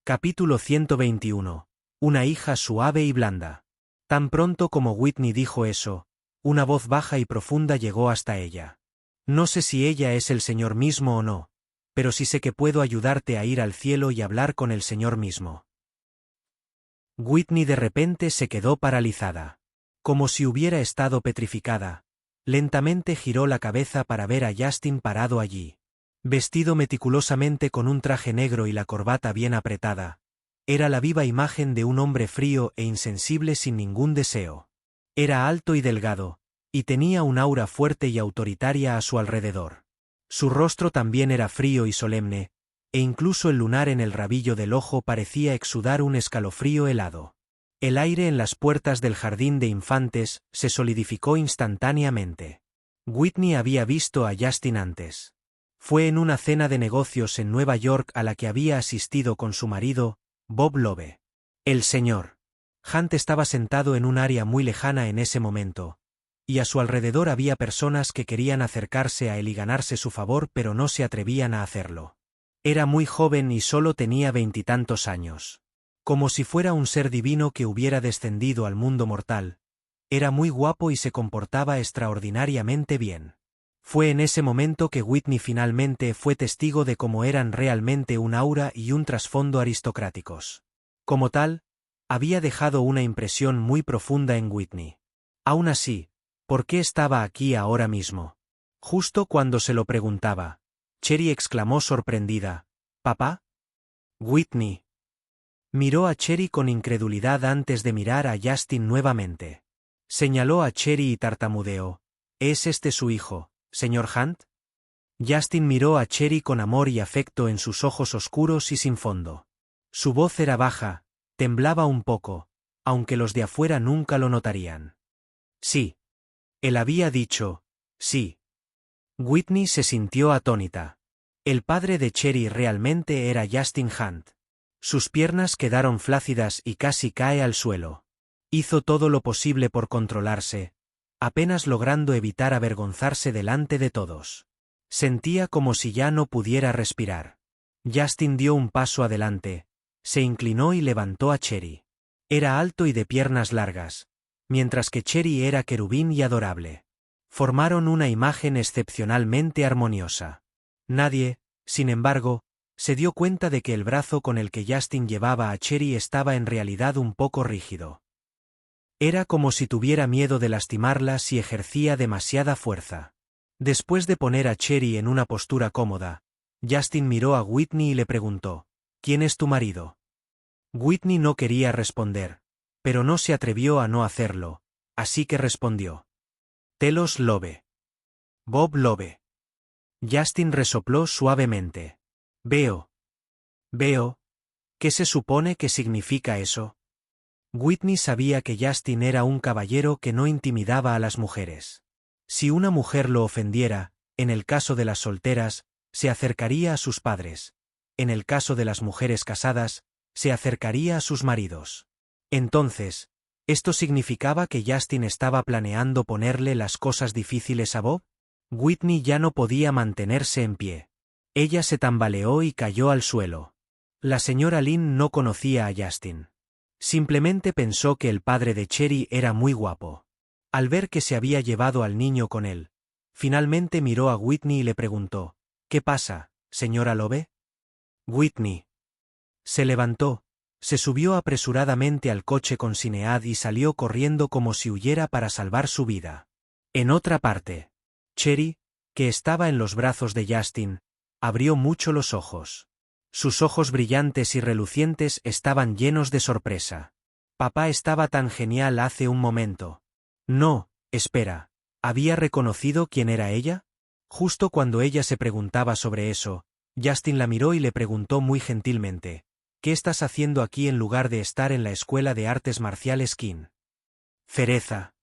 Capítulo 121. Una hija suave y blanda. Tan pronto como Whitney dijo eso, una voz baja y profunda llegó hasta ella. No sé si ella es el Señor mismo o no, pero sí sé que puedo ayudarte a ir al cielo y hablar con el Señor mismo. Whitney de repente se quedó paralizada. Como si hubiera estado petrificada. Lentamente giró la cabeza para ver a Justin parado allí. Vestido meticulosamente con un traje negro y la corbata bien apretada. Era la viva imagen de un hombre frío e insensible sin ningún deseo. Era alto y delgado, y tenía un aura fuerte y autoritaria a su alrededor. Su rostro también era frío y solemne, e incluso el lunar en el rabillo del ojo parecía exudar un escalofrío helado. El aire en las puertas del jardín de infantes se solidificó instantáneamente. Whitney había visto a Justin antes. Fue en una cena de negocios en Nueva York a la que había asistido con su marido, Bob Lowe. El señor Hunt estaba sentado en un área muy lejana en ese momento, y a su alrededor había personas que querían acercarse a él y ganarse su favor pero no se atrevían a hacerlo. Era muy joven y solo tenía 20 y tantos años. Como si fuera un ser divino que hubiera descendido al mundo mortal. Era muy guapo y se comportaba extraordinariamente bien. Fue en ese momento que Whitney finalmente fue testigo de cómo eran realmente un aura y un trasfondo aristocráticos. Como tal, había dejado una impresión muy profunda en Whitney. Aún así, ¿por qué estaba aquí ahora mismo? Justo cuando se lo preguntaba, Cherry exclamó sorprendida, ¿Papá? Whitney miró a Cherry con incredulidad antes de mirar a Justin nuevamente. Señaló a Cherry y tartamudeó, ¿es este su hijo, señor Hunt? Justin miró a Cherry con amor y afecto en sus ojos oscuros y sin fondo. Su voz era baja, temblaba un poco, aunque los de afuera nunca lo notarían. Sí. Él había dicho, sí. Whitney se sintió atónita. El padre de Cherry realmente era Justin Hunt. Sus piernas quedaron flácidas y casi cae al suelo. Hizo todo lo posible por controlarse, apenas logrando evitar avergonzarse delante de todos. Sentía como si ya no pudiera respirar. Justin dio un paso adelante, se inclinó y levantó a Cherry. Era alto y de piernas largas, mientras que Cherry era querubín y adorable. Formaron una imagen excepcionalmente armoniosa. Nadie, sin embargo, se dio cuenta de que el brazo con el que Justin llevaba a Cherry estaba en realidad un poco rígido. Era como si tuviera miedo de lastimarla si ejercía demasiada fuerza. Después de poner a Cherry en una postura cómoda, Justin miró a Whitney y le preguntó, ¿quién es tu marido? Whitney no quería responder, pero no se atrevió a no hacerlo, así que respondió. Telos Lowe. Bob Lowe. Justin resopló suavemente. Veo. ¿Qué se supone que significa eso? Whitney sabía que Justin era un caballero que no intimidaba a las mujeres. Si una mujer lo ofendiera, en el caso de las solteras, se acercaría a sus padres. En el caso de las mujeres casadas, se acercaría a sus maridos. Entonces, ¿esto significaba que Justin estaba planeando ponerle las cosas difíciles a Bob? Whitney ya no podía mantenerse en pie. Ella se tambaleó y cayó al suelo. La señora Lynn no conocía a Justin. Simplemente pensó que el padre de Cherry era muy guapo. Al ver que se había llevado al niño con él, finalmente miró a Whitney y le preguntó, ¿qué pasa, señora Lowe? Whitney se levantó, se subió apresuradamente al coche con Sinead y salió corriendo como si huyera para salvar su vida. En otra parte, Cherry, que estaba en los brazos de Justin, abrió mucho los ojos. Sus ojos brillantes y relucientes estaban llenos de sorpresa. Papá estaba tan genial hace un momento. No, espera, ¿había reconocido quién era ella? Justo cuando ella se preguntaba sobre eso, Justin la miró y le preguntó muy gentilmente, ¿qué estás haciendo aquí en lugar de estar en la escuela de artes marciales King? Cereza.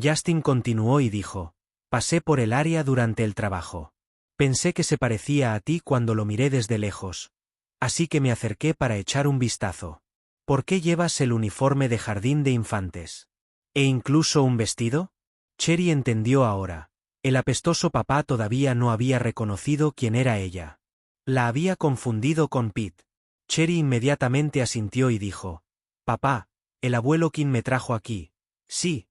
Justin continuó y dijo, pasé por el área durante el trabajo. Pensé que se parecía a ti cuando lo miré desde lejos, así que me acerqué para echar un vistazo. ¿Por qué llevas el uniforme de jardín de infantes? ¿E incluso un vestido? Cherry entendió ahora. El apestoso papá todavía no había reconocido quién era ella. La había confundido con Pete. Cherry inmediatamente asintió y dijo: «Papá, el abuelo Kim me trajo aquí». Sí.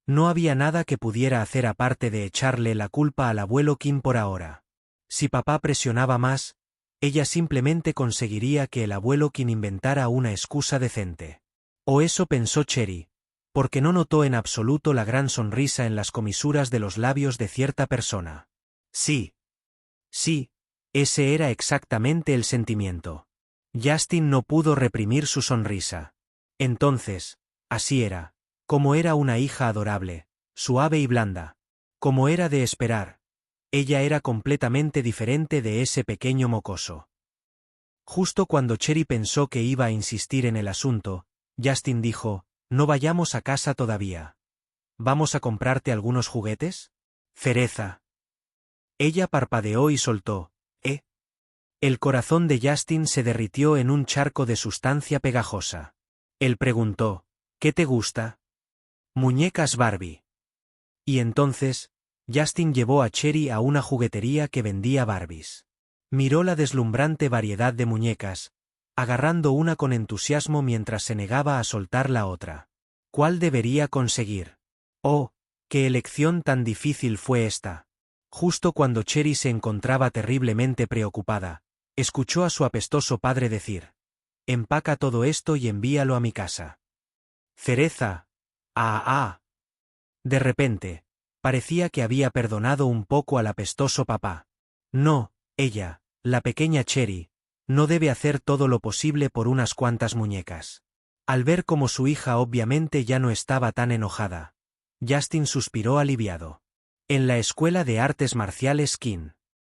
No había nada que pudiera hacer aparte de echarle la culpa al abuelo Kim por ahora. Si papá presionaba más, ella simplemente conseguiría que el abuelo Kim inventara una excusa decente. O eso pensó Cherry, porque no notó en absoluto la gran sonrisa en las comisuras de los labios de cierta persona. Sí. Sí, ese era exactamente el sentimiento. Justin no pudo reprimir su sonrisa. Entonces, así era, como era una hija adorable, suave y blanda. Como era de esperar, ella era completamente diferente de ese pequeño mocoso. Justo cuando Cherry pensó que iba a insistir en el asunto, Justin dijo: «No vayamos a casa todavía. ¿Vamos a comprarte algunos juguetes? Cereza». Ella parpadeó y soltó: «¿Eh?». El corazón de Justin se derritió en un charco de sustancia pegajosa. Él preguntó: «¿Qué te gusta?». «Muñecas Barbie». Y entonces, Justin llevó a Cherry a una juguetería que vendía Barbies. Miró la deslumbrante variedad de muñecas, agarrando una con entusiasmo mientras se negaba a soltar la otra. ¿Cuál debería conseguir? Oh, qué elección tan difícil fue esta. Justo cuando Cherry se encontraba terriblemente preocupada, escuchó a su apestoso padre decir: «Empaca todo esto y envíalo a mi casa». Cereza. Ah. De repente, parecía que había perdonado un poco al apestoso papá. No, ella, la pequeña Cherry, no debe hacer todo lo posible por unas cuantas muñecas. Al ver cómo su hija obviamente ya no estaba tan enojada, Justin suspiró aliviado. En la escuela de artes marciales King,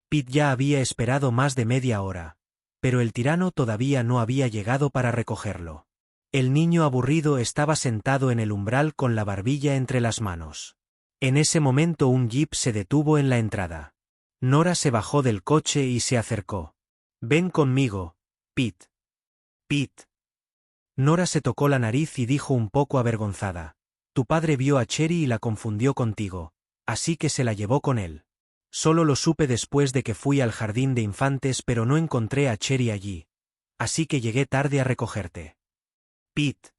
Pete ya había esperado más de media hora, pero el tirano todavía no había llegado para recogerlo. El niño aburrido estaba sentado en el umbral con la barbilla entre las manos. En ese momento un jeep se detuvo en la entrada. Nora se bajó del coche y se acercó. «Ven conmigo, Pete». «Pete». Nora se tocó la nariz y dijo un poco avergonzada: «Tu padre vio a Cherry y la confundió contigo, así que se la llevó con él. Solo lo supe después de que fui al jardín de infantes, pero no encontré a Cherry allí, así que llegué tarde a recogerte». Pete.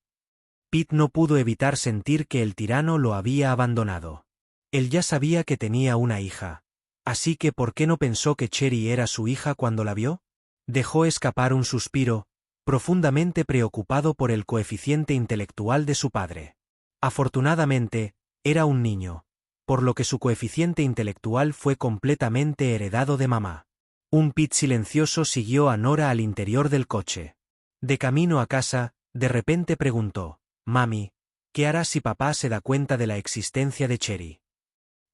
Pete no pudo evitar sentir que el tirano lo había abandonado. Él ya sabía que tenía una hija, así que ¿por qué no pensó que Cherry era su hija cuando la vio? Dejó escapar un suspiro, profundamente preocupado por el coeficiente intelectual de su padre. Afortunadamente, era un niño, por lo que su coeficiente intelectual fue completamente heredado de mamá. Un Pete silencioso siguió a Nora al interior del coche. De camino a casa, de repente preguntó: «Mami, ¿qué hará si papá se da cuenta de la existencia de Cherry?».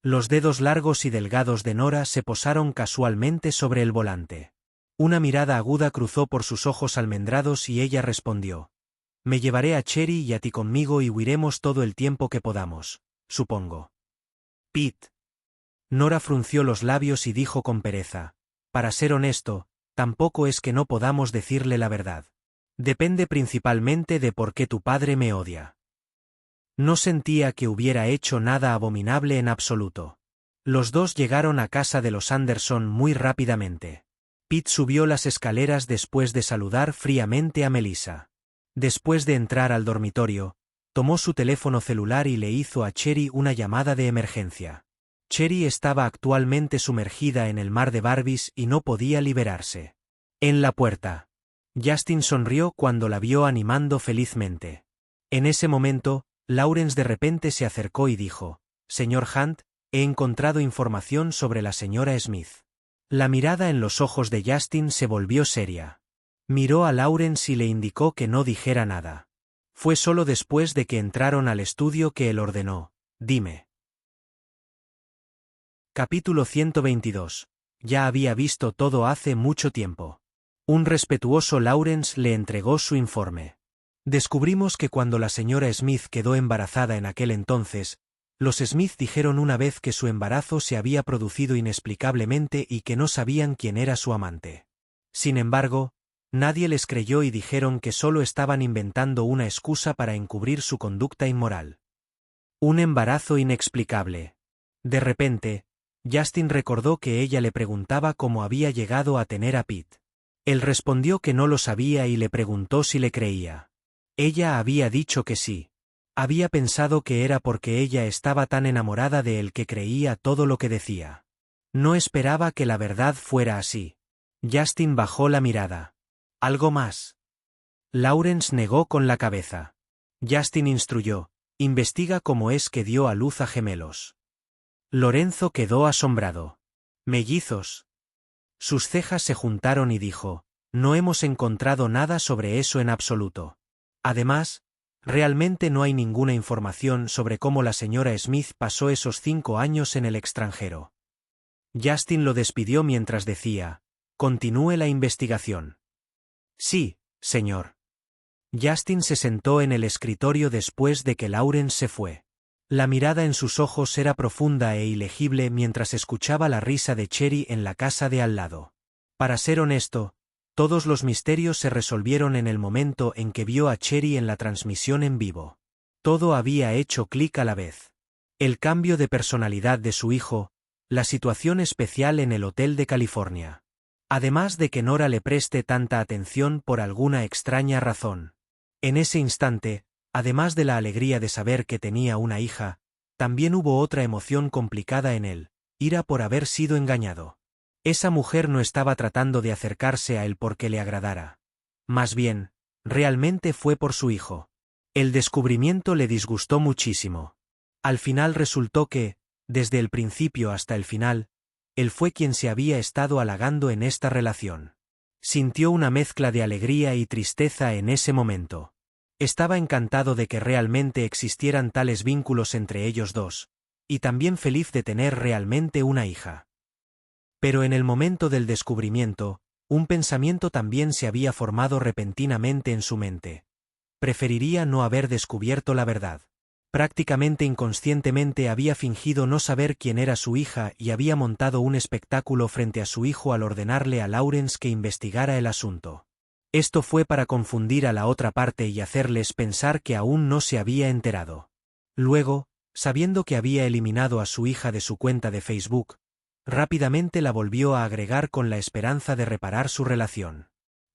Los dedos largos y delgados de Nora se posaron casualmente sobre el volante. Una mirada aguda cruzó por sus ojos almendrados y ella respondió: «Me llevaré a Cherry y a ti conmigo y huiremos todo el tiempo que podamos, supongo». «Pete». Nora frunció los labios y dijo con pereza: «Para ser honesto, tampoco es que no podamos decirle la verdad. Depende principalmente de por qué tu padre me odia». No sentía que hubiera hecho nada abominable en absoluto. Los dos llegaron a casa de los Anderson muy rápidamente. Pete subió las escaleras después de saludar fríamente a Melissa. Después de entrar al dormitorio, tomó su teléfono celular y le hizo a Cherry una llamada de emergencia. Cherry estaba actualmente sumergida en el mar de Barbies y no podía liberarse. En la puerta, Justin sonrió cuando la vio animando felizmente. En ese momento, Lawrence de repente se acercó y dijo: «Señor Hunt, he encontrado información sobre la señora Smith». La mirada en los ojos de Justin se volvió seria. Miró a Lawrence y le indicó que no dijera nada. Fue solo después de que entraron al estudio que él ordenó: «Dime». Capítulo 122. Ya había visto todo hace mucho tiempo. Un respetuoso Lawrence le entregó su informe. Descubrimos que cuando la señora Smith quedó embarazada en aquel entonces, los Smith dijeron una vez que su embarazo se había producido inexplicablemente y que no sabían quién era su amante. Sin embargo, nadie les creyó y dijeron que solo estaban inventando una excusa para encubrir su conducta inmoral. Un embarazo inexplicable. De repente, Justin recordó que ella le preguntaba cómo había llegado a tener a Pete. Él respondió que no lo sabía y le preguntó si le creía. Ella había dicho que sí. Había pensado que era porque ella estaba tan enamorada de él que creía todo lo que decía. No esperaba que la verdad fuera así. Justin bajó la mirada. ¿Algo más? Lawrence negó con la cabeza. Justin instruyó: investiga cómo es que dio a luz a gemelos. Lorenzo quedó asombrado. ¿Mellizos? Sus cejas se juntaron y dijo: no hemos encontrado nada sobre eso en absoluto. Además, realmente no hay ninguna información sobre cómo la señora Smith pasó esos 5 años en el extranjero. Justin lo despidió mientras decía: continúe la investigación. Sí, señor. Justin se sentó en el escritorio después de que Lawrence se fue. La mirada en sus ojos era profunda e ilegible mientras escuchaba la risa de Cherry en la casa de al lado. Para ser honesto, todos los misterios se resolvieron en el momento en que vio a Cherry en la transmisión en vivo. Todo había hecho clic a la vez. El cambio de personalidad de su hijo, la situación especial en el hotel de California. Además de que Nora le preste tanta atención por alguna extraña razón. En ese instante, además de la alegría de saber que tenía una hija, también hubo otra emoción complicada en él: ira por haber sido engañado. Esa mujer no estaba tratando de acercarse a él porque le agradara. Más bien, realmente fue por su hijo. El descubrimiento le disgustó muchísimo. Al final resultó que, desde el principio hasta el final, él fue quien se había estado halagando en esta relación. Sintió una mezcla de alegría y tristeza en ese momento. Estaba encantado de que realmente existieran tales vínculos entre ellos dos, y también feliz de tener realmente una hija. Pero en el momento del descubrimiento, un pensamiento también se había formado repentinamente en su mente. Preferiría no haber descubierto la verdad. Prácticamente inconscientemente había fingido no saber quién era su hija y había montado un espectáculo frente a su hijo al ordenarle a Lawrence que investigara el asunto. Esto fue para confundir a la otra parte y hacerles pensar que aún no se había enterado. Luego, sabiendo que había eliminado a su hija de su cuenta de Facebook, rápidamente la volvió a agregar con la esperanza de reparar su relación.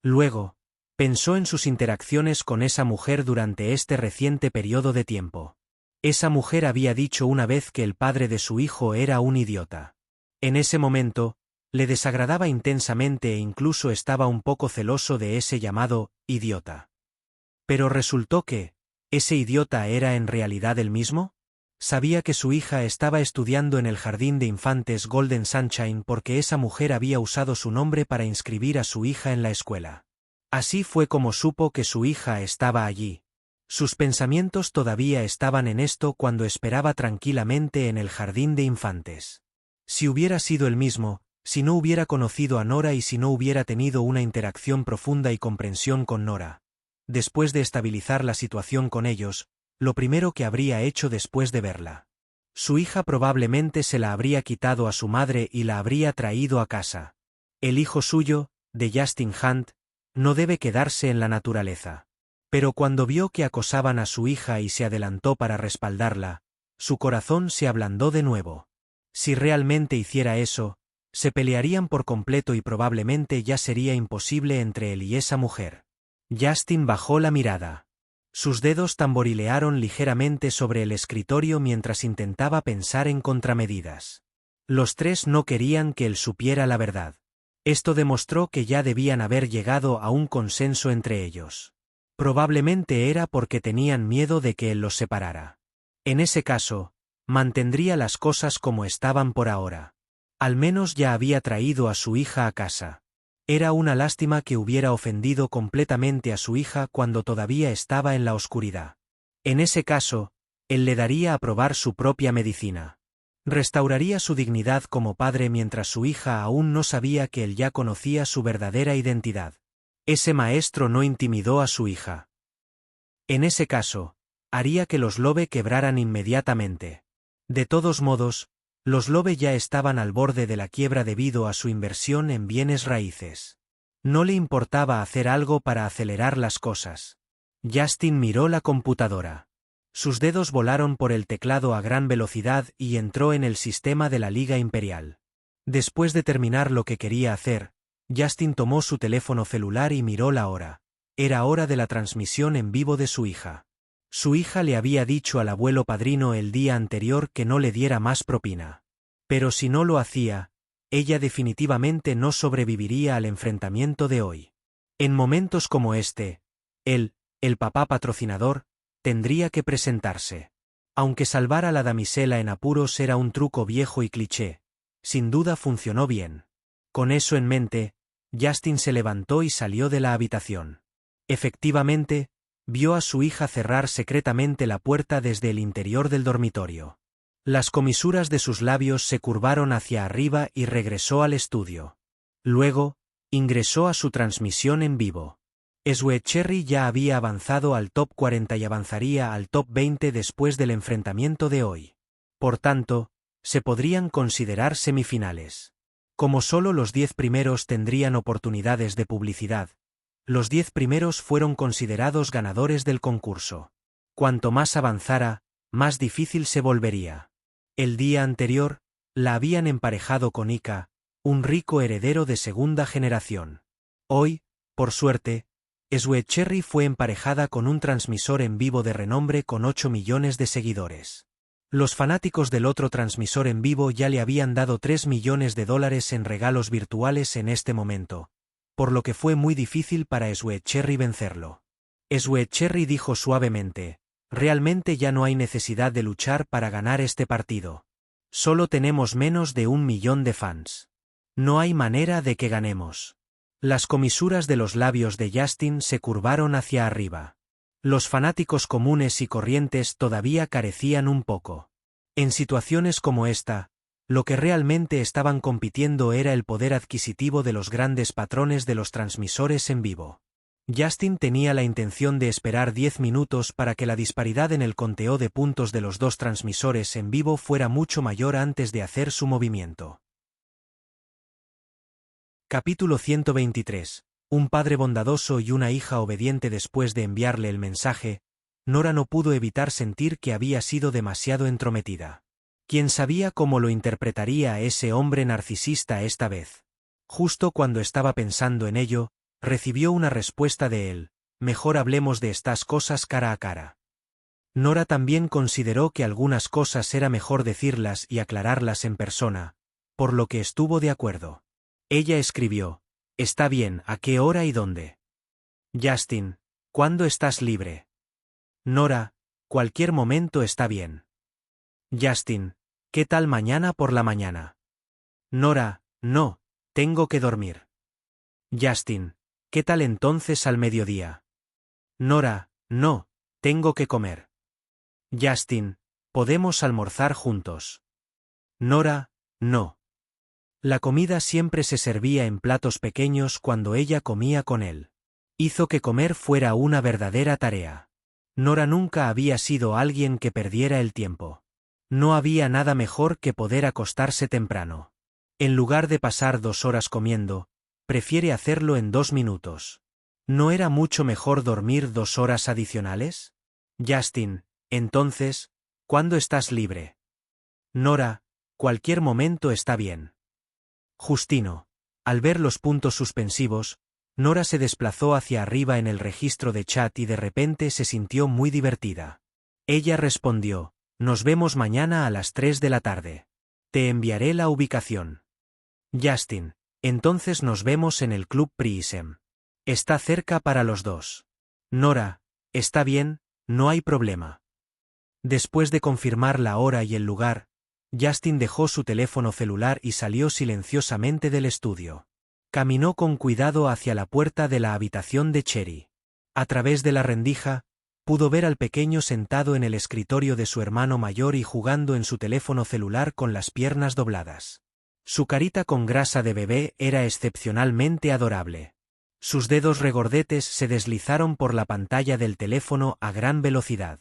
Luego, pensó en sus interacciones con esa mujer durante este reciente periodo de tiempo. Esa mujer había dicho una vez que el padre de su hijo era un idiota. En ese momento, le desagradaba intensamente e incluso estaba un poco celoso de ese llamado idiota. Pero resultó que, ¿ese idiota era en realidad el mismo? Sabía que su hija estaba estudiando en el jardín de infantes Golden Sunshine porque esa mujer había usado su nombre para inscribir a su hija en la escuela. Así fue como supo que su hija estaba allí. Sus pensamientos todavía estaban en esto cuando esperaba tranquilamente en el jardín de infantes. Si hubiera sido el mismo, si no hubiera conocido a Nora y si no hubiera tenido una interacción profunda y comprensión con Nora. Después de estabilizar la situación con ellos, lo primero que habría hecho después de verla. Su hija probablemente se la habría quitado a su madre y la habría traído a casa. El hijo suyo, de Justin Hunt, no debe quedarse en la naturaleza. Pero cuando vio que acosaban a su hija y se adelantó para respaldarla, su corazón se ablandó de nuevo. Si realmente hiciera eso, se pelearían por completo y probablemente ya sería imposible entre él y esa mujer. Justin bajó la mirada. Sus dedos tamborilearon ligeramente sobre el escritorio mientras intentaba pensar en contramedidas. Los tres no querían que él supiera la verdad. Esto demostró que ya debían haber llegado a un consenso entre ellos. Probablemente era porque tenían miedo de que él los separara. En ese caso, mantendría las cosas como estaban por ahora. Al menos ya había traído a su hija a casa. Era una lástima que hubiera ofendido completamente a su hija cuando todavía estaba en la oscuridad. En ese caso, él le daría a probar su propia medicina. Restauraría su dignidad como padre mientras su hija aún no sabía que él ya conocía su verdadera identidad. Ese maestro no intimidó a su hija. En ese caso, haría que los Lowe quebraran inmediatamente. De todos modos, los Lowe ya estaban al borde de la quiebra debido a su inversión en bienes raíces. No le importaba hacer algo para acelerar las cosas. Justin miró la computadora. Sus dedos volaron por el teclado a gran velocidad y entró en el sistema de la Liga Imperial. Después de terminar lo que quería hacer, Justin tomó su teléfono celular y miró la hora. Era hora de la transmisión en vivo de su hija. Su hija le había dicho al abuelo padrino el día anterior que no le diera más propina. Pero si no lo hacía, ella definitivamente no sobreviviría al enfrentamiento de hoy. En momentos como este, él, el papá patrocinador, tendría que presentarse. Aunque salvar a la damisela en apuros era un truco viejo y cliché, sin duda funcionó bien. Con eso en mente, Justin se levantó y salió de la habitación. Efectivamente, vio a su hija cerrar secretamente la puerta desde el interior del dormitorio. Las comisuras de sus labios se curvaron hacia arriba y regresó al estudio. Luego, ingresó a su transmisión en vivo. Sweetcherry ya había avanzado al top 40 y avanzaría al top 20 después del enfrentamiento de hoy. Por tanto, se podrían considerar semifinales. Como solo los 10 primeros tendrían oportunidades de publicidad, los 10 primeros fueron considerados ganadores del concurso. Cuanto más avanzara, más difícil se volvería. El día anterior, la habían emparejado con Ika, un rico heredero de segunda generación. Hoy, por suerte, Sweetcherry fue emparejada con un transmisor en vivo de renombre con 8 millones de seguidores. Los fanáticos del otro transmisor en vivo ya le habían dado $3 millones en regalos virtuales en este momento, por lo que fue muy difícil para Sweetcherry vencerlo. Sweetcherry dijo suavemente: realmente ya no hay necesidad de luchar para ganar este partido. Solo tenemos menos de 1 millón de fans. No hay manera de que ganemos. Las comisuras de los labios de Justin se curvaron hacia arriba. Los fanáticos comunes y corrientes todavía carecían un poco. En situaciones como esta, lo que realmente estaban compitiendo era el poder adquisitivo de los grandes patrones de los transmisores en vivo. Justin tenía la intención de esperar 10 minutos para que la disparidad en el conteo de puntos de los dos transmisores en vivo fuera mucho mayor antes de hacer su movimiento. Capítulo 123. Un padre bondadoso y una hija obediente. Después de enviarle el mensaje, Nora no pudo evitar sentir que había sido demasiado entrometida. ¿Quién sabía cómo lo interpretaría ese hombre narcisista esta vez? Justo cuando estaba pensando en ello, recibió una respuesta de él: mejor hablemos de estas cosas cara a cara. Nora también consideró que algunas cosas era mejor decirlas y aclararlas en persona, por lo que estuvo de acuerdo. Ella escribió: está bien, ¿a qué hora y dónde? Justin: ¿cuándo estás libre? Nora: cualquier momento está bien. Justin: ¿qué tal mañana por la mañana? Nora: no, tengo que dormir. Justin: ¿qué tal entonces al mediodía? Nora: no, tengo que comer. Justin: ¿podemos almorzar juntos? Nora: no. La comida siempre se servía en platos pequeños cuando ella comía con él. Hizo que comer fuera una verdadera tarea. Nora nunca había sido alguien que perdiera el tiempo. No había nada mejor que poder acostarse temprano. En lugar de pasar 2 horas comiendo, prefiere hacerlo en 2 minutos. ¿No era mucho mejor dormir 2 horas adicionales? Justin: entonces, ¿cuándo estás libre? Nora: cualquier momento está bien. Justino. Al ver los puntos suspensivos, Nora se desplazó hacia arriba en el registro de chat y de repente se sintió muy divertida. Ella respondió: nos vemos mañana a las 3 de la tarde. Te enviaré la ubicación. Justin: entonces nos vemos en el Club Prism. Está cerca para los dos. Nora: está bien, no hay problema. Después de confirmar la hora y el lugar, Justin dejó su teléfono celular y salió silenciosamente del estudio. Caminó con cuidado hacia la puerta de la habitación de Cherry. A través de la rendija, pudo ver al pequeño sentado en el escritorio de su hermano mayor y jugando en su teléfono celular con las piernas dobladas. Su carita con grasa de bebé era excepcionalmente adorable. Sus dedos regordetes se deslizaron por la pantalla del teléfono a gran velocidad.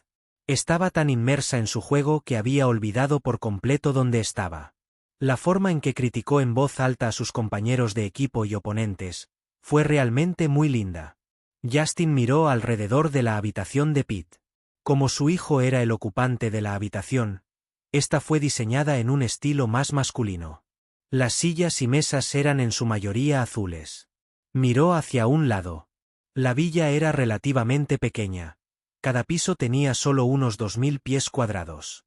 Estaba tan inmersa en su juego que había olvidado por completo dónde estaba. La forma en que criticó en voz alta a sus compañeros de equipo y oponentes fue realmente muy linda. Justin miró alrededor de la habitación de Pete. Como su hijo era el ocupante de la habitación, esta fue diseñada en un estilo más masculino. Las sillas y mesas eran en su mayoría azules. Miró hacia un lado. La villa era relativamente pequeña. Cada piso tenía solo unos 2000 pies cuadrados.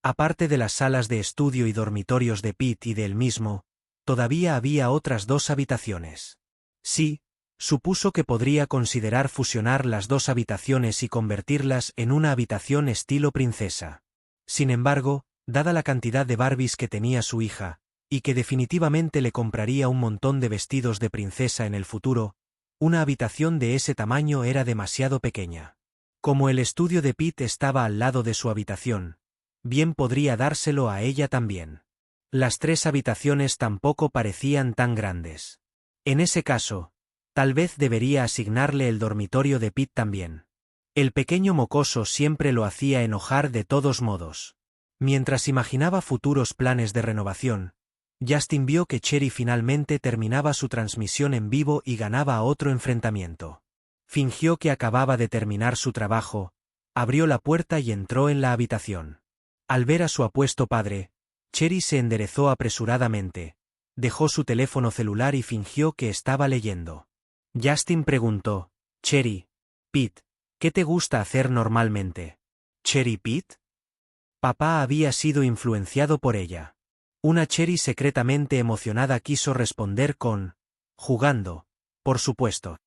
Aparte de las salas de estudio y dormitorios de Pete y de él mismo, todavía había otras 2 habitaciones. Sí, supuso que podría considerar fusionar las 2 habitaciones y convertirlas en una habitación estilo princesa. Sin embargo, dada la cantidad de Barbies que tenía su hija, y que definitivamente le compraría un montón de vestidos de princesa en el futuro, una habitación de ese tamaño era demasiado pequeña. Como el estudio de Pete estaba al lado de su habitación, bien podría dárselo a ella también. Las 3 habitaciones tampoco parecían tan grandes. En ese caso, tal vez debería asignarle el dormitorio de Pete también. El pequeño mocoso siempre lo hacía enojar de todos modos. Mientras imaginaba futuros planes de renovación, Justin vio que Cherry finalmente terminaba su transmisión en vivo y ganaba otro enfrentamiento. Fingió que acababa de terminar su trabajo, abrió la puerta y entró en la habitación. Al ver a su apuesto padre, Cherry se enderezó apresuradamente, dejó su teléfono celular y fingió que estaba leyendo. Justin preguntó, «Cherry, Pete, ¿qué te gusta hacer normalmente?» «¿Cherry Pete?» Papá había sido influenciado por ella. Una Cherry secretamente emocionada quiso responder con, «Jugando, por supuesto».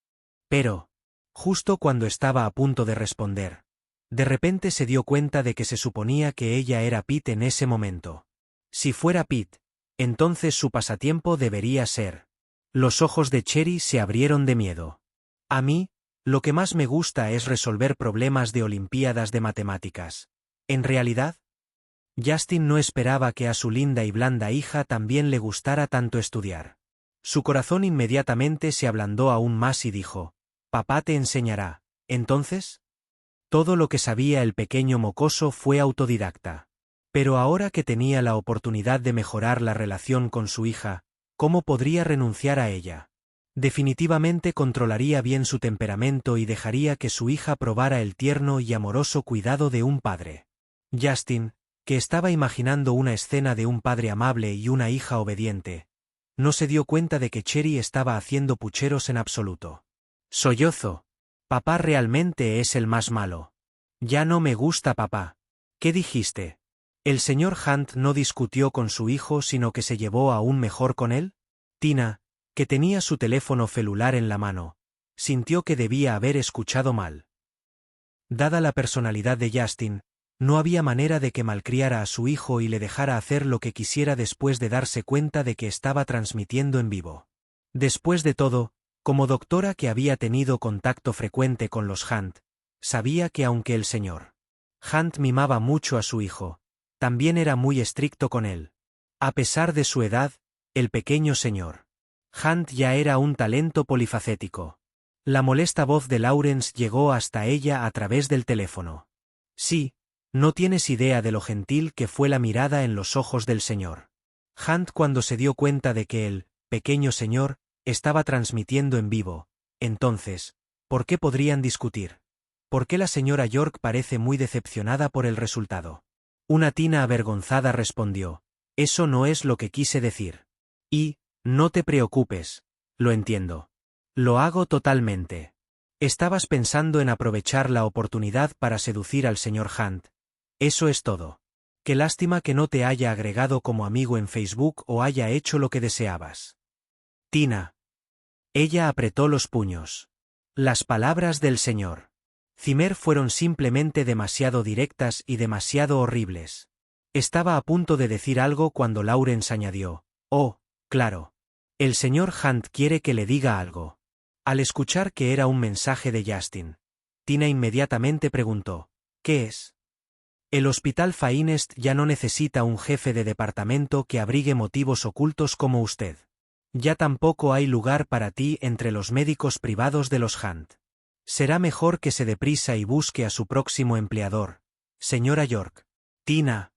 Pero, justo cuando estaba a punto de responder, de repente se dio cuenta de que se suponía que ella era Pete en ese momento. Si fuera Pete, entonces su pasatiempo debería ser. Los ojos de Cherry se abrieron de miedo. A mí, lo que más me gusta es resolver problemas de olimpiadas de matemáticas. ¿En realidad? Justin no esperaba que a su linda y blanda hija también le gustara tanto estudiar. Su corazón inmediatamente se ablandó aún más y dijo, «Papá te enseñará, ¿entonces?» Todo lo que sabía el pequeño mocoso fue autodidacta. Pero ahora que tenía la oportunidad de mejorar la relación con su hija, ¿cómo podría renunciar a ella? Definitivamente controlaría bien su temperamento y dejaría que su hija probara el tierno y amoroso cuidado de un padre. Justin, que estaba imaginando una escena de un padre amable y una hija obediente, no se dio cuenta de que Cherry estaba haciendo pucheros en absoluto. Sollozó. «Papá realmente es el más malo. Ya no me gusta papá». «¿Qué dijiste?» ¿El señor Hunt no discutió con su hijo sino que se llevó aún mejor con él? Tina, que tenía su teléfono celular en la mano, sintió que debía haber escuchado mal. Dada la personalidad de Justin, no había manera de que malcriara a su hijo y le dejara hacer lo que quisiera después de darse cuenta de que estaba transmitiendo en vivo. Después de todo, como doctora que había tenido contacto frecuente con los Hunt, sabía que aunque el señor Hunt mimaba mucho a su hijo, también era muy estricto con él. A pesar de su edad, el pequeño señor Hunt ya era un talento polifacético. La molesta voz de Lawrence llegó hasta ella a través del teléfono. «Sí, no tienes idea de lo gentil que fue la mirada en los ojos del señor Hunt cuando se dio cuenta de que el pequeño señor estaba transmitiendo en vivo. Entonces, ¿por qué podrían discutir? ¿Por qué la señora York parece muy decepcionada por el resultado?» Una Tina avergonzada respondió, «Eso no es lo que quise decir. Y, no te preocupes, lo entiendo. Lo hago totalmente. Estabas pensando en aprovechar la oportunidad para seducir al señor Hunt. Eso es todo. Qué lástima que no te haya agregado como amigo en Facebook o haya hecho lo que deseabas». Tina. Ella apretó los puños. Las palabras del señor Zimmer fueron simplemente demasiado directas y demasiado horribles. Estaba a punto de decir algo cuando Lawrence añadió, «Oh, claro. El señor Hunt quiere que le diga algo». Al escuchar que era un mensaje de Justin, Tina inmediatamente preguntó, «¿Qué es?» «El Hospital Fainest ya no necesita un jefe de departamento que abrigue motivos ocultos como usted. Ya tampoco hay lugar para ti entre los médicos privados de los Hunt. Será mejor que se dé prisa y busque a su próximo empleador, señora York». Tina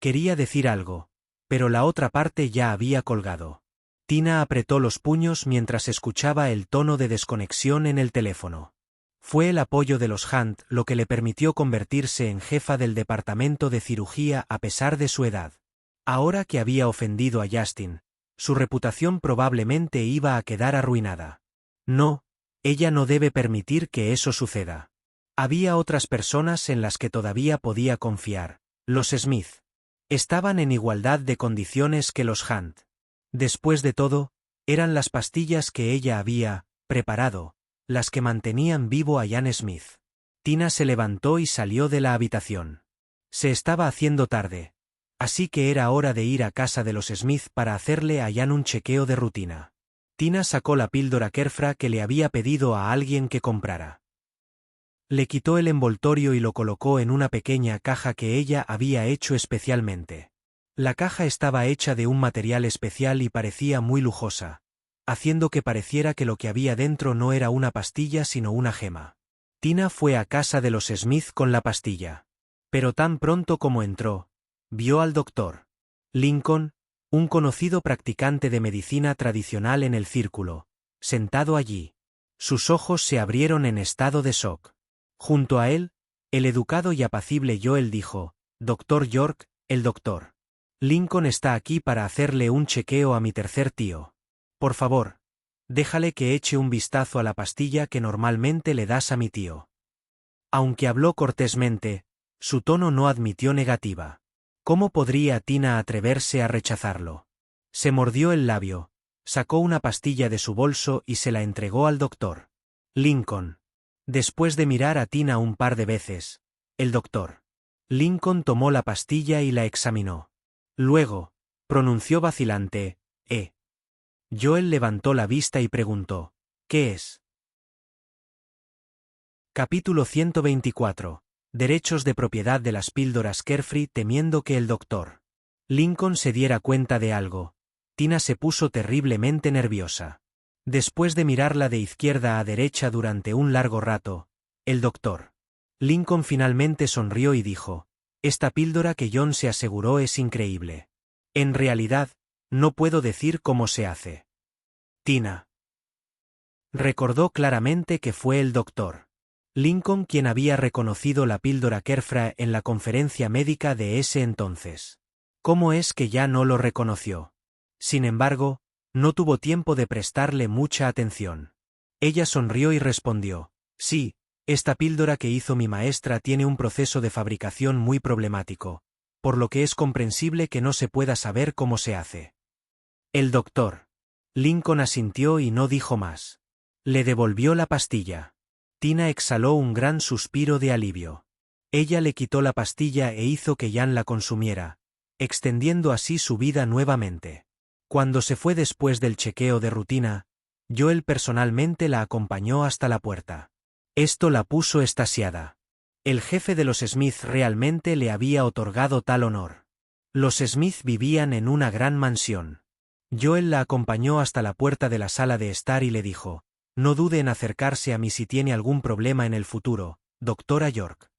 quería decir algo, pero la otra parte ya había colgado. Tina apretó los puños mientras escuchaba el tono de desconexión en el teléfono. Fue el apoyo de los Hunt lo que le permitió convertirse en jefa del departamento de cirugía a pesar de su edad. Ahora que había ofendido a Justin, su reputación probablemente iba a quedar arruinada. No, ella no debe permitir que eso suceda. Había otras personas en las que todavía podía confiar, los Smith. Estaban en igualdad de condiciones que los Hunt. Después de todo, eran las pastillas que ella había preparado, las que mantenían vivo a Jan Smith. Tina se levantó y salió de la habitación. Se estaba haciendo tarde, así que era hora de ir a casa de los Smith para hacerle a Jan un chequeo de rutina. Tina sacó la píldora Kerfra que le había pedido a alguien que comprara. Le quitó el envoltorio y lo colocó en una pequeña caja que ella había hecho especialmente. La caja estaba hecha de un material especial y parecía muy lujosa, haciendo que pareciera que lo que había dentro no era una pastilla sino una gema. Tina fue a casa de los Smith con la pastilla. Pero tan pronto como entró, vio al doctor Lincoln, un conocido practicante de medicina tradicional en el círculo, sentado allí. Sus ojos se abrieron en estado de shock. Junto a él, el educado y apacible Joel dijo, «Doctor York, el doctor Lincoln está aquí para hacerle un chequeo a mi tercer tío. Por favor, déjale que eche un vistazo a la pastilla que normalmente le das a mi tío». Aunque habló cortésmente, su tono no admitió negativa. ¿Cómo podría Tina atreverse a rechazarlo? Se mordió el labio, sacó una pastilla de su bolso y se la entregó al doctor Lincoln. Después de mirar a Tina un par de veces, el doctor Lincoln tomó la pastilla y la examinó. Luego, pronunció vacilante, Joel levantó la vista y preguntó, «¿Qué es?». Capítulo 124. Derechos de propiedad de las píldoras Carefree. Temiendo que el doctor Lincoln se diera cuenta de algo, Tina se puso terriblemente nerviosa. Después de mirarla de izquierda a derecha durante un largo rato, el doctor Lincoln finalmente sonrió y dijo, «Esta píldora que John se aseguró es increíble. En realidad, no puedo decir cómo se hace». Tina recordó claramente que fue el doctor Lincoln quien había reconocido la píldora Kerfra en la conferencia médica de ese entonces. ¿Cómo es que ya no lo reconoció? Sin embargo, no tuvo tiempo de prestarle mucha atención. Ella sonrió y respondió, «Sí, esta píldora que hizo mi maestra tiene un proceso de fabricación muy problemático, por lo que es comprensible que no se pueda saber cómo se hace». El doctor Lincoln asintió y no dijo más. Le devolvió la pastilla. Tina exhaló un gran suspiro de alivio. Ella le quitó la pastilla e hizo que Jan la consumiera, extendiendo así su vida nuevamente. Cuando se fue después del chequeo de rutina, Joel personalmente la acompañó hasta la puerta. Esto la puso extasiada. El jefe de los Smith realmente le había otorgado tal honor. Los Smith vivían en una gran mansión. Joel la acompañó hasta la puerta de la sala de estar y le dijo, «No dude en acercarse a mí si tiene algún problema en el futuro, doctora York».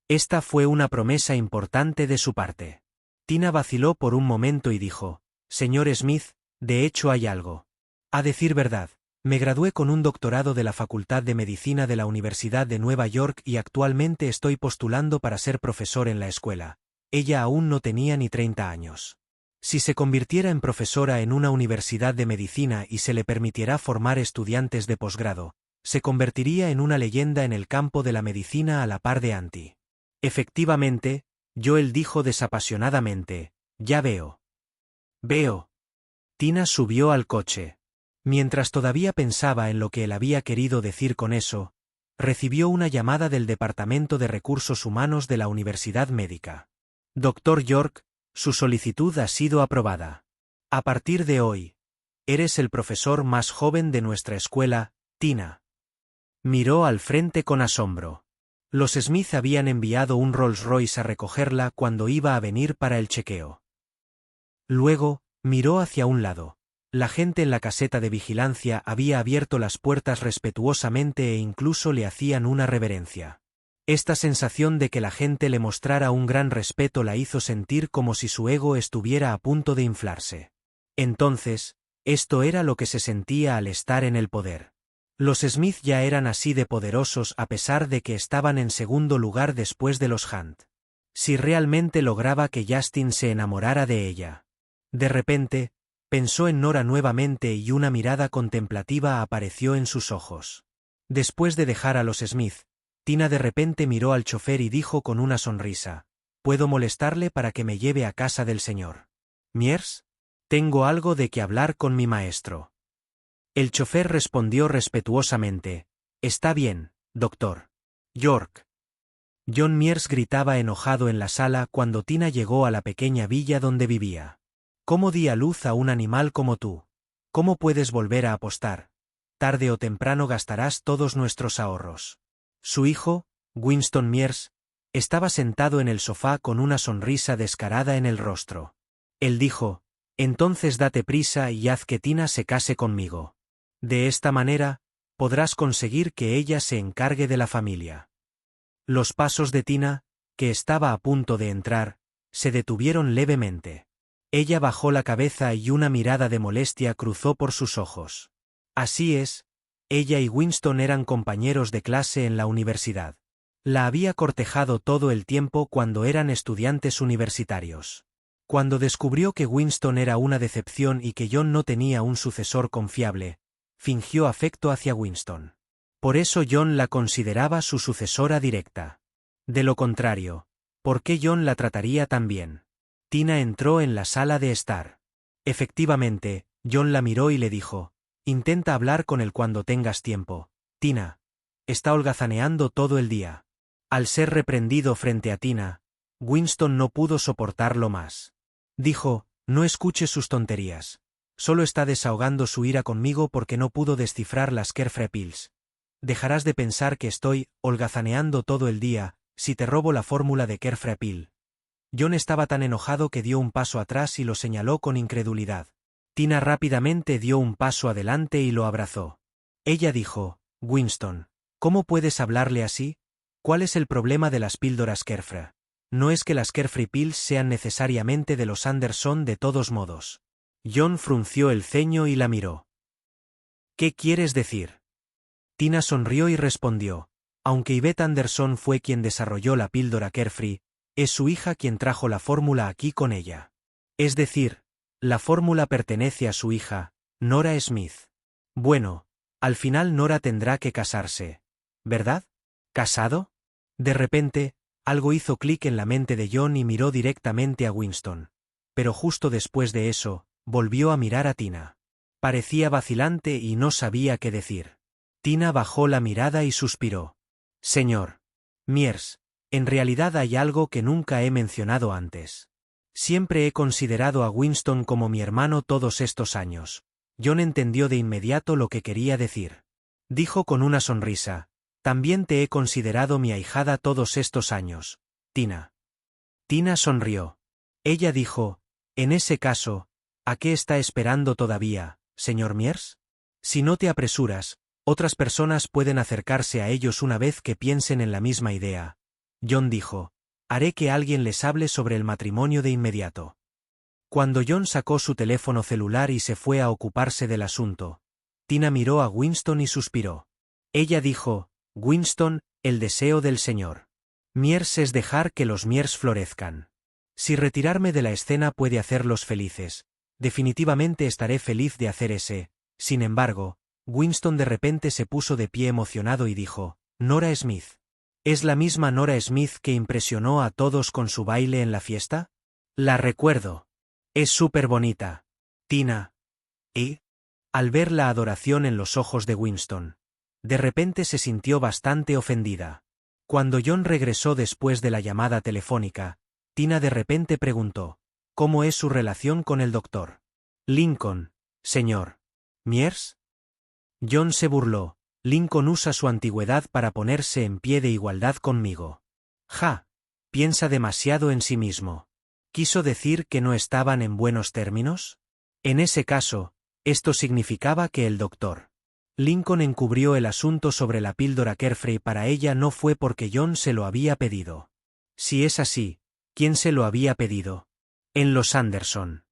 Esta fue una promesa importante de su parte. Tina vaciló por un momento y dijo, «Señor Smith, de hecho hay algo. A decir verdad, me gradué con un doctorado de la Facultad de Medicina de la Universidad de Nueva York y actualmente estoy postulando para ser profesor en la escuela». Ella aún no tenía ni 30 años. Si se convirtiera en profesora en una universidad de medicina y se le permitiera formar estudiantes de posgrado, se convertiría en una leyenda en el campo de la medicina a la par de Anti. Efectivamente, Joel dijo desapasionadamente, «Ya veo». «Veo». Tina subió al coche. Mientras todavía pensaba en lo que él había querido decir con eso, recibió una llamada del Departamento de Recursos Humanos de la Universidad Médica. «Doctor York, su solicitud ha sido aprobada. A partir de hoy, eres el profesor más joven de nuestra escuela». Tina miró al frente con asombro. Los Smith habían enviado un Rolls Royce a recogerla cuando iba a venir para el chequeo. Luego, miró hacia un lado. La gente en la caseta de vigilancia había abierto las puertas respetuosamente e incluso le hacían una reverencia. Esta sensación de que la gente le mostrara un gran respeto la hizo sentir como si su ego estuviera a punto de inflarse. Entonces, esto era lo que se sentía al estar en el poder. Los Smith ya eran así de poderosos a pesar de que estaban en segundo lugar después de los Hunt. Si realmente lograba que Justin se enamorara de ella. De repente, pensó en Nora nuevamente y una mirada contemplativa apareció en sus ojos. Después de dejar a los Smith, Tina de repente miró al chofer y dijo con una sonrisa: «¿Puedo molestarle para que me lleve a casa del señor Miers? Tengo algo de que hablar con mi maestro». El chofer respondió respetuosamente: «Está bien, doctor York». John Miers gritaba enojado en la sala cuando Tina llegó a la pequeña villa donde vivía. «¿Cómo di a luz a un animal como tú? ¿Cómo puedes volver a apostar? Tarde o temprano gastarás todos nuestros ahorros». Su hijo, Winston Miers, estaba sentado en el sofá con una sonrisa descarada en el rostro. Él dijo: «Entonces date prisa y haz que Tina se case conmigo. De esta manera, podrás conseguir que ella se encargue de la familia». Los pasos de Tina, que estaba a punto de entrar, se detuvieron levemente. Ella bajó la cabeza y una mirada de molestia cruzó por sus ojos. Así es, ella y Winston eran compañeros de clase en la universidad. La había cortejado todo el tiempo cuando eran estudiantes universitarios. Cuando descubrió que Winston era una decepción y que John no tenía un sucesor confiable, fingió afecto hacia Winston. Por eso John la consideraba su sucesora directa. De lo contrario, ¿por qué John la trataría tan bien? Tina entró en la sala de estar. Efectivamente, John la miró y le dijo: «Intenta hablar con él cuando tengas tiempo, Tina. Está holgazaneando todo el día». Al ser reprendido frente a Tina, Winston no pudo soportarlo más. Dijo: «No escuches sus tonterías. Solo está desahogando su ira conmigo porque no pudo descifrar las Carefree Pills. Dejarás de pensar que estoy holgazaneando todo el día si te robo la fórmula de Carefree Pill». John estaba tan enojado que dio un paso atrás y lo señaló con incredulidad. Tina rápidamente dio un paso adelante y lo abrazó. Ella dijo: «Winston, ¿cómo puedes hablarle así? ¿Cuál es el problema de las píldoras Carefree? No es que las Carefree Pills sean necesariamente de los Anderson de todos modos». John frunció el ceño y la miró. «¿Qué quieres decir?». Tina sonrió y respondió: «Aunque Yvette Anderson fue quien desarrolló la píldora Carefree, es su hija quien trajo la fórmula aquí con ella. Es decir, la fórmula pertenece a su hija, Nora Smith. Bueno, al final Nora tendrá que casarse, ¿verdad? ¿Casado?». De repente, algo hizo clic en la mente de John y miró directamente a Winston. Pero justo después de eso, volvió a mirar a Tina. Parecía vacilante y no sabía qué decir. Tina bajó la mirada y suspiró. «Señor Miers, en realidad hay algo que nunca he mencionado antes. Siempre he considerado a Winston como mi hermano todos estos años». John entendió de inmediato lo que quería decir. Dijo con una sonrisa: «También te he considerado mi ahijada todos estos años, Tina». Tina sonrió. Ella dijo: «En ese caso, ¿a qué está esperando todavía, señor Miers? Si no te apresuras, otras personas pueden acercarse a ellos una vez que piensen en la misma idea». John dijo: «Haré que alguien les hable sobre el matrimonio de inmediato». Cuando John sacó su teléfono celular y se fue a ocuparse del asunto, Tina miró a Winston y suspiró. Ella dijo: «Winston, el deseo del señor Miers es dejar que los Miers florezcan. Si retirarme de la escena puede hacerlos felices, definitivamente estaré feliz de hacer ese». Sin embargo, Winston de repente se puso de pie emocionado y dijo: «Nora Smith. ¿Es la misma Nora Smith que impresionó a todos con su baile en la fiesta? La recuerdo. Es súper bonita, Tina». Y, al ver la adoración en los ojos de Winston, de repente se sintió bastante ofendida. Cuando John regresó después de la llamada telefónica, Tina de repente preguntó: «¿Cómo es su relación con el doctor Lincoln, señor Miers?». John se burló: «Lincoln usa su antigüedad para ponerse en pie de igualdad conmigo. Ja, piensa demasiado en sí mismo. ¿Quiso decir que no estaban en buenos términos? En ese caso, esto significaba que el doctor Lincoln encubrió el asunto sobre la píldora Carefree para ella no fue porque John se lo había pedido. Si es así, ¿quién se lo había pedido? En los Anderson.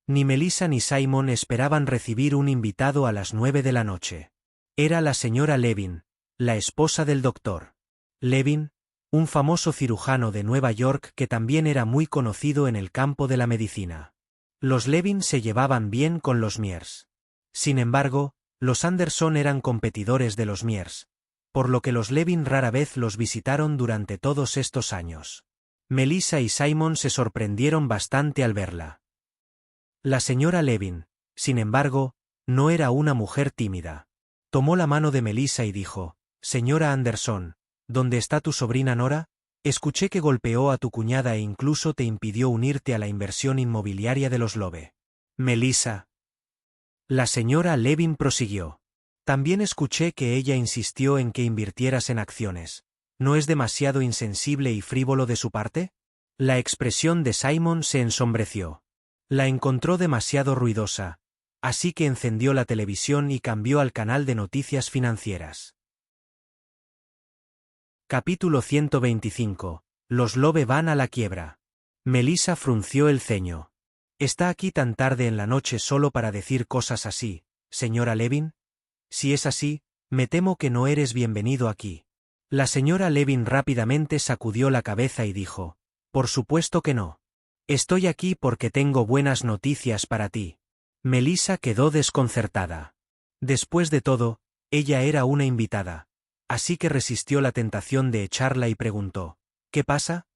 Ni Melissa ni Simon esperaban recibir un invitado a las 9 de la noche. Era la señora Levin, la esposa del doctor Levin, un famoso cirujano de Nueva York que también era muy conocido en el campo de la medicina. Los Levin se llevaban bien con los Myers. Sin embargo, los Anderson eran competidores de los Myers, por lo que los Levin rara vez los visitaron durante todos estos años. Melissa y Simon se sorprendieron bastante al verla. La señora Levin, sin embargo, no era una mujer tímida. Tomó la mano de Melissa y dijo: «Señora Anderson, ¿dónde está tu sobrina Nora? Escuché que golpeó a tu cuñada e incluso te impidió unirte a la inversión inmobiliaria de los Lowe». Melissa. La señora Levin prosiguió: «También escuché que ella insistió en que invirtieras en acciones. ¿No es demasiado insensible y frívolo de su parte?» La expresión de Simon se ensombreció. La encontró demasiado ruidosa, así que encendió la televisión y cambió al canal de noticias financieras. Capítulo 125. Los Lowe van a la quiebra. Melissa frunció el ceño. «¿Está aquí tan tarde en la noche solo para decir cosas así, señora Levin? Si es así, me temo que no eres bienvenido aquí». La señora Levin rápidamente sacudió la cabeza y dijo: «Por supuesto que no. Estoy aquí porque tengo buenas noticias para ti». Melissa quedó desconcertada. Después de todo, ella era una invitada, así que resistió la tentación de echarla y preguntó: «¿Qué pasa?».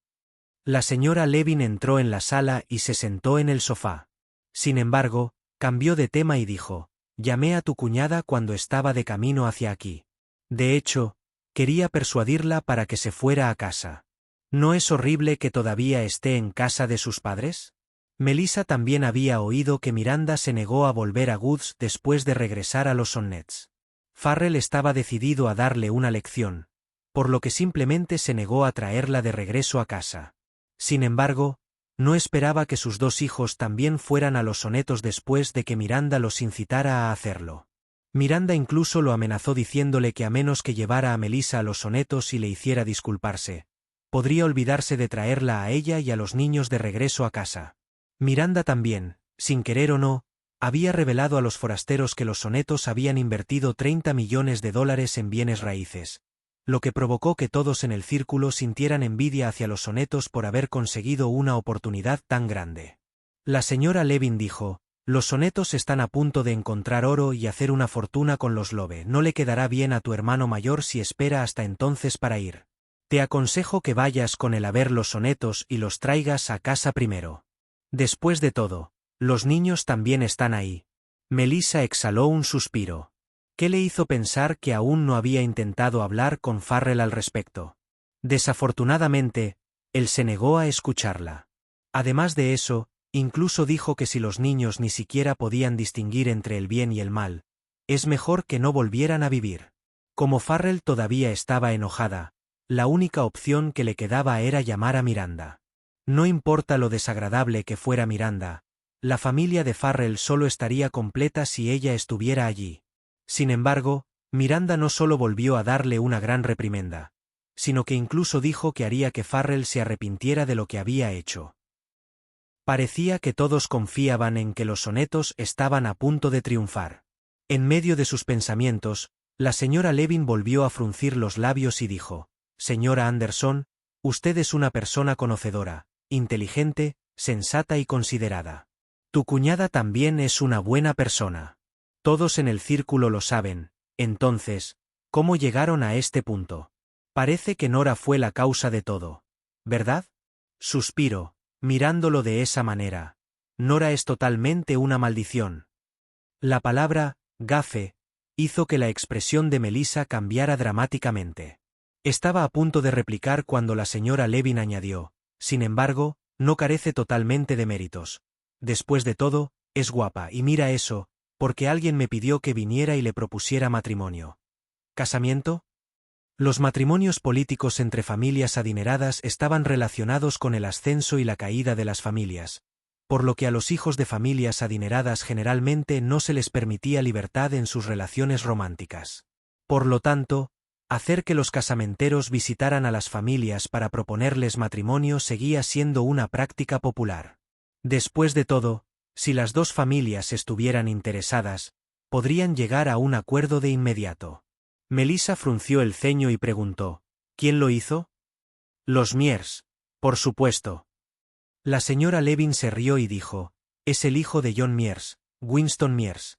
La señora Levin entró en la sala y se sentó en el sofá. Sin embargo, cambió de tema y dijo: «Llamé a tu cuñada cuando estaba de camino hacia aquí. De hecho, quería persuadirla para que se fuera a casa. ¿No es horrible que todavía esté en casa de sus padres?». Melissa también había oído que Miranda se negó a volver a Woods después de regresar a los Sonnets. Farrell estaba decidido a darle una lección, por lo que simplemente se negó a traerla de regreso a casa. Sin embargo, no esperaba que sus dos hijos también fueran a los Sonetos después de que Miranda los incitara a hacerlo. Miranda incluso lo amenazó diciéndole que a menos que llevara a Melissa a los Sonetos y le hiciera disculparse, podría olvidarse de traerla a ella y a los niños de regreso a casa. Miranda también, sin querer o no, había revelado a los forasteros que los Sonetos habían invertido $30 millones en bienes raíces, lo que provocó que todos en el círculo sintieran envidia hacia los Sonetos por haber conseguido una oportunidad tan grande. La señora Levin dijo: «Los Sonetos están a punto de encontrar oro y hacer una fortuna con los Lowe. No le quedará bien a tu hermano mayor si espera hasta entonces para ir. Te aconsejo que vayas con él a ver los Sonetos y los traigas a casa primero. Después de todo, los niños también están ahí». Melissa exhaló un suspiro. ¿Qué le hizo pensar que aún no había intentado hablar con Farrell al respecto? Desafortunadamente, él se negó a escucharla. Además de eso, incluso dijo que si los niños ni siquiera podían distinguir entre el bien y el mal, es mejor que no volvieran a vivir. Como Farrell todavía estaba enojada, la única opción que le quedaba era llamar a Miranda. No importa lo desagradable que fuera Miranda, la familia de Farrell solo estaría completa si ella estuviera allí. Sin embargo, Miranda no solo volvió a darle una gran reprimenda, sino que incluso dijo que haría que Farrell se arrepintiera de lo que había hecho. Parecía que todos confiaban en que los Sonetos estaban a punto de triunfar. En medio de sus pensamientos, la señora Levin volvió a fruncir los labios y dijo: «Señora Anderson, usted es una persona conocedora, inteligente, sensata y considerada. Tu cuñada también es una buena persona. Todos en el círculo lo saben. Entonces, ¿cómo llegaron a este punto? Parece que Nora fue la causa de todo, ¿verdad?». Suspiro, mirándolo de esa manera. Nora es totalmente una maldición. La palabra gafe hizo que la expresión de Melissa cambiara dramáticamente. Estaba a punto de replicar cuando la señora Levin añadió: «Sin embargo, no carece totalmente de méritos. Después de todo, es guapa y mira eso, porque alguien me pidió que viniera y le propusiera matrimonio». ¿Casamiento? Los matrimonios políticos entre familias adineradas estaban relacionados con el ascenso y la caída de las familias, por lo que a los hijos de familias adineradas generalmente no se les permitía libertad en sus relaciones románticas. Por lo tanto, hacer que los casamenteros visitaran a las familias para proponerles matrimonio seguía siendo una práctica popular. Después de todo, si las dos familias estuvieran interesadas, podrían llegar a un acuerdo de inmediato. Melissa frunció el ceño y preguntó: «¿Quién lo hizo?». Los Mears, por supuesto. La señora Levin se rió y dijo, es el hijo de John Mears, Winston Mears.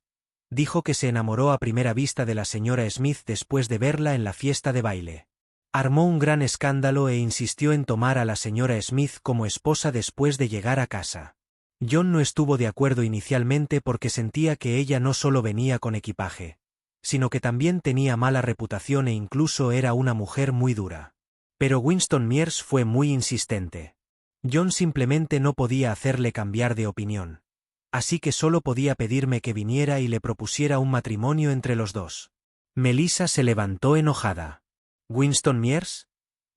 Dijo que se enamoró a primera vista de la señora Smith después de verla en la fiesta de baile. Armó un gran escándalo e insistió en tomar a la señora Smith como esposa después de llegar a casa. John no estuvo de acuerdo inicialmente porque sentía que ella no solo venía con equipaje, sino que también tenía mala reputación e incluso era una mujer muy dura. Pero Winston Mears fue muy insistente. John simplemente no podía hacerle cambiar de opinión. Así que solo podía pedirme que viniera y le propusiera un matrimonio entre los dos. Melissa se levantó enojada. ¿Winston Mears?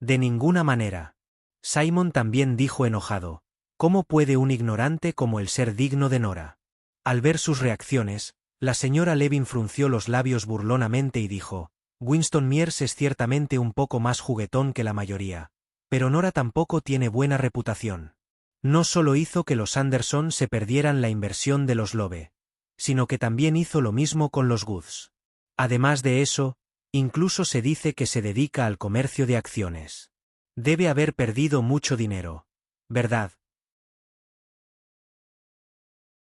De ninguna manera. Simon también dijo enojado. ¿Cómo puede un ignorante como él ser digno de Nora? Al ver sus reacciones, la señora Levin frunció los labios burlonamente y dijo, Winston Mears es ciertamente un poco más juguetón que la mayoría, pero Nora tampoco tiene buena reputación. No solo hizo que los Anderson se perdieran la inversión de los Lowe, sino que también hizo lo mismo con los Goods. Además de eso, incluso se dice que se dedica al comercio de acciones. Debe haber perdido mucho dinero, ¿verdad?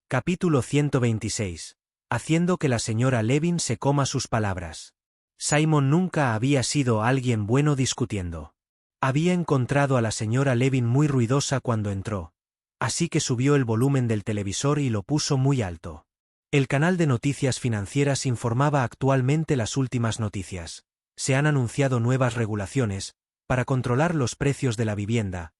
Capítulo 126. Haciendo que la señora Levin se coma sus palabras. Simon nunca había sido alguien bueno discutiendo. Había encontrado a la señora Levin muy ruidosa cuando entró, así que subió el volumen del televisor y lo puso muy alto. El canal de noticias financieras informaba actualmente las últimas noticias. Se han anunciado nuevas regulaciones para controlar los precios de la vivienda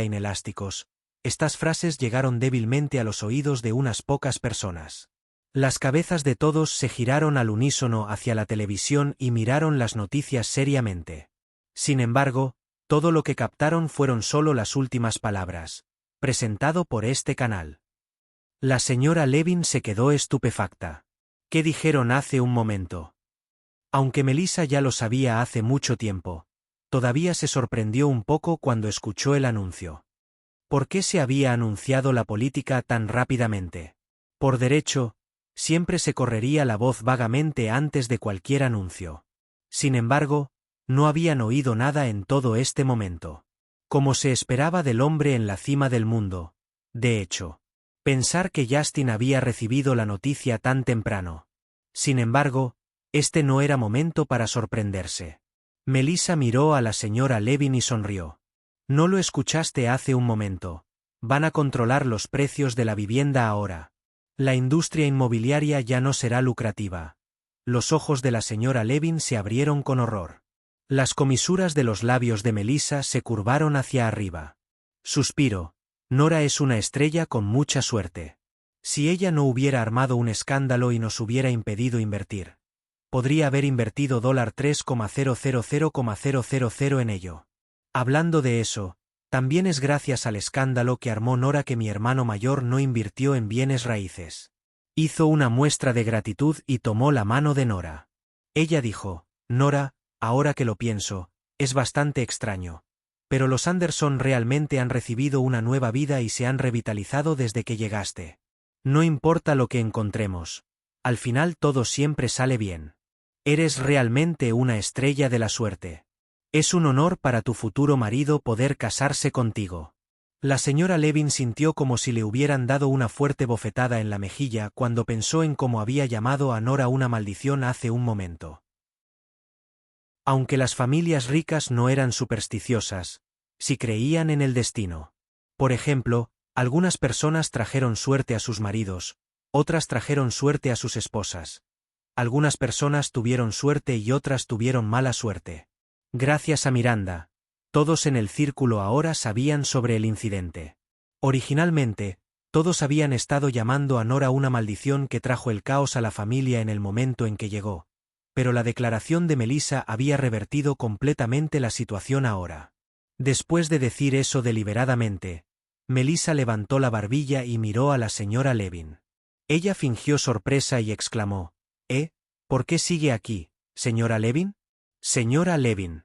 inelásticos. Estas frases llegaron débilmente a los oídos de unas pocas personas. Las cabezas de todos se giraron al unísono hacia la televisión y miraron las noticias seriamente. Sin embargo, todo lo que captaron fueron solo las últimas palabras. Presentado por este canal. La señora Levin se quedó estupefacta. ¿Qué dijeron hace un momento? Aunque Melissa ya lo sabía hace mucho tiempo, todavía se sorprendió un poco cuando escuchó el anuncio. ¿Por qué se había anunciado la política tan rápidamente? Por derecho, siempre se correría la voz vagamente antes de cualquier anuncio. Sin embargo, no habían oído nada en todo este momento. Como se esperaba del hombre en la cima del mundo. De hecho, pensar que Justin había recibido la noticia tan temprano. Sin embargo, este no era momento para sorprenderse. Melissa miró a la señora Levin y sonrió. No lo escuchaste hace un momento. Van a controlar los precios de la vivienda ahora. La industria inmobiliaria ya no será lucrativa. Los ojos de la señora Levin se abrieron con horror. Las comisuras de los labios de Melissa se curvaron hacia arriba. Suspiro. Nora es una estrella con mucha suerte. Si ella no hubiera armado un escándalo y nos hubiera impedido invertir, podría haber invertido $3,000,000 en ello. Hablando de eso, también es gracias al escándalo que armó Nora que mi hermano mayor no invirtió en bienes raíces. Hizo una muestra de gratitud y tomó la mano de Nora. Ella dijo, Nora, ahora que lo pienso, es bastante extraño. Pero los Anderson realmente han recibido una nueva vida y se han revitalizado desde que llegaste. No importa lo que encontremos. Al final todo siempre sale bien. Eres realmente una estrella de la suerte. Es un honor para tu futuro marido poder casarse contigo. La señora Levin sintió como si le hubieran dado una fuerte bofetada en la mejilla cuando pensó en cómo había llamado a Nora una maldición hace un momento. Aunque las familias ricas no eran supersticiosas, sí creían en el destino. Por ejemplo, algunas personas trajeron suerte a sus maridos, otras trajeron suerte a sus esposas. Algunas personas tuvieron suerte y otras tuvieron mala suerte. Gracias a Miranda, todos en el círculo ahora sabían sobre el incidente. Originalmente, todos habían estado llamando a Nora una maldición que trajo el caos a la familia en el momento en que llegó. Pero la declaración de Melissa había revertido completamente la situación ahora. Después de decir eso deliberadamente, Melissa levantó la barbilla y miró a la señora Levin. Ella fingió sorpresa y exclamó, ¿por qué sigue aquí, señora Levin? Señora Levin.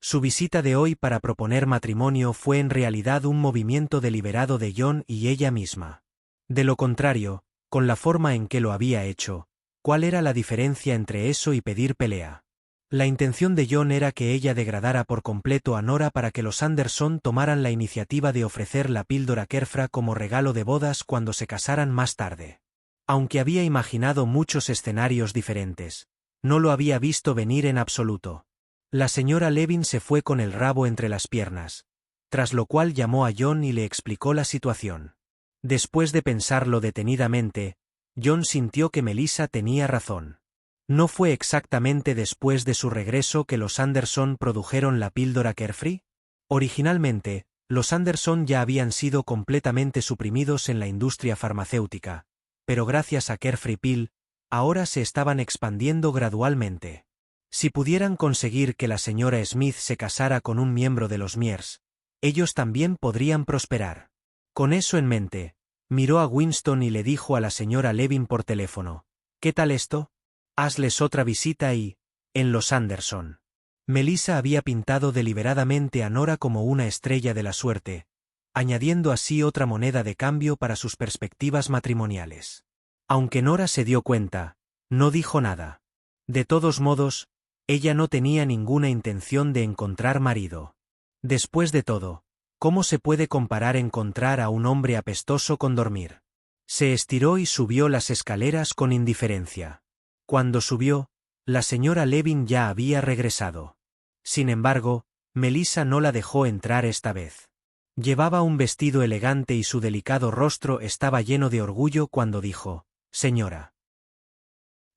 Su visita de hoy para proponer matrimonio fue en realidad un movimiento deliberado de John y ella misma. De lo contrario, con la forma en que lo había hecho, ¿cuál era la diferencia entre eso y pedir pelea? La intención de John era que ella degradara por completo a Nora para que los Anderson tomaran la iniciativa de ofrecer la píldora Kerfra como regalo de bodas cuando se casaran más tarde. Aunque había imaginado muchos escenarios diferentes, no lo había visto venir en absoluto. La señora Levin se fue con el rabo entre las piernas, tras lo cual llamó a John y le explicó la situación. Después de pensarlo detenidamente, John sintió que Melissa tenía razón. ¿No fue exactamente después de su regreso que los Anderson produjeron la píldora Carefree? Originalmente, los Anderson ya habían sido completamente suprimidos en la industria farmacéutica, pero gracias a Carefree Pill, ahora se estaban expandiendo gradualmente. Si pudieran conseguir que la señora Smith se casara con un miembro de los Mears, ellos también podrían prosperar. Con eso en mente, miró a Winston y le dijo a la señora Levin por teléfono: «¿Qué tal esto? Hazles otra visita en los Anderson». Melissa había pintado deliberadamente a Nora como una estrella de la suerte, añadiendo así otra moneda de cambio para sus perspectivas matrimoniales. Aunque Nora se dio cuenta, no dijo nada. De todos modos, ella no tenía ninguna intención de encontrar marido. Después de todo, ¿cómo se puede comparar encontrar a un hombre apestoso con dormir? Se estiró y subió las escaleras con indiferencia. Cuando subió, la señora Levin ya había regresado. Sin embargo, Melissa no la dejó entrar esta vez. Llevaba un vestido elegante y su delicado rostro estaba lleno de orgullo cuando dijo: «Señora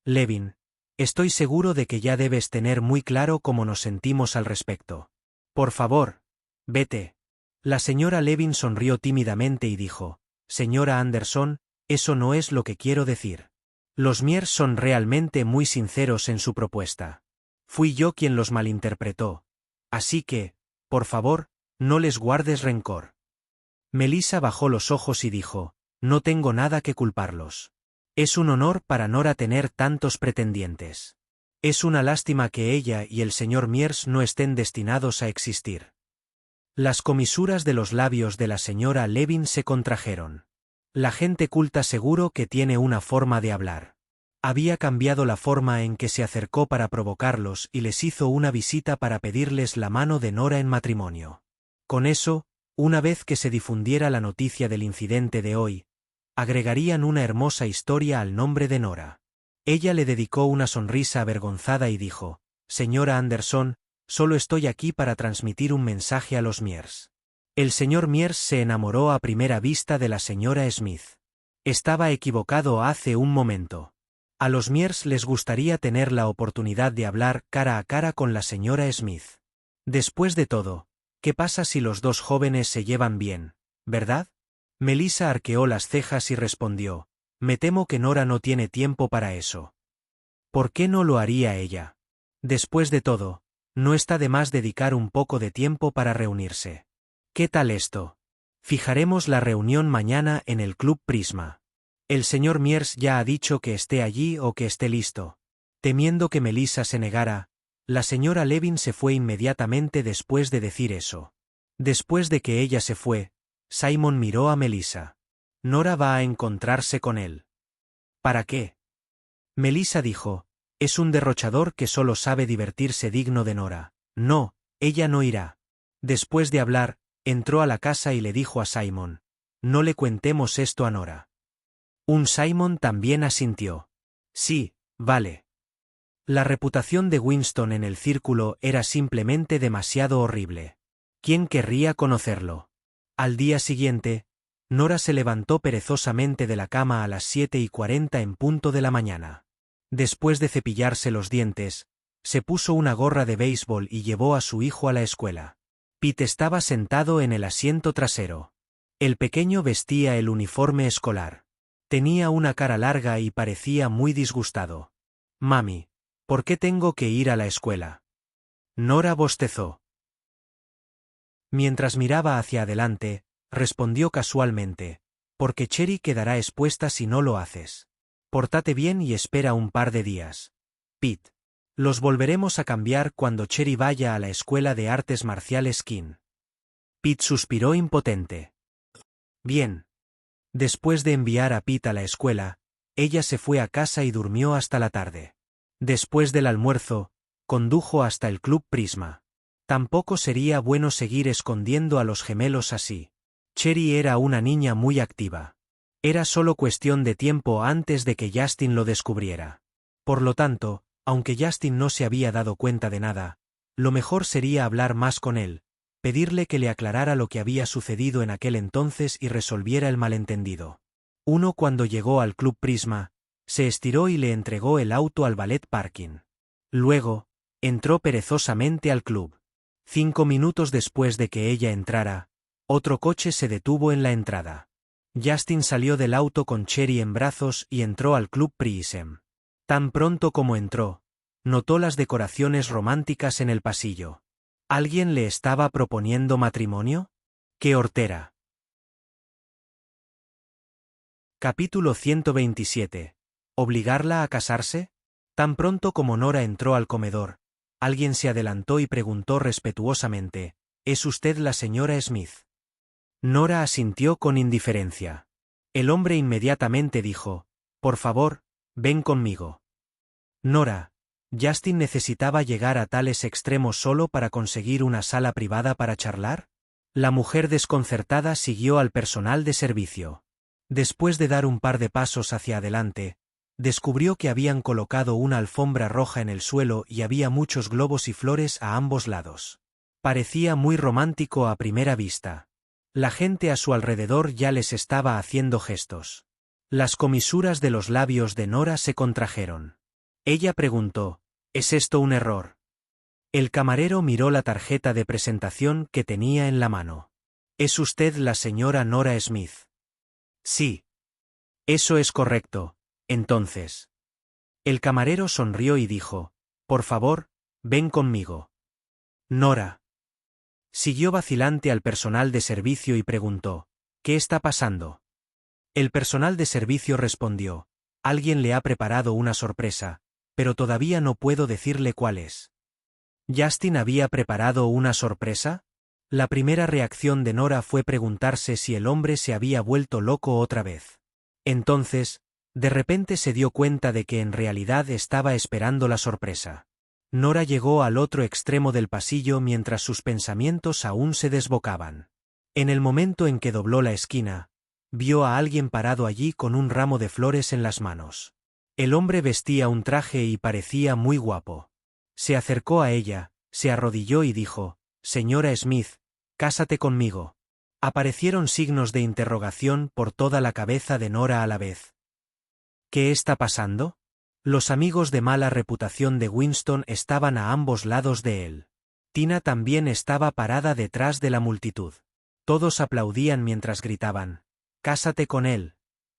Levin, estoy seguro de que ya debes tener muy claro cómo nos sentimos al respecto. Por favor, vete». La señora Levin sonrió tímidamente y dijo: «Señora Anderson, eso no es lo que quiero decir. Los Mears son realmente muy sinceros en su propuesta. Fui yo quien los malinterpretó. Así que, por favor, no les guardes rencor». Melissa bajó los ojos y dijo: «No tengo nada que culparlos. Es un honor para Nora tener tantos pretendientes. Es una lástima que ella y el señor Mears no estén destinados a existir». Las comisuras de los labios de la señora Levin se contrajeron. La gente culta seguro que tiene una forma de hablar. Había cambiado la forma en que se acercó para provocarlos y les hizo una visita para pedirles la mano de Nora en matrimonio. Con eso, una vez que se difundiera la noticia del incidente de hoy, agregarían una hermosa historia al nombre de Nora. Ella le dedicó una sonrisa avergonzada y dijo: «Señora Anderson, solo estoy aquí para transmitir un mensaje a los Mears. El señor Mears se enamoró a primera vista de la señora Smith. Estaba equivocado hace un momento. A los Mears les gustaría tener la oportunidad de hablar cara a cara con la señora Smith. Después de todo, ¿qué pasa si los dos jóvenes se llevan bien, verdad?». Melissa arqueó las cejas y respondió: «Me temo que Nora no tiene tiempo para eso». «¿Por qué no lo haría ella? Después de todo, no está de más dedicar un poco de tiempo para reunirse. ¿Qué tal esto? Fijaremos la reunión mañana en el Club Prisma. El señor Mears ya ha dicho que esté allí o que esté listo». Temiendo que Melissa se negara, la señora Levin se fue inmediatamente después de decir eso. Después de que ella se fue, Simon miró a Melissa. «Nora va a encontrarse con él». «¿Para qué?». Melissa dijo: «Es un derrochador que solo sabe divertirse digno de Nora». «No, ella no irá». Después de hablar, entró a la casa y le dijo a Simon: «No le cuentemos esto a Nora». Simon también asintió. «Sí, vale». La reputación de Winston en el círculo era simplemente demasiado horrible. ¿Quién querría conocerlo? Al día siguiente, Nora se levantó perezosamente de la cama a las 7:40 en punto de la mañana. Después de cepillarse los dientes, se puso una gorra de béisbol y llevó a su hijo a la escuela. Pete estaba sentado en el asiento trasero. El pequeño vestía el uniforme escolar. Tenía una cara larga y parecía muy disgustado. «Mami, ¿por qué tengo que ir a la escuela?». Nora bostezó. Mientras miraba hacia adelante, respondió casualmente: «Porque Cherry quedará expuesta si no lo haces. Pórtate bien y espera un par de días. Pete. Los volveremos a cambiar cuando Cherry vaya a la escuela de artes marciales King». Pete suspiró impotente. Bien. Después de enviar a Pete a la escuela, ella se fue a casa y durmió hasta la tarde. Después del almuerzo, condujo hasta el Club Prisma. Tampoco sería bueno seguir escondiendo a los gemelos así. Cherry era una niña muy activa. Era solo cuestión de tiempo antes de que Justin lo descubriera. Por lo tanto, aunque Justin no se había dado cuenta de nada, lo mejor sería hablar más con él, pedirle que le aclarara lo que había sucedido en aquel entonces y resolviera el malentendido. Cuando llegó al Club Prisma, se estiró y le entregó el auto al valet parking. Luego, entró perezosamente al club. 5 minutos después de que ella entrara, otro coche se detuvo en la entrada. Justin salió del auto con Cherry en brazos y entró al Club Prism. Tan pronto como entró, notó las decoraciones románticas en el pasillo. ¿Alguien le estaba proponiendo matrimonio? ¡Qué hortera! Capítulo 127. ¿Obligarla a casarse? Tan pronto como Nora entró al comedor, alguien se adelantó y preguntó respetuosamente, ¿es usted la señora Smith? Nora asintió con indiferencia. El hombre inmediatamente dijo, por favor, ven conmigo. Nora, ¿Justin necesitaba llegar a tales extremos solo para conseguir una sala privada para charlar? La mujer desconcertada siguió al personal de servicio. Después de dar un par de pasos hacia adelante, descubrió que habían colocado una alfombra roja en el suelo y había muchos globos y flores a ambos lados. Parecía muy romántico a primera vista. La gente a su alrededor ya les estaba haciendo gestos. Las comisuras de los labios de Nora se contrajeron. Ella preguntó, ¿es esto un error? El camarero miró la tarjeta de presentación que tenía en la mano. ¿Es usted la señora Nora Smith? Sí. Eso es correcto, entonces. El camarero sonrió y dijo, por favor, ven conmigo. Nora. Siguió vacilante al personal de servicio y preguntó, ¿qué está pasando? El personal de servicio respondió, alguien le ha preparado una sorpresa, pero todavía no puedo decirle cuál es. ¿Justin había preparado una sorpresa? La primera reacción de Nora fue preguntarse si el hombre se había vuelto loco otra vez. Entonces, de repente se dio cuenta de que en realidad estaba esperando la sorpresa. Nora llegó al otro extremo del pasillo mientras sus pensamientos aún se desbocaban. En el momento en que dobló la esquina, vio a alguien parado allí con un ramo de flores en las manos. El hombre vestía un traje y parecía muy guapo. Se acercó a ella, se arrodilló y dijo, «Señora Smith, cásate conmigo». Aparecieron signos de interrogación por toda la cabeza de Nora a la vez. ¿Qué está pasando? Los amigos de mala reputación de Winston estaban a ambos lados de él. Tina también estaba parada detrás de la multitud. Todos aplaudían mientras gritaban, «Cásate con él,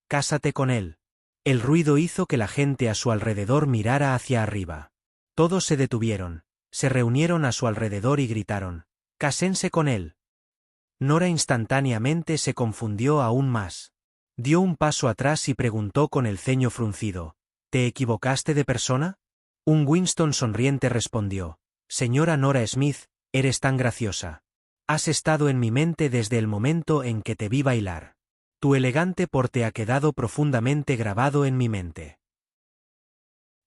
cásate con él». El ruido hizo que la gente a su alrededor mirara hacia arriba. Todos se detuvieron, se reunieron a su alrededor y gritaron, «Cásense con él». Nora instantáneamente se confundió aún más. Dio un paso atrás y preguntó con el ceño fruncido, ¿te equivocaste de persona? Un Winston sonriente respondió, «Señora Nora Smith, eres tan graciosa. Has estado en mi mente desde el momento en que te vi bailar. Tu elegante porte ha quedado profundamente grabado en mi mente.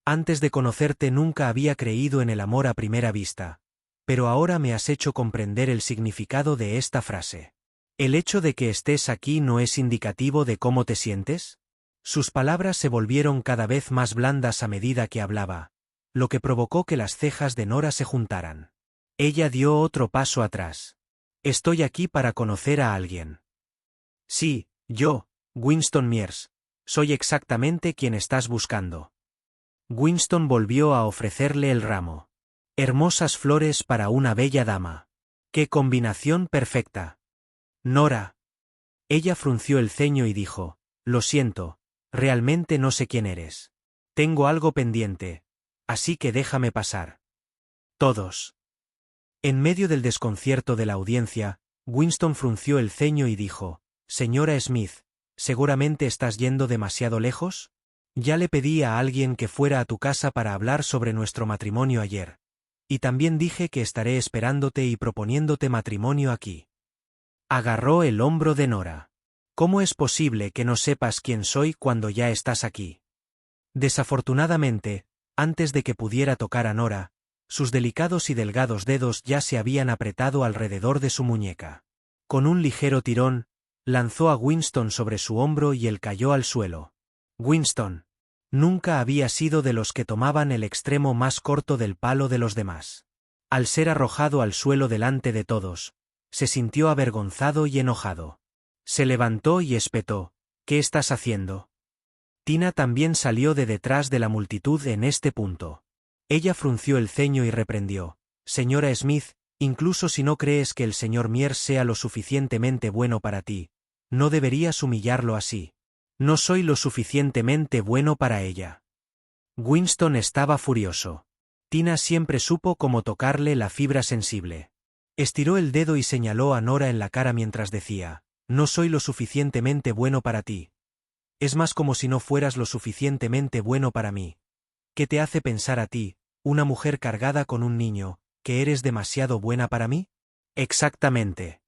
Antes de conocerte nunca había creído en el amor a primera vista, pero ahora me has hecho comprender el significado de esta frase. ¿El hecho de que estés aquí no es indicativo de cómo te sientes?» Sus palabras se volvieron cada vez más blandas a medida que hablaba, lo que provocó que las cejas de Nora se juntaran. Ella dio otro paso atrás. «Estoy aquí para conocer a alguien». «Sí, yo, Winston Mears, soy exactamente quien estás buscando». Winston volvió a ofrecerle el ramo. «Hermosas flores para una bella dama. ¡Qué combinación perfecta!» «Nora». Ella frunció el ceño y dijo, «Lo siento, realmente no sé quién eres. Tengo algo pendiente, así que déjame pasar». Todos. En medio del desconcierto de la audiencia, Winston frunció el ceño y dijo, «Señora Smith, ¿seguramente estás yendo demasiado lejos? Ya le pedí a alguien que fuera a tu casa para hablar sobre nuestro matrimonio ayer. Y también dije que estaré esperándote y proponiéndote matrimonio aquí». Agarró el hombro de Nora. «¿Cómo es posible que no sepas quién soy cuando ya estás aquí?» Desafortunadamente, antes de que pudiera tocar a Nora, Sus delicados y delgados dedos ya se habían apretado alrededor de su muñeca. Con un ligero tirón, lanzó a Winston sobre su hombro y él cayó al suelo. Winston nunca había sido de los que tomaban el extremo más corto del palo de los demás. Al ser arrojado al suelo delante de todos, se sintió avergonzado y enojado. Se levantó y espetó: «¿Qué estás haciendo?». Tina también salió de detrás de la multitud en este punto. Ella frunció el ceño y reprendió: «Señora Smith, incluso si no crees que el señor Mears sea lo suficientemente bueno para ti, no deberías humillarlo así. No soy lo suficientemente bueno para ella». Winston estaba furioso. Tina siempre supo cómo tocarle la fibra sensible. Estiró el dedo y señaló a Nora en la cara mientras decía: «No soy lo suficientemente bueno para ti. Es más como si no fueras lo suficientemente bueno para mí. ¿Qué te hace pensar a ti, una mujer cargada con un niño, que eres demasiado buena para mí?». Exactamente.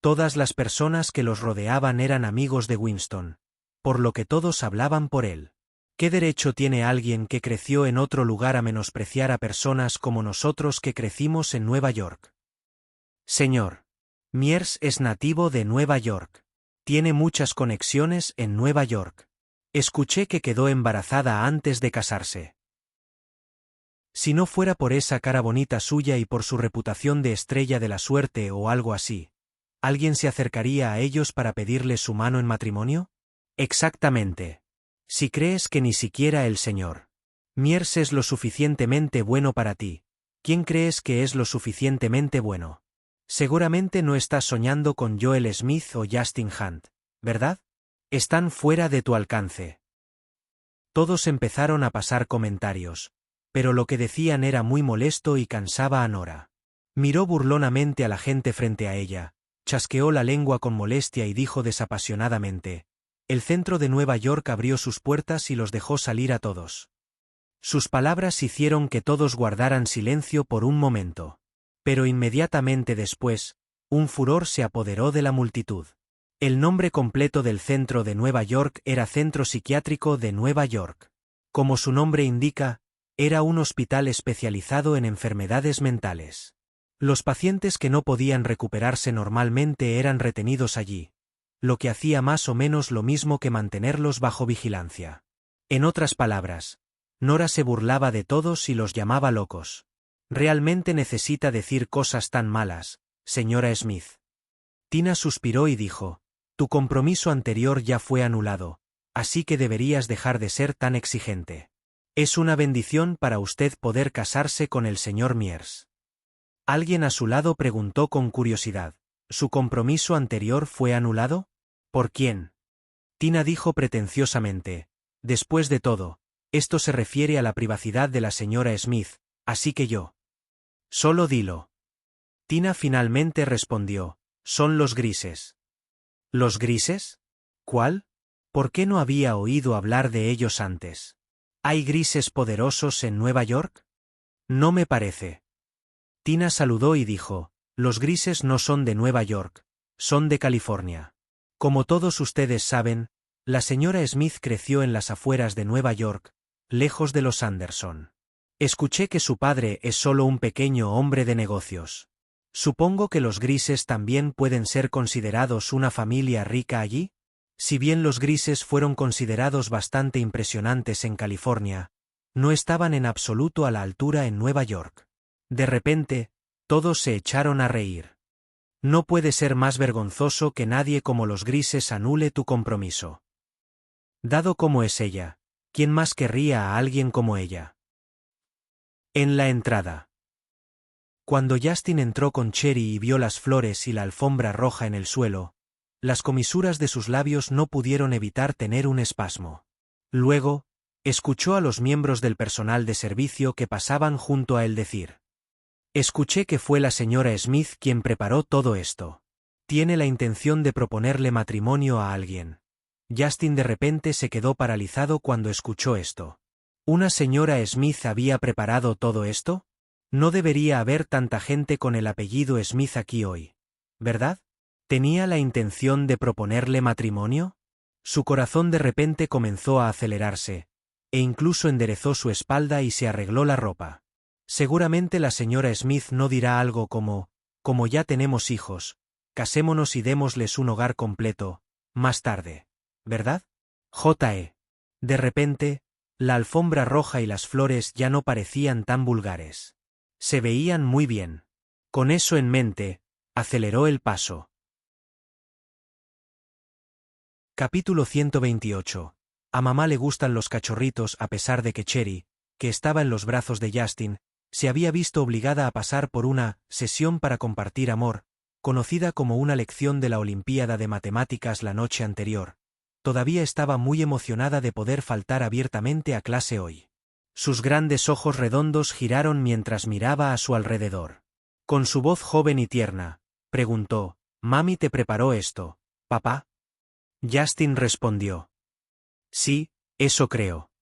Todas las personas que los rodeaban eran amigos de Winston, por lo que todos hablaban por él. ¿Qué derecho tiene alguien que creció en otro lugar a menospreciar a personas como nosotros que crecimos en Nueva York? Señor Mears es nativo de Nueva York. Tiene muchas conexiones en Nueva York. Escuché que quedó embarazada antes de casarse. Si no fuera por esa cara bonita suya y por su reputación de estrella de la suerte o algo así, ¿alguien se acercaría a ellos para pedirle su mano en matrimonio? Exactamente. Si crees que ni siquiera el señor Mears es lo suficientemente bueno para ti, ¿quién crees que es lo suficientemente bueno? Seguramente no estás soñando con Joel Smith o Justin Hunt, ¿verdad? Están fuera de tu alcance. Todos empezaron a pasar comentarios, pero lo que decían era muy molesto y cansaba a Nora. Miró burlonamente a la gente frente a ella, chasqueó la lengua con molestia y dijo desapasionadamente: «El centro de Nueva York abrió sus puertas y los dejó salir a todos». Sus palabras hicieron que todos guardaran silencio por un momento. Pero inmediatamente después, un furor se apoderó de la multitud. El nombre completo del centro de Nueva York era Centro Psiquiátrico de Nueva York. Como su nombre indica, era un hospital especializado en enfermedades mentales. Los pacientes que no podían recuperarse normalmente eran retenidos allí, lo que hacía más o menos lo mismo que mantenerlos bajo vigilancia. En otras palabras, Nora se burlaba de todos y los llamaba locos. «Realmente necesita decir cosas tan malas, señora Smith». Tina suspiró y dijo: «Tu compromiso anterior ya fue anulado, así que deberías dejar de ser tan exigente. Es una bendición para usted poder casarse con el señor Mears». Alguien a su lado preguntó con curiosidad: ¿su compromiso anterior fue anulado? ¿Por quién? Tina dijo pretenciosamente: «Después de todo, esto se refiere a la privacidad de la señora Smith, así que yo». «Solo dilo». Tina finalmente respondió: «Son los grises». ¿Los grises? ¿Cuál? ¿Por qué no había oído hablar de ellos antes? ¿Hay grises poderosos en Nueva York? No me parece. Tina saludó y dijo: «Los grises no son de Nueva York, son de California. Como todos ustedes saben, la señora Smith creció en las afueras de Nueva York, lejos de los Anderson. Escuché que su padre es solo un pequeño hombre de negocios. Supongo que los grises también pueden ser considerados una familia rica allí». Si bien los grises fueron considerados bastante impresionantes en California, no estaban en absoluto a la altura en Nueva York. De repente, todos se echaron a reír. «No puede ser más vergonzoso que nadie como los grises anule tu compromiso. Dado como es ella, ¿quién más querría a alguien como ella?». En la entrada. Cuando Justin entró con Cherry y vio las flores y la alfombra roja en el suelo, las comisuras de sus labios no pudieron evitar tener un espasmo. Luego, escuchó a los miembros del personal de servicio que pasaban junto a él decir: «Escuché que fue la señora Smith quien preparó todo esto. Tiene la intención de proponerle matrimonio a alguien». Justin de repente se quedó paralizado cuando escuchó esto. ¿Una señora Smith había preparado todo esto? No debería haber tanta gente con el apellido Smith aquí hoy, ¿verdad? ¿Tenía la intención de proponerle matrimonio? Su corazón de repente comenzó a acelerarse, e incluso enderezó su espalda y se arregló la ropa. Seguramente la señora Smith no dirá algo como ya tenemos hijos, casémonos y démosles un hogar completo, más tarde, ¿verdad? J.E. De repente, la alfombra roja y las flores ya no parecían tan vulgares. Se veían muy bien. Con eso en mente, aceleró el paso. Capítulo 128. A mamá le gustan los cachorritos a pesar de que Cherry, que estaba en los brazos de Justin, se había visto obligada a pasar por una sesión para compartir amor, conocida como una lección de la Olimpiada de Matemáticas la noche anterior. Todavía estaba muy emocionada de poder faltar abiertamente a clase hoy. Sus grandes ojos redondos giraron mientras miraba a su alrededor. Con su voz joven y tierna, preguntó, «¿Mami te preparó esto, papá?» Justin respondió. «Sí, eso creo».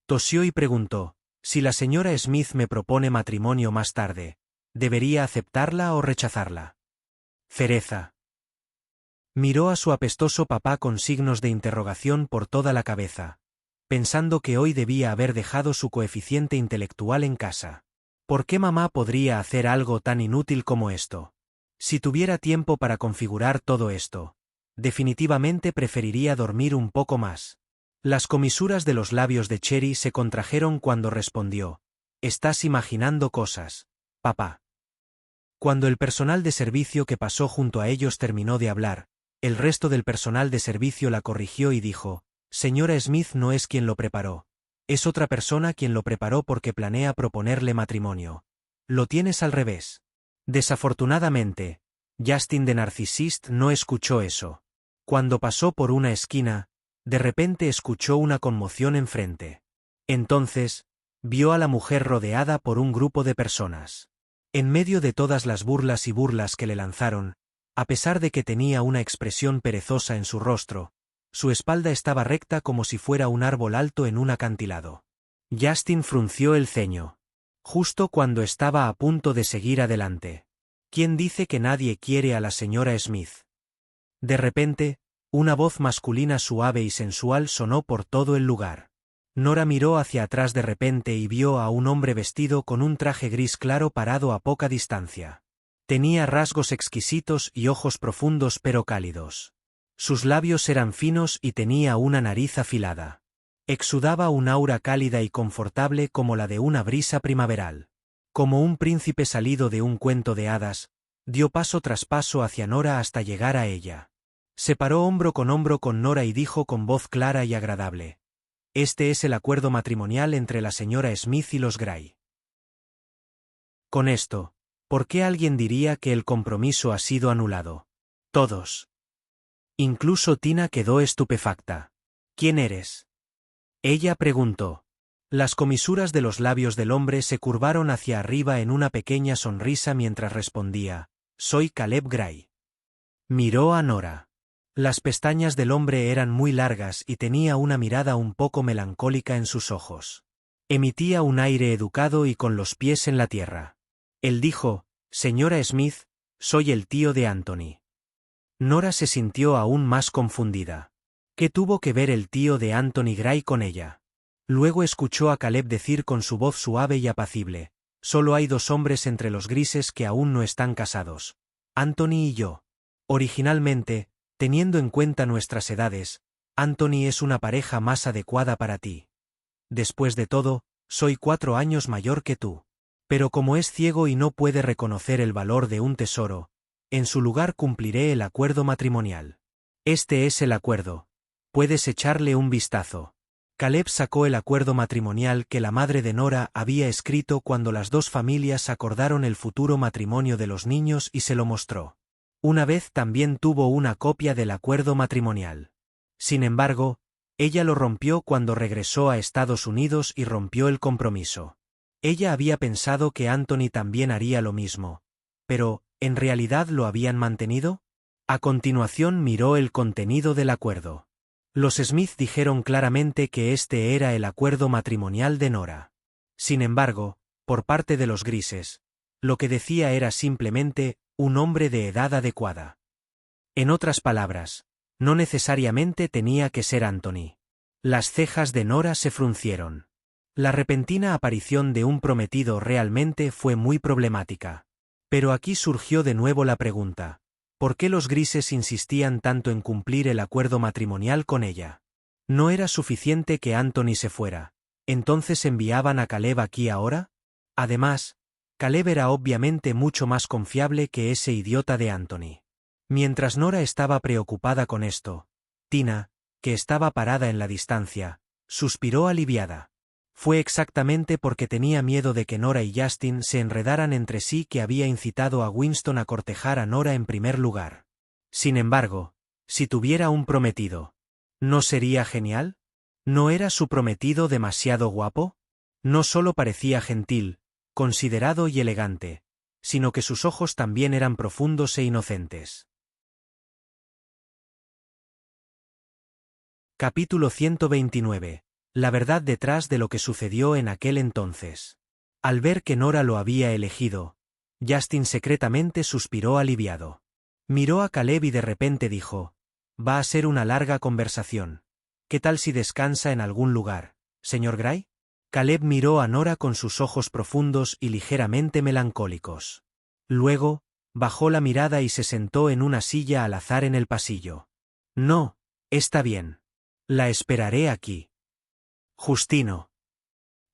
Tosió y preguntó, «Si la señora Smith me propone matrimonio más tarde, ¿debería aceptarla o rechazarla?» Cereza. Miró a su apestoso papá con signos de interrogación por toda la cabeza, pensando que hoy debía haber dejado su coeficiente intelectual en casa. ¿Por qué mamá podría hacer algo tan inútil como esto? Si tuviera tiempo para configurar todo esto, definitivamente preferiría dormir un poco más. Las comisuras de los labios de Cherry se contrajeron cuando respondió, «Estás imaginando cosas, papá». Cuando el personal de servicio que pasó junto a ellos terminó de hablar, el resto del personal de servicio la corrigió y dijo, «Señora Smith no es quien lo preparó. Es otra persona quien lo preparó porque planea proponerle matrimonio. Lo tienes al revés». Desafortunadamente, Justin de Narcisist no escuchó eso. Cuando pasó por una esquina, de repente escuchó una conmoción enfrente. Entonces, vio a la mujer rodeada por un grupo de personas. En medio de todas las burlas y burlas que le lanzaron, a pesar de que tenía una expresión perezosa en su rostro, su espalda estaba recta como si fuera un árbol alto en un acantilado. Justin frunció el ceño. Justo cuando estaba a punto de seguir adelante. ¿Quién dice que nadie quiere a la señora Smith? De repente, una voz masculina suave y sensual sonó por todo el lugar. Nora miró hacia atrás de repente y vio a un hombre vestido con un traje gris claro parado a poca distancia. Tenía rasgos exquisitos y ojos profundos pero cálidos. Sus labios eran finos y tenía una nariz afilada. Exudaba un aura cálida y confortable como la de una brisa primaveral. Como un príncipe salido de un cuento de hadas, dio paso tras paso hacia Nora hasta llegar a ella. Se paró hombro con Nora y dijo con voz clara y agradable, «Este es el acuerdo matrimonial entre la señora Smith y los Gray». Con esto, ¿por qué alguien diría que el compromiso ha sido anulado? Todos. Incluso Tina quedó estupefacta. «¿Quién eres?» Ella preguntó. Las comisuras de los labios del hombre se curvaron hacia arriba en una pequeña sonrisa mientras respondía, «Soy Caleb Gray». Miró a Nora. Las pestañas del hombre eran muy largas y tenía una mirada un poco melancólica en sus ojos. Emitía un aire educado y con los pies en la tierra. Él dijo, «Señora Smith, soy el tío de Anthony». Nora se sintió aún más confundida. ¿Qué tuvo que ver el tío de Anthony Gray con ella? Luego escuchó a Caleb decir con su voz suave y apacible, «Solo hay dos hombres entre los grises que aún no están casados. Anthony y yo. Originalmente, teniendo en cuenta nuestras edades, Anthony es una pareja más adecuada para ti. Después de todo, soy 4 años mayor que tú. Pero como es ciego y no puede reconocer el valor de un tesoro, en su lugar cumpliré el acuerdo matrimonial. Este es el acuerdo. Puedes echarle un vistazo». Caleb sacó el acuerdo matrimonial que la madre de Nora había escrito cuando las dos familias acordaron el futuro matrimonio de los niños y se lo mostró. Una vez también tuvo una copia del acuerdo matrimonial. Sin embargo, ella lo rompió cuando regresó a Estados Unidos y rompió el compromiso. Ella había pensado que Anthony también haría lo mismo. Pero, ¿en realidad lo habían mantenido? A continuación miró el contenido del acuerdo. Los Smith dijeron claramente que este era el acuerdo matrimonial de Nora. Sin embargo, por parte de los grises, lo que decía era simplemente, un hombre de edad adecuada. En otras palabras, no necesariamente tenía que ser Anthony. Las cejas de Nora se fruncieron. La repentina aparición de un prometido realmente fue muy problemática. Pero aquí surgió de nuevo la pregunta: ¿por qué los grises insistían tanto en cumplir el acuerdo matrimonial con ella? ¿No era suficiente que Anthony se fuera? ¿Entonces enviaban a Caleb aquí ahora? Además, Caleb era obviamente mucho más confiable que ese idiota de Anthony. Mientras Nora estaba preocupada con esto, Tina, que estaba parada en la distancia, suspiró aliviada. Fue exactamente porque tenía miedo de que Nora y Justin se enredaran entre sí que había incitado a Winston a cortejar a Nora en primer lugar. Sin embargo, si tuviera un prometido, ¿no sería genial? ¿No era su prometido demasiado guapo? No solo parecía gentil, considerado y elegante, sino que sus ojos también eran profundos e inocentes. Capítulo 129. La verdad detrás de lo que sucedió en aquel entonces. Al ver que Nora lo había elegido, Justin secretamente suspiró aliviado. Miró a Caleb y de repente dijo: «Va a ser una larga conversación. ¿Qué tal si descansa en algún lugar, señor Gray?» Caleb miró a Nora con sus ojos profundos y ligeramente melancólicos. Luego, bajó la mirada y se sentó en una silla al azar en el pasillo. «No, está bien. La esperaré aquí». Justino.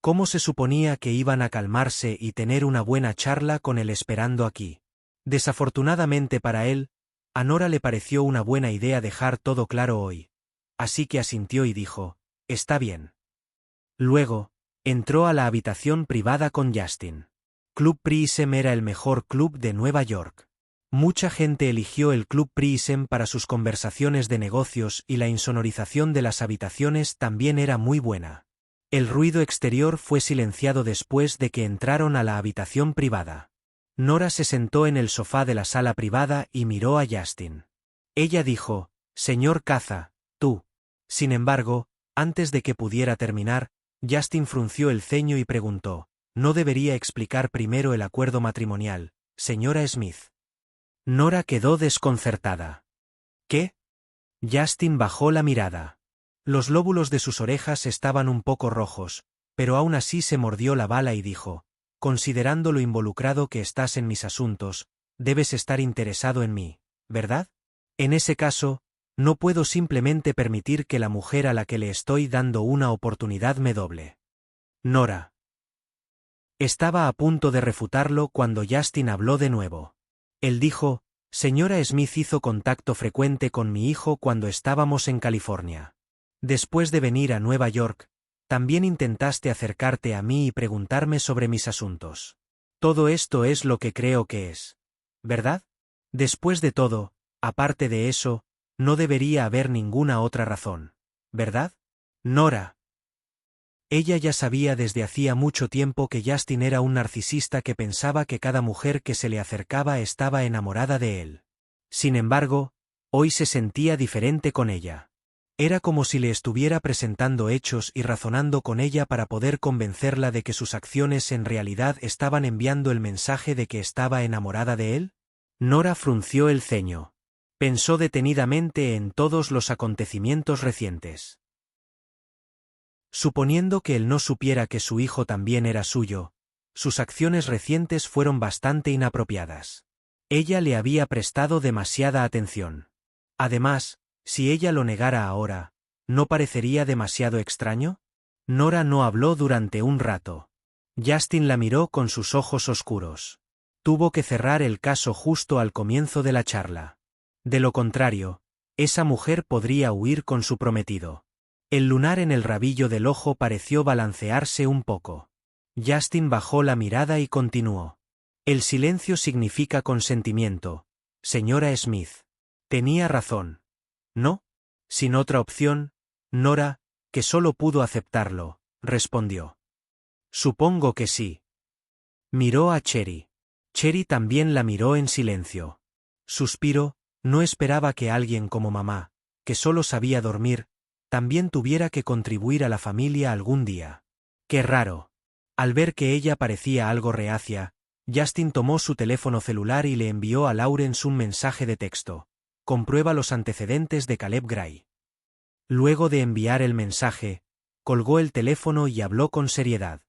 ¿Cómo se suponía que iban a calmarse y tener una buena charla con él esperando aquí? Desafortunadamente para él, a Nora le pareció una buena idea dejar todo claro hoy. Así que asintió y dijo: «Está bien». Luego, entró a la habitación privada con Justin. Club Prism era el mejor club de Nueva York. Mucha gente eligió el Club Prism para sus conversaciones de negocios y la insonorización de las habitaciones también era muy buena. El ruido exterior fue silenciado después de que entraron a la habitación privada. Nora se sentó en el sofá de la sala privada y miró a Justin. Ella dijo: «Señor Caza, tú». Sin embargo, antes de que pudiera terminar, Justin frunció el ceño y preguntó: «¿No debería explicar primero el acuerdo matrimonial, señora Smith?» Nora quedó desconcertada. ¿Qué? Justin bajó la mirada. Los lóbulos de sus orejas estaban un poco rojos, pero aún así se mordió la bala y dijo: «Considerando lo involucrado que estás en mis asuntos, debes estar interesado en mí, ¿verdad? En ese caso, no puedo simplemente permitir que la mujer a la que le estoy dando una oportunidad me doble». Nora. Estaba a punto de refutarlo cuando Justin habló de nuevo. Él dijo: «Señora Smith hizo contacto frecuente con mi hijo cuando estábamos en California. Después de venir a Nueva York, también intentaste acercarte a mí y preguntarme sobre mis asuntos. Todo esto es lo que creo que es, ¿verdad? Después de todo, aparte de eso, no debería haber ninguna otra razón, ¿verdad?» Nora. Ella ya sabía desde hacía mucho tiempo que Justin era un narcisista que pensaba que cada mujer que se le acercaba estaba enamorada de él. Sin embargo, hoy se sentía diferente con ella. Era como si le estuviera presentando hechos y razonando con ella para poder convencerla de que sus acciones en realidad estaban enviando el mensaje de que estaba enamorada de él. Nora frunció el ceño. Pensó detenidamente en todos los acontecimientos recientes. Suponiendo que él no supiera que su hijo también era suyo, sus acciones recientes fueron bastante inapropiadas. Ella le había prestado demasiada atención. Además, si ella lo negara ahora, ¿no parecería demasiado extraño? Nora no habló durante un rato. Justin la miró con sus ojos oscuros. Tuvo que cerrar el caso justo al comienzo de la charla. De lo contrario, esa mujer podría huir con su prometido. El lunar en el rabillo del ojo pareció balancearse un poco. Justin bajó la mirada y continuó: «El silencio significa consentimiento, señora Smith. Tenía razón, ¿no?» Sin otra opción, Nora, que solo pudo aceptarlo, respondió: «Supongo que sí». Miró a Cherry. Cherry también la miró en silencio. Suspiró: no esperaba que alguien como mamá, que solo sabía dormir, también tuviera que contribuir a la familia algún día. Qué raro. Al ver que ella parecía algo reacia, Justin tomó su teléfono celular y le envió a Lawrence un mensaje de texto: «Comprueba los antecedentes de Caleb Gray». Luego de enviar el mensaje, Colgó el teléfono y habló con seriedad.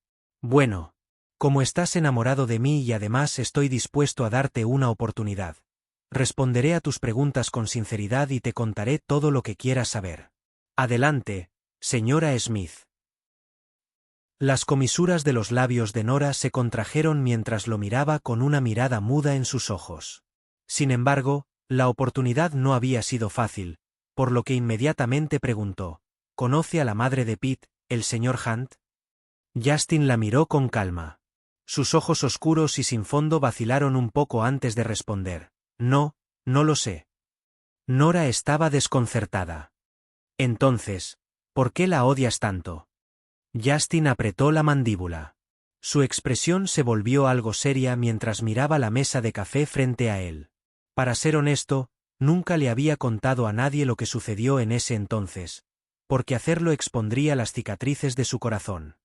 Bueno. Como estás enamorado de mí y además estoy dispuesto a darte una oportunidad. Responderé a tus preguntas con sinceridad y te contaré todo lo que quieras saber. Adelante, señora Smith. Las comisuras de los labios de Nora se contrajeron mientras lo miraba con una mirada muda en sus ojos. Sin embargo, la oportunidad no había sido fácil, por lo que inmediatamente preguntó, ¿conoce a la madre de Pete, el señor Hunt? Justin la miró con calma. Sus ojos oscuros y sin fondo vacilaron un poco antes de responder. No, no lo sé. Nora estaba desconcertada. Entonces, ¿por qué la odias tanto? Justin apretó la mandíbula. Su expresión se volvió algo seria mientras miraba la mesa de café frente a él. Para ser honesto, nunca le había contado a nadie lo que sucedió en ese entonces, porque hacerlo expondría las cicatrices de su corazón.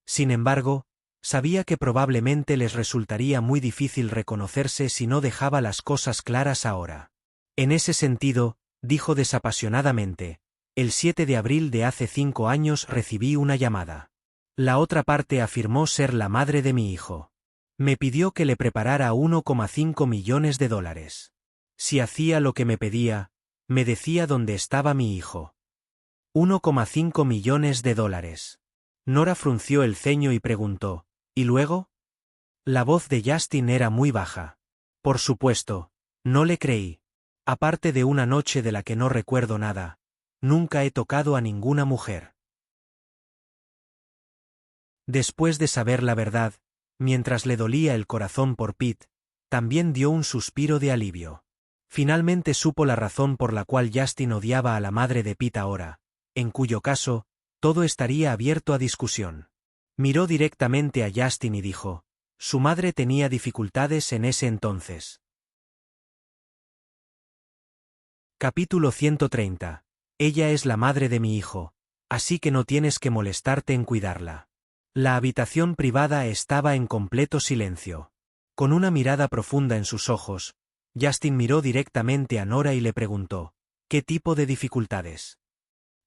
Sin embargo, sabía que probablemente les resultaría muy difícil reconocerse si no dejaba las cosas claras ahora. En ese sentido, dijo desapasionadamente, el 7 de abril de hace 5 años recibí una llamada. La otra parte afirmó ser la madre de mi hijo. Me pidió que le preparara $1,5 millones. Si hacía lo que me pedía, me decía dónde estaba mi hijo. $1,5 millones. Nora frunció el ceño y preguntó, ¿y luego? La voz de Justin era muy baja. Por supuesto, no le creí. Aparte de una noche de la que no recuerdo nada, nunca he tocado a ninguna mujer. Después de saber la verdad, mientras le dolía el corazón por Pete, también dio un suspiro de alivio. Finalmente supo la razón por la cual Justin odiaba a la madre de Pete ahora, en cuyo caso, todo estaría abierto a discusión. Miró directamente a Justin y dijo, su madre tenía dificultades en ese entonces. Capítulo 130. Ella es la madre de mi hijo, así que no tienes que molestarte en cuidarla. La habitación privada estaba en completo silencio. Con una mirada profunda en sus ojos, Justin miró directamente a Nora y le preguntó, ¿qué tipo de dificultades?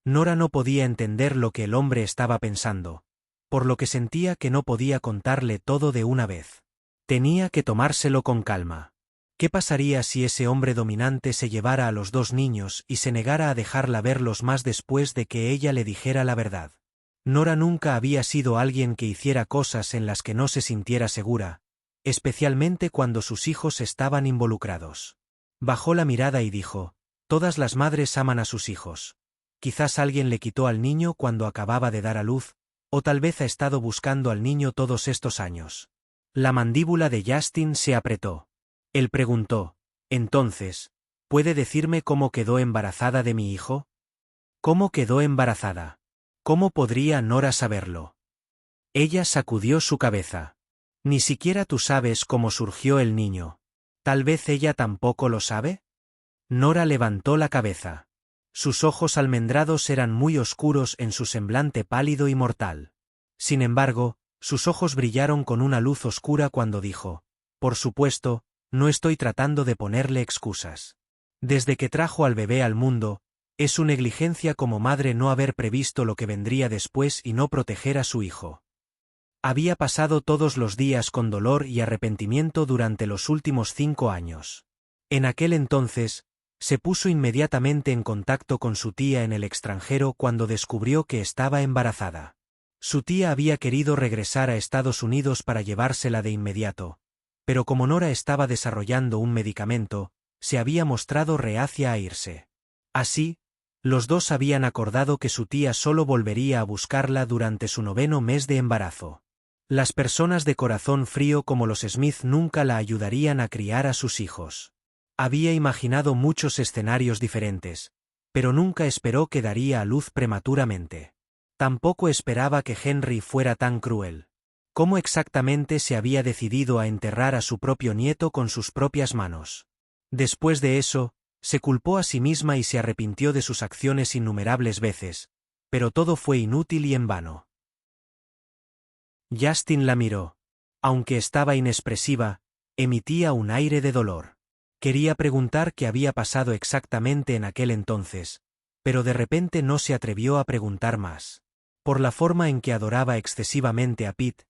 Nora no podía entender lo que el hombre estaba pensando, por lo que sentía que no podía contarle todo de una vez. Tenía que tomárselo con calma. ¿Qué pasaría si ese hombre dominante se llevara a los 2 niños y se negara a dejarla verlos más después de que ella le dijera la verdad? Nora nunca había sido alguien que hiciera cosas en las que no se sintiera segura, especialmente cuando sus hijos estaban involucrados. Bajó la mirada y dijo, todas las madres aman a sus hijos. Quizás alguien le quitó al niño cuando acababa de dar a luz, o tal vez ha estado buscando al niño todos estos años. La mandíbula de Justin se apretó. Él preguntó, entonces, ¿puede decirme cómo quedó embarazada de mi hijo? ¿Cómo quedó embarazada? ¿Cómo podría Nora saberlo? Ella sacudió su cabeza. Ni siquiera tú sabes cómo surgió el niño. ¿Tal vez ella tampoco lo sabe? Nora levantó la cabeza. Sus ojos almendrados eran muy oscuros en su semblante pálido y mortal. Sin embargo, sus ojos brillaron con una luz oscura cuando dijo, por supuesto, no estoy tratando de ponerle excusas. Desde que trajo al bebé al mundo, es su negligencia como madre no haber previsto lo que vendría después y no proteger a su hijo. Había pasado todos los días con dolor y arrepentimiento durante los últimos 5 años. En aquel entonces, se puso inmediatamente en contacto con su tía en el extranjero cuando descubrió que estaba embarazada. Su tía había querido regresar a Estados Unidos para llevársela de inmediato, pero como Nora estaba desarrollando un medicamento, se había mostrado reacia a irse. Así, los dos habían acordado que su tía solo volvería a buscarla durante su 9º mes de embarazo. Las personas de corazón frío como los Smith nunca la ayudarían a criar a sus hijos. Había imaginado muchos escenarios diferentes, pero nunca esperó que daría a luz prematuramente. Tampoco esperaba que Henry fuera tan cruel. ¿Cómo exactamente se había decidido a enterrar a su propio nieto con sus propias manos? Después de eso, se culpó a sí misma y se arrepintió de sus acciones innumerables veces, pero todo fue inútil y en vano. Justin la miró. Aunque estaba inexpresiva, emitía un aire de dolor. Quería preguntar qué había pasado exactamente en aquel entonces, pero de repente no se atrevió a preguntar más. Por la forma en que adoraba excesivamente a Pete,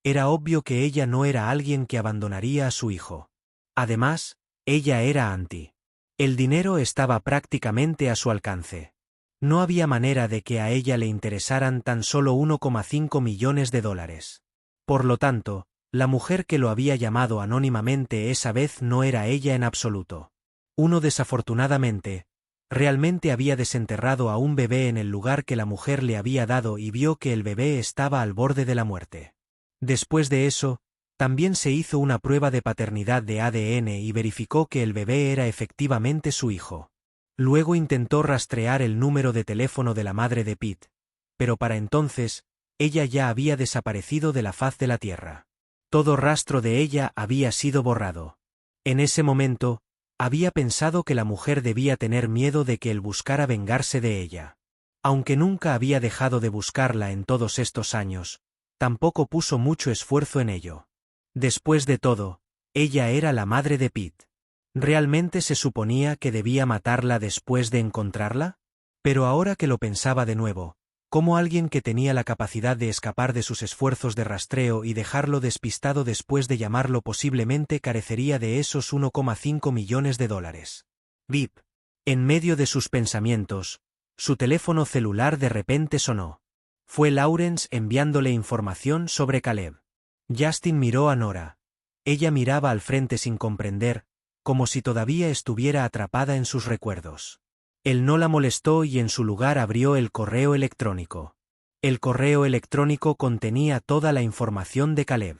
era obvio que ella no era alguien que abandonaría a su hijo. Además, ella era anti. El dinero estaba prácticamente a su alcance. No había manera de que a ella le interesaran tan solo 1,5 millones de dólares. Por lo tanto, la mujer que lo había llamado anónimamente esa vez no era ella en absoluto. Desafortunadamente, realmente había desenterrado a un bebé en el lugar que la mujer le había dado y vio que el bebé estaba al borde de la muerte. Después de eso, también se hizo una prueba de paternidad de ADN y verificó que el bebé era efectivamente su hijo. Luego intentó rastrear el número de teléfono de la madre de Pete, pero para entonces, ella ya había desaparecido de la faz de la tierra. Todo rastro de ella había sido borrado. En ese momento, había pensado que la mujer debía tener miedo de que él buscara vengarse de ella. Aunque nunca había dejado de buscarla en todos estos años, tampoco puso mucho esfuerzo en ello. Después de todo, ella era la madre de Pete. ¿Realmente se suponía que debía matarla después de encontrarla? Pero ahora que lo pensaba de nuevo, ¿cómo alguien que tenía la capacidad de escapar de sus esfuerzos de rastreo y dejarlo despistado después de llamarlo posiblemente carecería de esos 1,5 millones de dólares? Bip. En medio de sus pensamientos, su teléfono celular de repente sonó. Fue Lawrence enviándole información sobre Caleb. Justin miró a Nora. Ella miraba al frente sin comprender, como si todavía estuviera atrapada en sus recuerdos. Él no la molestó y en su lugar abrió el correo electrónico. El correo electrónico contenía toda la información de Caleb.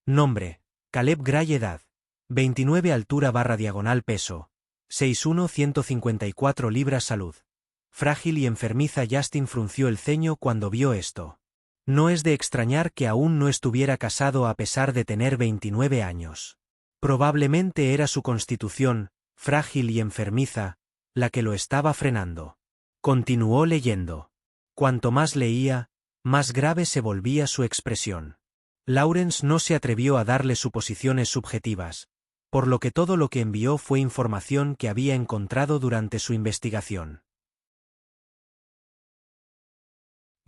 Nombre: Caleb Gray. Edad: 29. Altura / peso: 6'1", 154 libras. Salud: frágil y enfermiza. Justin frunció el ceño cuando vio esto. No es de extrañar que aún no estuviera casado a pesar de tener 29 años. Probablemente era su constitución, frágil y enfermiza, la que lo estaba frenando. Continuó leyendo. Cuanto más leía, más grave se volvía su expresión. Lawrence no se atrevió a darle suposiciones subjetivas, por lo que todo lo que envió fue información que había encontrado durante su investigación.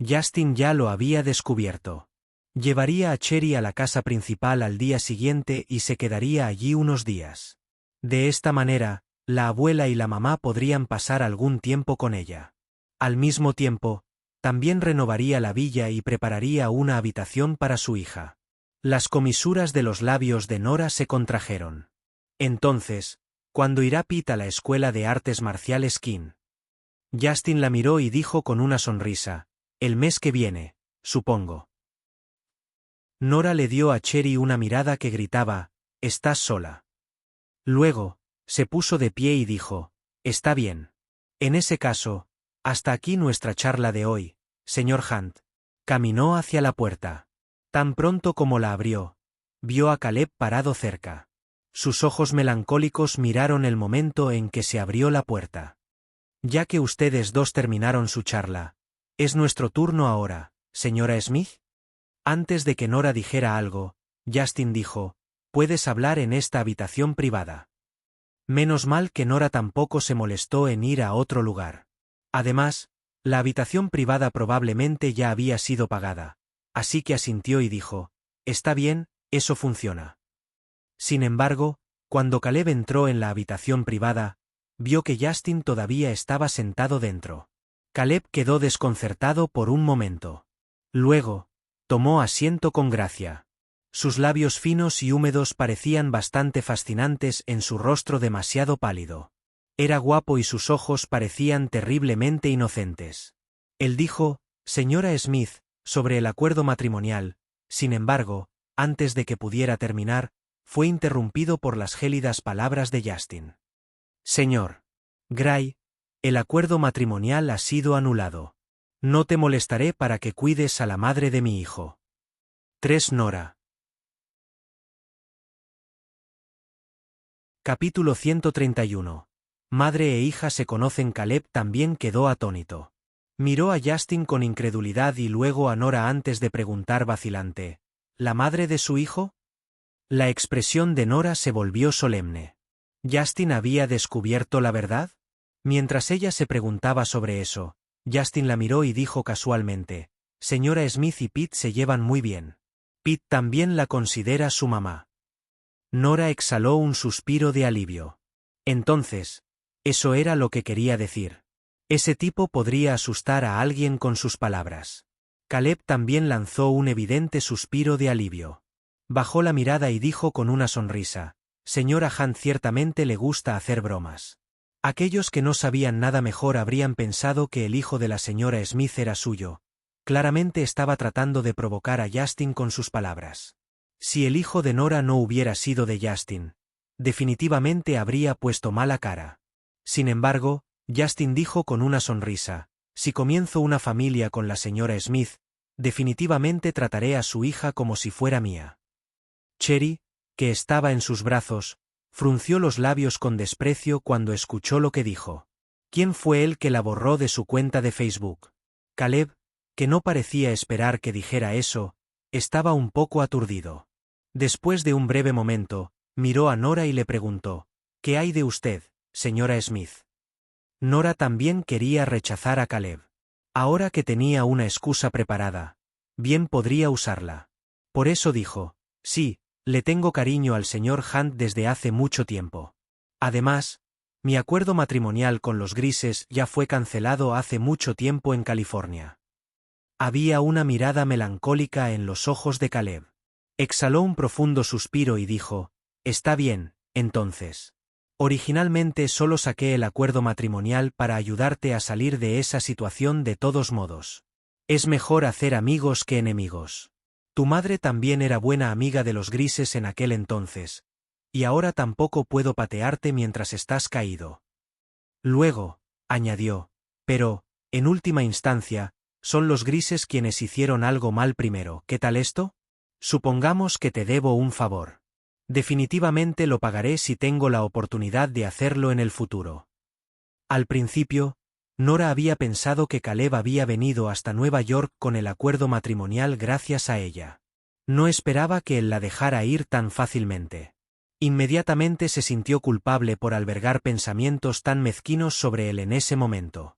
Justin ya lo había descubierto. Llevaría a Cherry a la casa principal al día siguiente y se quedaría allí unos días. De esta manera, la abuela y la mamá podrían pasar algún tiempo con ella. Al mismo tiempo, también renovaría la villa y prepararía una habitación para su hija. Las comisuras de los labios de Nora se contrajeron. Entonces, ¿cuándo irá Pete a la escuela de artes marciales King? Justin la miró y dijo con una sonrisa: el mes que viene, supongo. Nora le dio a Cherry una mirada que gritaba: «¿Estás sola?». Luego, se puso de pie y dijo: «Está bien. En ese caso, hasta aquí nuestra charla de hoy, señor Hunt». Caminó hacia la puerta. Tan pronto como la abrió, vio a Caleb parado cerca. Sus ojos melancólicos miraron el momento en que se abrió la puerta. «Ya que ustedes dos terminaron su charla, ¿es nuestro turno ahora, señora Smith?». Antes de que Nora dijera algo, Justin dijo: «Puedes hablar en esta habitación privada». Menos mal que Nora tampoco se molestó en ir a otro lugar. Además, la habitación privada probablemente ya había sido pagada, así que asintió y dijo: «Está bien, eso funciona». Sin embargo, cuando Caleb entró en la habitación privada, vio que Justin todavía estaba sentado dentro. Caleb quedó desconcertado por un momento. Luego, tomó asiento con gracia. Sus labios finos y húmedos parecían bastante fascinantes en su rostro demasiado pálido. Era guapo y sus ojos parecían terriblemente inocentes. Él dijo: «Señora Smith», sobre el acuerdo matrimonial. Sin embargo, antes de que pudiera terminar, fue interrumpido por las gélidas palabras de Justin. «Señor Gray, el acuerdo matrimonial ha sido anulado. No te molestaré para que cuides a la madre de mi hijo». 3 Nora. Capítulo 131. Madre e hija se conocen. Caleb también quedó atónito. Miró a Justin con incredulidad y luego a Nora antes de preguntar vacilante: ¿la madre de su hijo? La expresión de Nora se volvió solemne. ¿Justin había descubierto la verdad? Mientras ella se preguntaba sobre eso, Justin la miró y dijo casualmente: Señora Smith y Pete se llevan muy bien. Pete también la considera su mamá. Nora exhaló un suspiro de alivio. Entonces, eso era lo que quería decir. Ese tipo podría asustar a alguien con sus palabras. Caleb también lanzó un evidente suspiro de alivio. Bajó la mirada y dijo con una sonrisa: Señora Hunt ciertamente le gusta hacer bromas. Aquellos que no sabían nada mejor habrían pensado que el hijo de la señora Smith era suyo. Claramente estaba tratando de provocar a Justin con sus palabras. Si el hijo de Nora no hubiera sido de Justin, definitivamente habría puesto mala cara. Sin embargo, Justin dijo con una sonrisa: si comienzo una familia con la señora Smith, definitivamente trataré a su hija como si fuera mía. Cherry, que estaba en sus brazos, frunció los labios con desprecio cuando escuchó lo que dijo. ¿Quién fue el que la borró de su cuenta de Facebook? Caleb, que no parecía esperar que dijera eso, estaba un poco aturdido. Después de un breve momento, miró a Nora y le preguntó: ¿qué hay de usted, señora Smith? Nora también quería rechazar a Caleb. Ahora que tenía una excusa preparada, bien podría usarla. Por eso dijo: sí, le tengo cariño al señor Hunt desde hace mucho tiempo. Además, mi acuerdo matrimonial con los Grises ya fue cancelado hace mucho tiempo en California. Había una mirada melancólica en los ojos de Caleb. Exhaló un profundo suspiro y dijo: está bien, entonces. Originalmente solo saqué el acuerdo matrimonial para ayudarte a salir de esa situación de todos modos. Es mejor hacer amigos que enemigos. Tu madre también era buena amiga de los Grises en aquel entonces, y ahora tampoco puedo patearte mientras estás caído. Luego, añadió, pero, en última instancia, son los Grises quienes hicieron algo mal primero. ¿Qué tal esto? Supongamos que te debo un favor. Definitivamente lo pagaré si tengo la oportunidad de hacerlo en el futuro. Al principio, Nora había pensado que Caleb había venido hasta Nueva York con el acuerdo matrimonial gracias a ella. No esperaba que él la dejara ir tan fácilmente. Inmediatamente se sintió culpable por albergar pensamientos tan mezquinos sobre él en ese momento.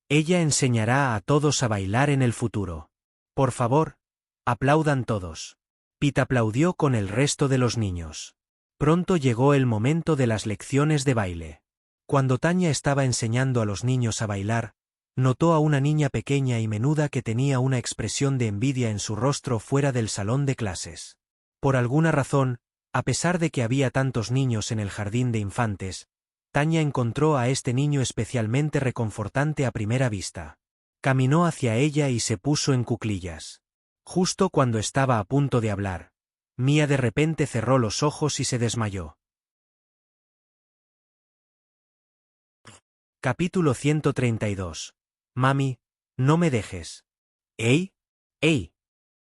Ella enseñará a todos a bailar en el futuro. Por favor, aplaudan todos. Pete aplaudió con el resto de los niños. Pronto llegó el momento de las lecciones de baile. Cuando Tanya estaba enseñando a los niños a bailar, notó a una niña pequeña y menuda que tenía una expresión de envidia en su rostro fuera del salón de clases. Por alguna razón, a pesar de que había tantos niños en el jardín de infantes, Tanya encontró a este niño especialmente reconfortante a primera vista. Caminó hacia ella y se puso en cuclillas. Justo cuando estaba a punto de hablar, Mia de repente cerró los ojos y se desmayó. Capítulo 132. Mami, no me dejes. ¡Ey! ¡Ey!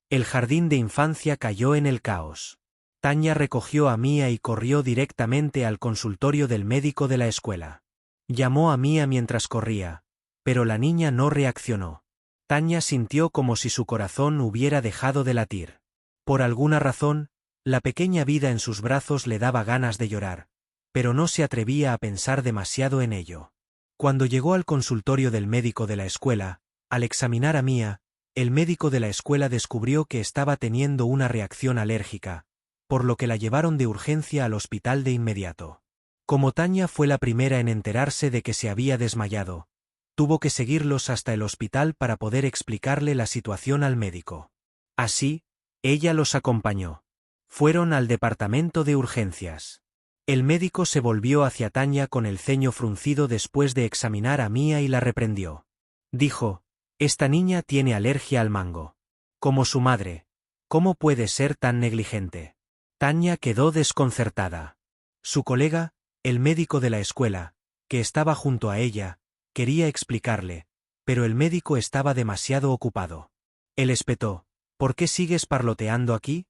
El jardín de infancia cayó en el caos. Tanya recogió a Mia y corrió directamente al consultorio del médico de la escuela. Llamó a Mia mientras corría, pero la niña no reaccionó. Tanya sintió como si su corazón hubiera dejado de latir. Por alguna razón, la pequeña vida en sus brazos le daba ganas de llorar, pero no se atrevía a pensar demasiado en ello. Cuando llegó al consultorio del médico de la escuela, al examinar a Mia, el médico de la escuela descubrió que estaba teniendo una reacción alérgica, por lo que la llevaron de urgencia al hospital de inmediato. Como Tanya fue la primera en enterarse de que se había desmayado, tuvo que seguirlos hasta el hospital para poder explicarle la situación al médico. Así, ella los acompañó. Fueron al departamento de urgencias. El médico se volvió hacia Tanya con el ceño fruncido después de examinar a Mia y la reprendió. Dijo: esta niña tiene alergia al mango. Como su madre. ¿Cómo puede ser tan negligente? Tanya quedó desconcertada. Su colega, el médico de la escuela, que estaba junto a ella, quería explicarle, pero el médico estaba demasiado ocupado. Él espetó: ¿por qué sigues parloteando aquí?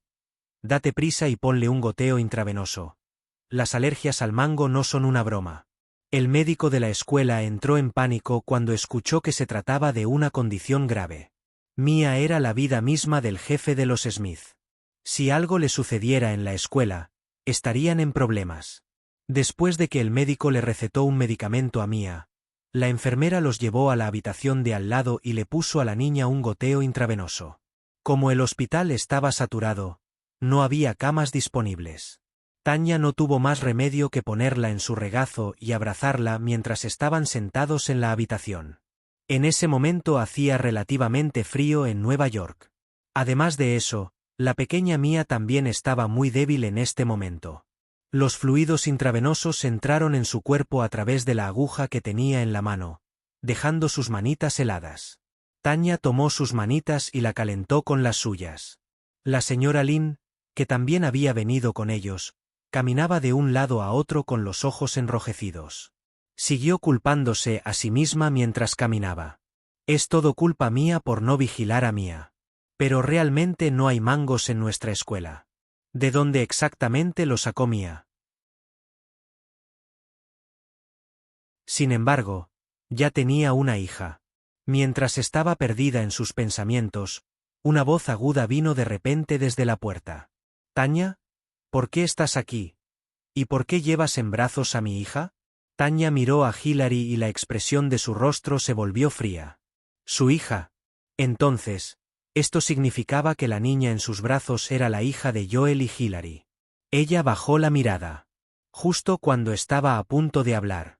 Date prisa y ponle un goteo intravenoso. Las alergias al mango no son una broma. El médico de la escuela entró en pánico cuando escuchó que se trataba de una condición grave. Mia era la vida misma del jefe de los Smith. Si algo le sucediera en la escuela, estarían en problemas. Después de que el médico le recetó un medicamento a Mia, La enfermera los llevó a la habitación de al lado y le puso a la niña un goteo intravenoso. Como el hospital estaba saturado, no había camas disponibles. Tanya no tuvo más remedio que ponerla en su regazo y abrazarla mientras estaban sentados en la habitación. En ese momento hacía relativamente frío en Nueva York. Además de eso, la pequeña Mia también estaba muy débil en este momento. Los fluidos intravenosos entraron en su cuerpo a través de la aguja que tenía en la mano, dejando sus manitas heladas. Tanya tomó sus manitas y la calentó con las suyas. La señora Lin, que también había venido con ellos, caminaba de un lado a otro con los ojos enrojecidos. Siguió culpándose a sí misma mientras caminaba. Es todo culpa mía por no vigilar a Mia. Pero realmente no hay mangos en nuestra escuela. ¿De dónde exactamente lo sacó Mia? Sin embargo, ya tenía una hija. Mientras estaba perdida en sus pensamientos, una voz aguda vino de repente desde la puerta. «Tanya, ¿por qué estás aquí? ¿Y por qué llevas en brazos a mi hija?» Tanya miró a Hilary y la expresión de su rostro se volvió fría. Su hija. Entonces, esto significaba que la niña en sus brazos era la hija de Joel y Hilary. Ella bajó la mirada. Justo cuando estaba a punto de hablar,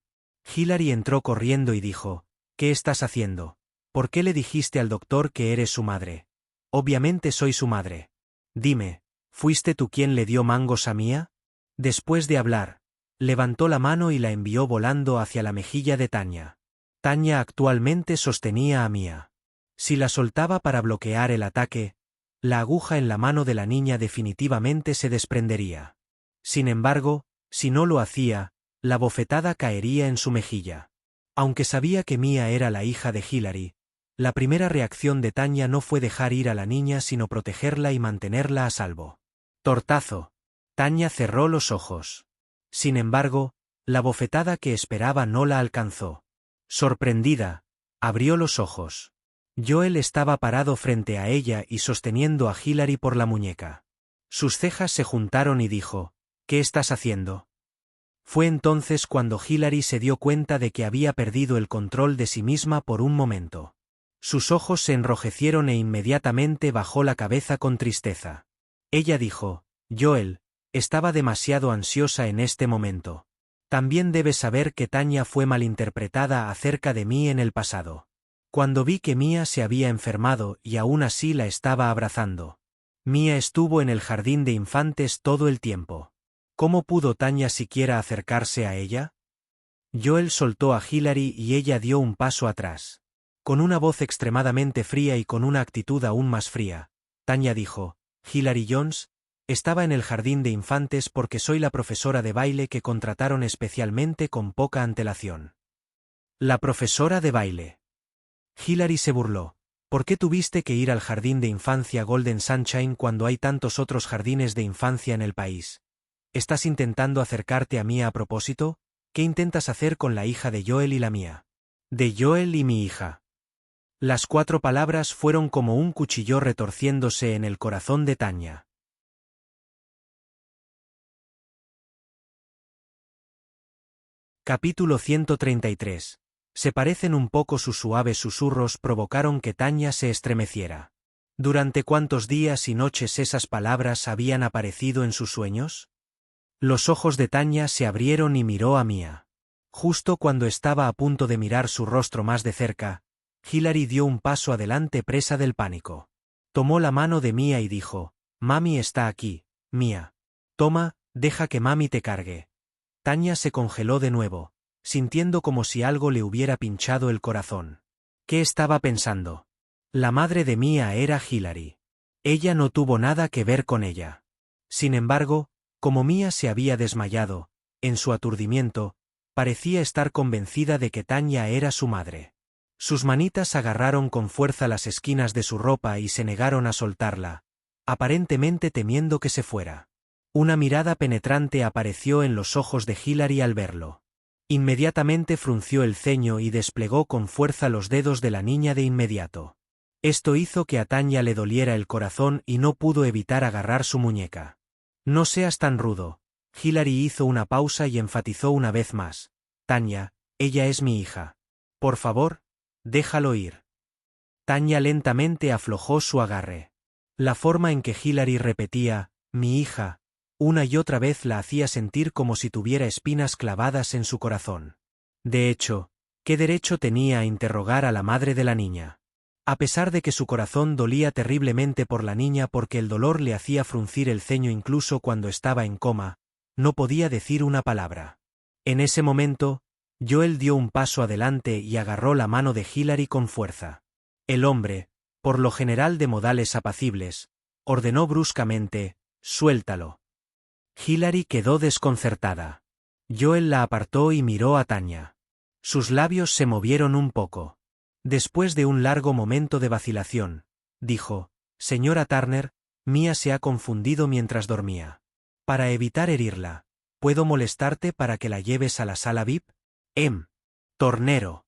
Hilary entró corriendo y dijo, «¿Qué estás haciendo? ¿Por qué le dijiste al doctor que eres su madre? Obviamente soy su madre. Dime, ¿fuiste tú quien le dio mangos a Mia?» Después de hablar, levantó la mano y la envió volando hacia la mejilla de Tanya. Tanya actualmente sostenía a Mia. Si la soltaba para bloquear el ataque, la aguja en la mano de la niña definitivamente se desprendería. Sin embargo, si no lo hacía, la bofetada caería en su mejilla. Aunque sabía que Mia era la hija de Hilary, la primera reacción de Tanya no fue dejar ir a la niña sino protegerla y mantenerla a salvo. Tortazo. Tanya cerró los ojos. Sin embargo, la bofetada que esperaba no la alcanzó. Sorprendida, abrió los ojos. Joel estaba parado frente a ella y sosteniendo a Hilary por la muñeca. Sus cejas se juntaron y dijo, «¿Qué estás haciendo?» Fue entonces cuando Hilary se dio cuenta de que había perdido el control de sí misma por un momento. Sus ojos se enrojecieron e inmediatamente bajó la cabeza con tristeza. Ella dijo, «Joel, estaba demasiado ansiosa en este momento. También debes saber que Tanya fue malinterpretada acerca de mí en el pasado. Cuando vi que Mia se había enfermado y aún así la estaba abrazando. Mia estuvo en el jardín de infantes todo el tiempo. ¿Cómo pudo Tanya siquiera acercarse a ella?» Joel soltó a Hilary y ella dio un paso atrás. Con una voz extremadamente fría y con una actitud aún más fría, Tanya dijo, «Hilary Jones, estaba en el jardín de infantes porque soy la profesora de baile que contrataron especialmente con poca antelación». «¿La profesora de baile?» Hilary se burló. «¿Por qué tuviste que ir al jardín de infancia Golden Sunshine cuando hay tantos otros jardines de infancia en el país? ¿Estás intentando acercarte a Mia a propósito? ¿Qué intentas hacer con la hija de Joel y la mía?» «De Joel y mi hija». Las 4 palabras fueron como un cuchillo retorciéndose en el corazón de Tanya. Capítulo 133. Se parecen un poco. Sus suaves susurros provocaron que Tanya se estremeciera. ¿Durante cuántos días y noches esas palabras habían aparecido en sus sueños? Los ojos de Tanya se abrieron y miró a Mia. Justo cuando estaba a punto de mirar su rostro más de cerca, Hilary dio un paso adelante presa del pánico. Tomó la mano de Mia y dijo, «Mami está aquí, Mia. Toma, deja que mami te cargue». Tanya se congeló de nuevo, sintiendo como si algo le hubiera pinchado el corazón. ¿Qué estaba pensando? La madre de Mia era Hilary. Ella no tuvo nada que ver con ella. Sin embargo, como Mia se había desmayado, en su aturdimiento, parecía estar convencida de que Tanya era su madre. Sus manitas agarraron con fuerza las esquinas de su ropa y se negaron a soltarla, aparentemente temiendo que se fuera. Una mirada penetrante apareció en los ojos de Hilary al verlo. Inmediatamente frunció el ceño y desplegó con fuerza los dedos de la niña de inmediato. Esto hizo que a Tanya le doliera el corazón y no pudo evitar agarrar su muñeca. «No seas tan rudo». Hilary hizo una pausa y enfatizó una vez más. «Tanya, ella es mi hija. Por favor, déjalo ir. Tanya lentamente aflojó su agarre. La forma en que Hilary repetía, mi hija, una y otra vez la hacía sentir como si tuviera espinas clavadas en su corazón. De hecho, ¿qué derecho tenía a interrogar a la madre de la niña? A pesar de que su corazón dolía terriblemente por la niña porque el dolor le hacía fruncir el ceño incluso cuando estaba en coma, no podía decir una palabra. En ese momento, Joel dio un paso adelante y agarró la mano de Hilary con fuerza. El hombre, por lo general de modales apacibles, ordenó bruscamente, suéltalo. Hilary quedó desconcertada. Joel la apartó y miró a Tanya. Sus labios se movieron un poco. Después de un largo momento de vacilación, dijo, señora Turner, Mia se ha confundido mientras dormía. Para evitar herirla, ¿puedo molestarte para que la lleves a la sala VIP? Tornero.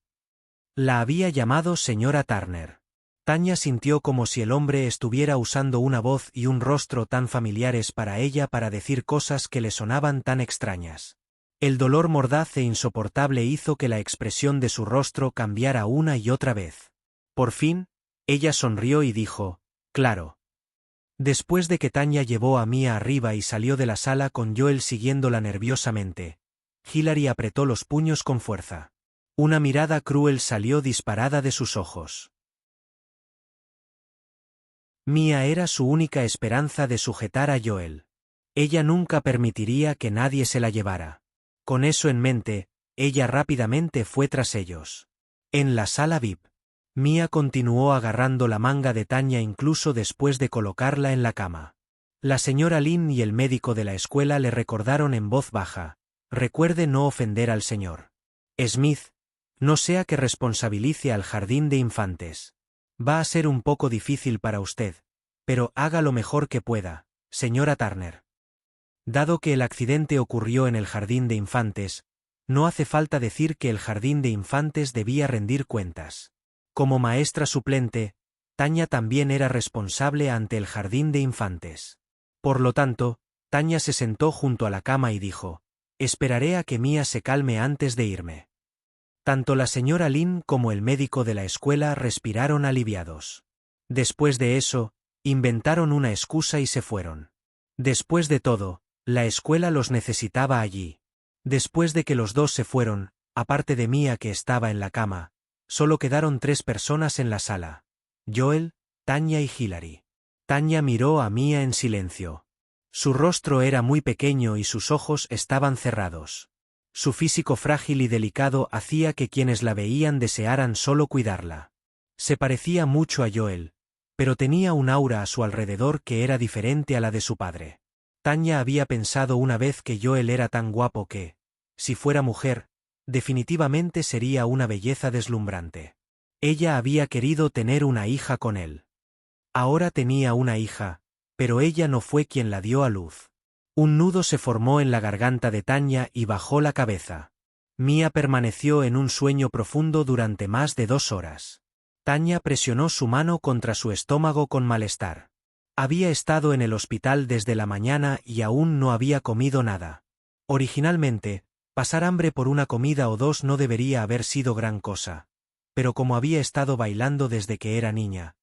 La había llamado señora Turner. Tanya sintió como si el hombre estuviera usando una voz y un rostro tan familiares para ella para decir cosas que le sonaban tan extrañas. El dolor mordaz e insoportable hizo que la expresión de su rostro cambiara una y otra vez. Por fin, ella sonrió y dijo, claro. Después de que Tanya llevó a Mia arriba y salió de la sala con Joel siguiéndola nerviosamente, Hilary apretó los puños con fuerza. Una mirada cruel salió disparada de sus ojos. Mia era su única esperanza de sujetar a Joel. Ella nunca permitiría que nadie se la llevara. Con eso en mente, ella rápidamente fue tras ellos. En la sala VIP, Mia continuó agarrando la manga de Tanya incluso después de colocarla en la cama. La señora Lynn y el médico de la escuela le recordaron en voz baja, recuerde no ofender al señor Smith, no sea que responsabilice al jardín de infantes. Va a ser un poco difícil para usted, pero haga lo mejor que pueda, señora Turner. Dado que el accidente ocurrió en el jardín de infantes, no hace falta decir que el jardín de infantes debía rendir cuentas. Como maestra suplente, Tanya también era responsable ante el jardín de infantes. Por lo tanto, Tanya se sentó junto a la cama y dijo, esperaré a que Mia se calme antes de irme. Tanto la señora Lynn como el médico de la escuela respiraron aliviados. Después de eso, inventaron una excusa y se fueron. Después de todo, la escuela los necesitaba allí. Después de que los dos se fueron, aparte de Mia que estaba en la cama, solo quedaron 3 personas en la sala. Joel, Tanya y Hilary. Tanya miró a Mia en silencio. Su rostro era muy pequeño y sus ojos estaban cerrados. Su físico frágil y delicado hacía que quienes la veían desearan solo cuidarla. Se parecía mucho a Joel, pero tenía un aura a su alrededor que era diferente a la de su padre. Tanya había pensado una vez que Joel era tan guapo que, si fuera mujer, definitivamente sería una belleza deslumbrante. Ella había querido tener una hija con él. Ahora tenía una hija, pero ella no fue quien la dio a luz. Un nudo se formó en la garganta de Tanya y bajó la cabeza. Mia permaneció en un sueño profundo durante más de 2 horas. Tanya presionó su mano contra su estómago con malestar. Había estado en el hospital desde la mañana y aún no había comido nada. Originalmente, pasar hambre por una comida o 2 no debería haber sido gran cosa. Pero como había estado bailando desde que era niña,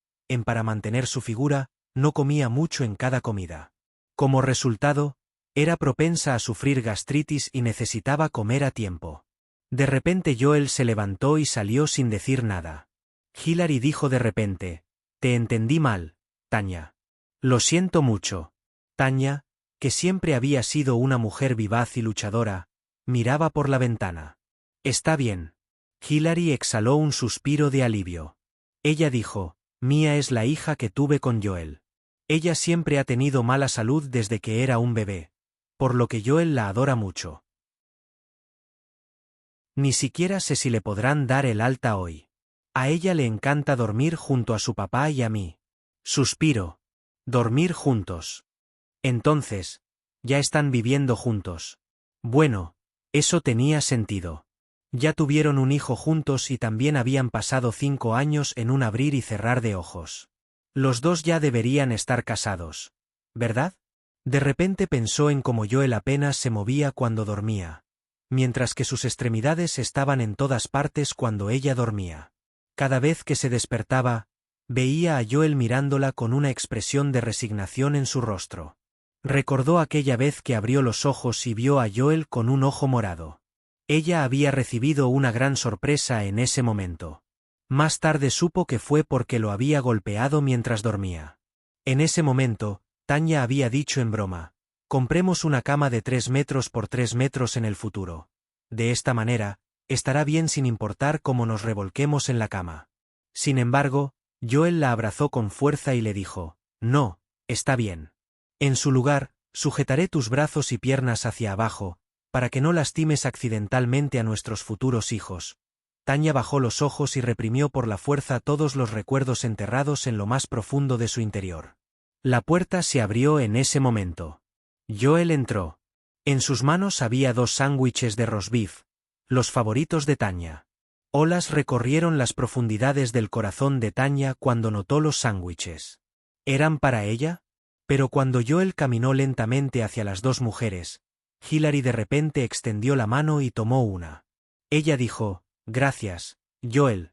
para mantener su figura, no comía mucho en cada comida. Como resultado, era propensa a sufrir gastritis y necesitaba comer a tiempo. De repente Joel se levantó y salió sin decir nada. Hilary dijo de repente, te entendí mal, Tanya. Lo siento mucho. Tanya, que siempre había sido una mujer vivaz y luchadora, miraba por la ventana. Está bien. Hilary exhaló un suspiro de alivio. Ella dijo, Mia es la hija que tuve con Joel. Ella siempre ha tenido mala salud desde que era un bebé, por lo que Joel la adora mucho. Ni siquiera sé si le podrán dar el alta hoy. A ella le encanta dormir junto a su papá y a mí. Suspiro. Dormir juntos. Entonces, ya están viviendo juntos. Bueno, eso tenía sentido. Ya tuvieron un hijo juntos y también habían pasado 5 años en un abrir y cerrar de ojos. Los dos ya deberían estar casados, ¿verdad? De repente pensó en cómo Joel apenas se movía cuando dormía. mientras que sus extremidades estaban en todas partes cuando ella dormía. Cada vez que se despertaba, veía a Joel mirándola con una expresión de resignación en su rostro. Recordó aquella vez que abrió los ojos y vio a Joel con un ojo morado. Ella había recibido una gran sorpresa en ese momento. Más tarde supo que fue porque lo había golpeado mientras dormía. En ese momento, Tanya había dicho en broma: compremos una cama de 3 metros por 3 metros en el futuro. De esta manera, estará bien sin importar cómo nos revolquemos en la cama. Sin embargo, Joel la abrazó con fuerza y le dijo: no, está bien. En su lugar, sujetaré tus brazos y piernas hacia abajo, para que no lastimes accidentalmente a nuestros futuros hijos. Tanya bajó los ojos y reprimió por la fuerza todos los recuerdos enterrados en lo más profundo de su interior. La puerta se abrió en ese momento. Joel entró. En sus manos había 2 sándwiches de roast beef, los favoritos de Tanya. Olas recorrieron las profundidades del corazón de Tanya cuando notó los sándwiches. ¿Eran para ella? Pero cuando Joel caminó lentamente hacia las 2 mujeres, Hilary de repente extendió la mano y tomó una. Ella dijo: gracias, Joel.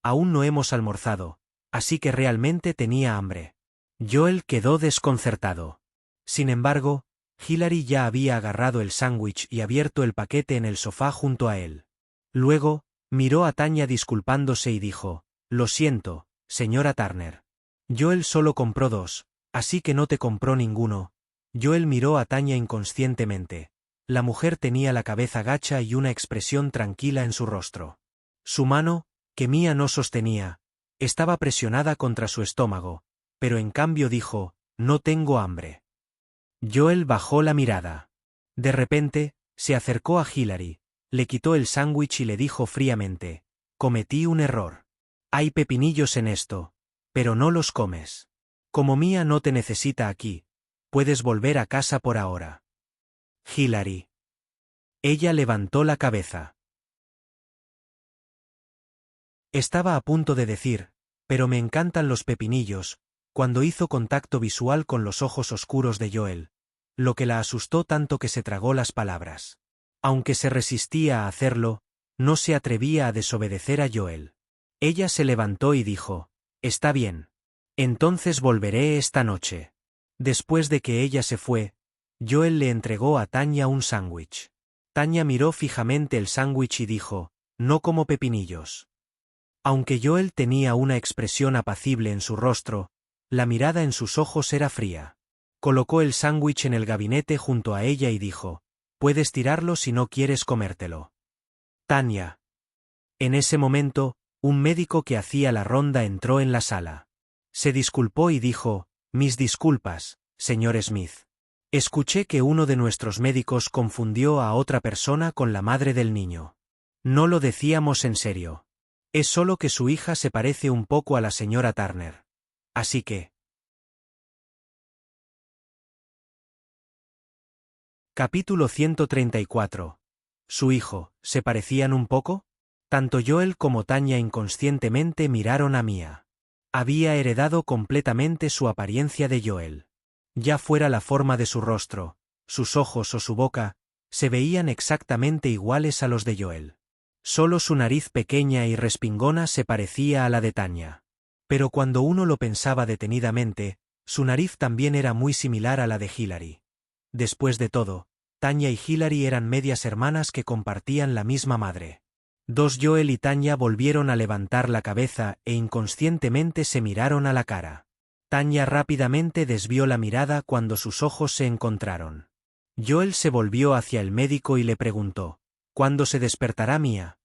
Aún no hemos almorzado, así que realmente tenía hambre. Joel quedó desconcertado. Sin embargo, Hilary ya había agarrado el sándwich y abierto el paquete en el sofá junto a él. Luego, miró a Tanya disculpándose y dijo: lo siento, señora Turner. Joel solo compró 2, así que no te compró ninguno. Joel miró a Tanya inconscientemente. La mujer tenía la cabeza gacha y una expresión tranquila en su rostro. Su mano, que Mia no sostenía, estaba presionada contra su estómago, pero en cambio dijo: no tengo hambre. Joel bajó la mirada. De repente, se acercó a Hilary, le quitó el sándwich y le dijo fríamente: cometí un error. Hay pepinillos en esto, pero no los comes. Como Mia no te necesita aquí, puedes volver a casa por ahora. Hilary. Ella levantó la cabeza. Estaba a punto de decir: pero me encantan los pepinillos, cuando hizo contacto visual con los ojos oscuros de Joel, lo que la asustó tanto que se tragó las palabras. Aunque se resistía a hacerlo, no se atrevía a desobedecer a Joel. Ella se levantó y dijo: está bien. Entonces volveré esta noche. Después de que ella se fue, Joel le entregó a Tanya un sándwich. Tanya miró fijamente el sándwich y dijo: no como pepinillos. Aunque Joel tenía una expresión apacible en su rostro, la mirada en sus ojos era fría. Colocó el sándwich en el gabinete junto a ella y dijo: puedes tirarlo si no quieres comértelo. Tanya. En ese momento, un médico que hacía la ronda entró en la sala. Se disculpó y dijo: mis disculpas, señor Smith. Escuché que uno de nuestros médicos confundió a otra persona con la madre del niño. No lo decíamos en serio. Es solo que su hija se parece un poco a la señora Turner. Así que... Capítulo 134. ¿Su hijo, se parecían un poco? Tanto Joel como Tanya inconscientemente miraron a Mia. Había heredado completamente su apariencia de Joel. Ya fuera la forma de su rostro, sus ojos o su boca, se veían exactamente iguales a los de Joel. Solo su nariz pequeña y respingona se parecía a la de Tanya. Pero cuando uno lo pensaba detenidamente, su nariz también era muy similar a la de Hilary. Después de todo, Tanya y Hilary eran medias hermanas que compartían la misma madre. Joel y Tanya volvieron a levantar la cabeza e inconscientemente se miraron a la cara. Tanya rápidamente desvió la mirada cuando sus ojos se encontraron. Joel se volvió hacia el médico y le preguntó: ¿cuándo se despertará Mia?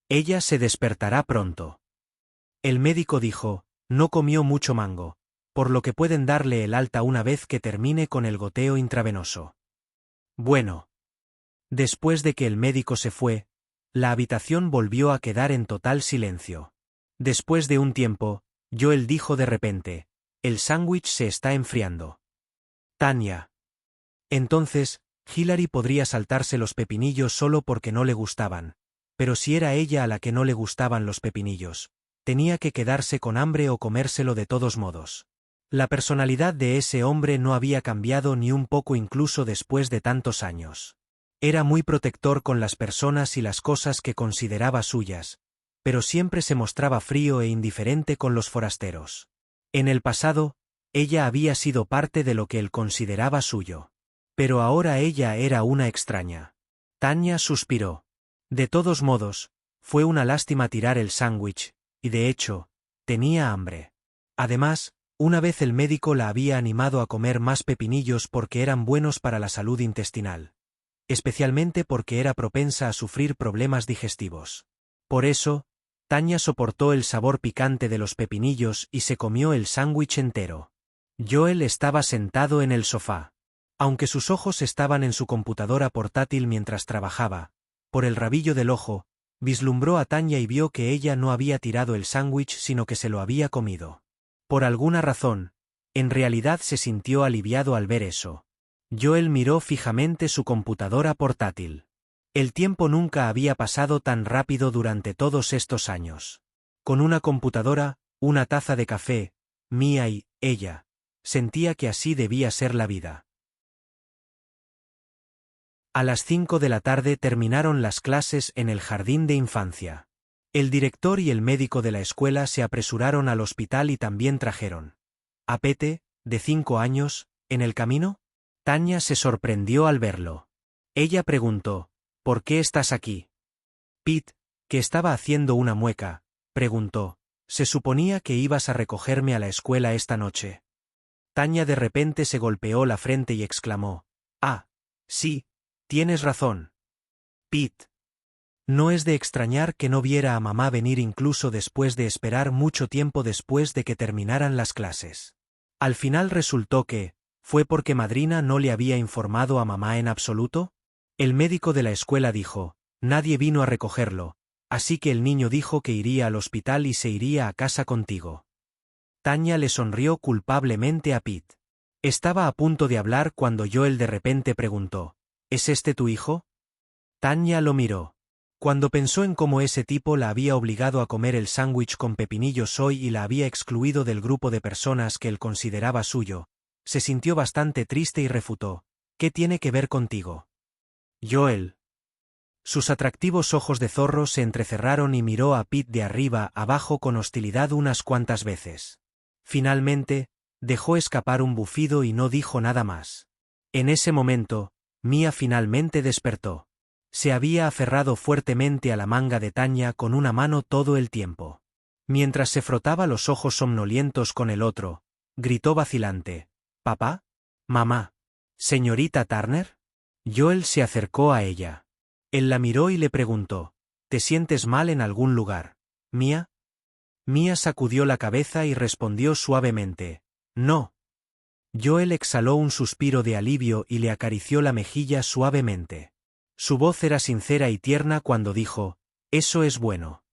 Ella se despertará pronto. El médico dijo: no comió mucho mango, por lo que pueden darle el alta una vez que termine con el goteo intravenoso. Bueno. Después de que el médico se fue, la habitación volvió a quedar en total silencio. Después de un tiempo, Joel dijo de repente: el sándwich se está enfriando. Tanya. Entonces, Hilary podría saltarse los pepinillos solo porque no le gustaban, pero si era ella a la que no le gustaban los pepinillos, tenía que quedarse con hambre o comérselo de todos modos. La personalidad de ese hombre no había cambiado ni un poco incluso después de tantos años. Era muy protector con las personas y las cosas que consideraba suyas, pero siempre se mostraba frío e indiferente con los forasteros. En el pasado, ella había sido parte de lo que él consideraba suyo. Pero ahora ella era una extraña. Tanya suspiró. De todos modos, fue una lástima tirar el sándwich, y de hecho, tenía hambre. Además, una vez el médico la había animado a comer más pepinillos porque eran buenos para la salud intestinal. Especialmente porque era propensa a sufrir problemas digestivos. Por eso, Tanya soportó el sabor picante de los pepinillos y se comió el sándwich entero. Joel estaba sentado en el sofá. Aunque sus ojos estaban en su computadora portátil mientras trabajaba, por el rabillo del ojo, vislumbró a Tanya y vio que ella no había tirado el sándwich sino que se lo había comido. Por alguna razón, en realidad se sintió aliviado al ver eso. Joel miró fijamente su computadora portátil. El tiempo nunca había pasado tan rápido durante todos estos años. Con una computadora, una taza de café, Mia y ella, sentía que así debía ser la vida. A las 5 de la tarde terminaron las clases en el jardín de infancia. El director y el médico de la escuela se apresuraron al hospital y también trajeron a Pete, de 5 años, en el camino. Tanya se sorprendió al verlo. Ella preguntó, ¿por qué estás aquí? Pete, que estaba haciendo una mueca, preguntó, ¿se suponía que ibas a recogerme a la escuela esta noche? Tanya de repente se golpeó la frente y exclamó, «Ah, sí, tienes razón. Pete». No es de extrañar que no viera a mamá venir incluso después de esperar mucho tiempo después de que terminaran las clases. Al final resultó que, ¿fue porque Madrina no le había informado a mamá en absoluto? El médico de la escuela dijo, nadie vino a recogerlo, así que el niño dijo que iría al hospital y se iría a casa contigo. Tanya le sonrió culpablemente a Pete. Estaba a punto de hablar cuando Joel de repente preguntó, ¿es este tu hijo? Tanya lo miró. Cuando pensó en cómo ese tipo la había obligado a comer el sándwich con pepinillos hoy y la había excluido del grupo de personas que él consideraba suyo, se sintió bastante triste y refutó, ¿qué tiene que ver contigo? Joel. Sus atractivos ojos de zorro se entrecerraron y miró a Pete de arriba abajo con hostilidad unas cuantas veces. Finalmente, dejó escapar un bufido y no dijo nada más. En ese momento, Mia finalmente despertó. Se había aferrado fuertemente a la manga de Tanya con una mano todo el tiempo. Mientras se frotaba los ojos somnolientos con el otro, gritó vacilante, «¿Papá? ¿Mamá? ¿Señorita Turner?» Joel se acercó a ella. Él la miró y le preguntó, «¿Te sientes mal en algún lugar, Mia?» Mia sacudió la cabeza y respondió suavemente, «No». Joel exhaló un suspiro de alivio y le acarició la mejilla suavemente. Su voz era sincera y tierna cuando dijo, «Eso es bueno».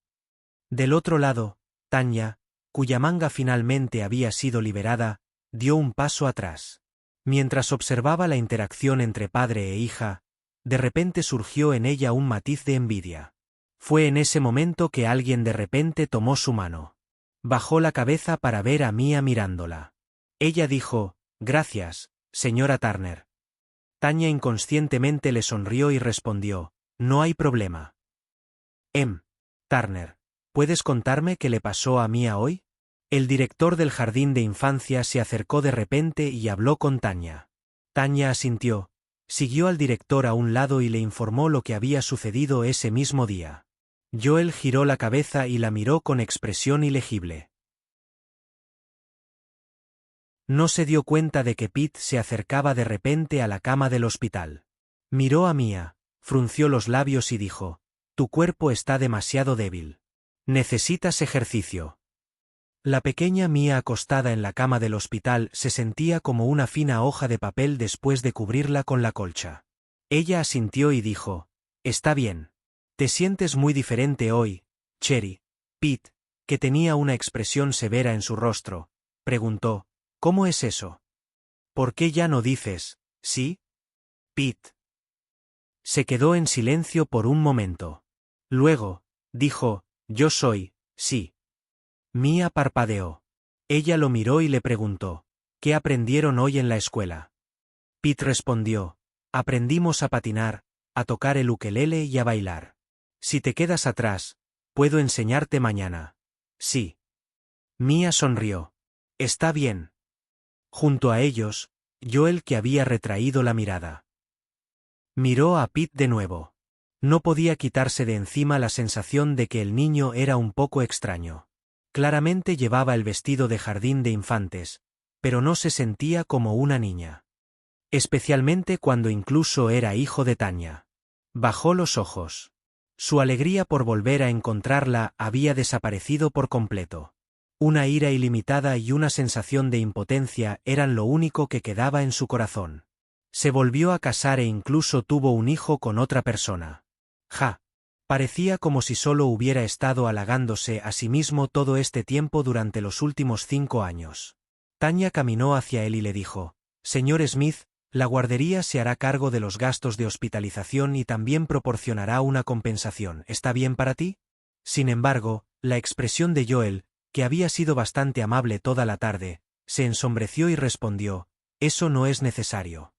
Del otro lado, Tanya, cuya manga finalmente había sido liberada, dio un paso atrás. Mientras observaba la interacción entre padre e hija, de repente surgió en ella un matiz de envidia. Fue en ese momento que alguien de repente tomó su mano. Bajó la cabeza para ver a Mia mirándola. Ella dijo, «Gracias, señora Turner». Tanya inconscientemente le sonrió y respondió, «No hay problema». Turner, ¿puedes contarme qué le pasó a Mia hoy? El director del jardín de infancia se acercó de repente y habló con Tanya. Tanya asintió, siguió al director a un lado y le informó lo que había sucedido ese mismo día. Joel giró la cabeza y la miró con expresión ilegible. No se dio cuenta de que Pete se acercaba de repente a la cama del hospital. Miró a Mia, frunció los labios y dijo, «Tu cuerpo está demasiado débil. Necesitas ejercicio». La pequeña Mia acostada en la cama del hospital se sentía como una fina hoja de papel después de cubrirla con la colcha. Ella asintió y dijo, «Está bien. Te sientes muy diferente hoy, Cherry». Pete, que tenía una expresión severa en su rostro, preguntó, «¿Cómo es eso? ¿Por qué ya no dices, sí?» Pete se quedó en silencio por un momento. Luego, dijo, «Yo soy, sí». Mia parpadeó. Ella lo miró y le preguntó, «¿Qué aprendieron hoy en la escuela?» Pete respondió, «Aprendimos a patinar, a tocar el ukelele y a bailar. Si te quedas atrás, puedo enseñarte mañana. Sí. Mia sonrió. Está bien. Junto a ellos, Joel, que había retraído la mirada, miró a Pete de nuevo. No podía quitarse de encima la sensación de que el niño era un poco extraño. Claramente llevaba el vestido de jardín de infantes, pero no se sentía como una niña. Especialmente cuando incluso era hijo de Tanya. Bajó los ojos. Su alegría por volver a encontrarla había desaparecido por completo. Una ira ilimitada y una sensación de impotencia eran lo único que quedaba en su corazón. Se volvió a casar e incluso tuvo un hijo con otra persona. Ja. Parecía como si solo hubiera estado halagándose a sí mismo todo este tiempo durante los últimos 5 años. Tanya caminó hacia él y le dijo: «Señor Smith, la guardería se hará cargo de los gastos de hospitalización y también proporcionará una compensación. ¿Está bien para ti?» Sin embargo, la expresión de Joel, que había sido bastante amable toda la tarde, se ensombreció y respondió: «Eso no es necesario.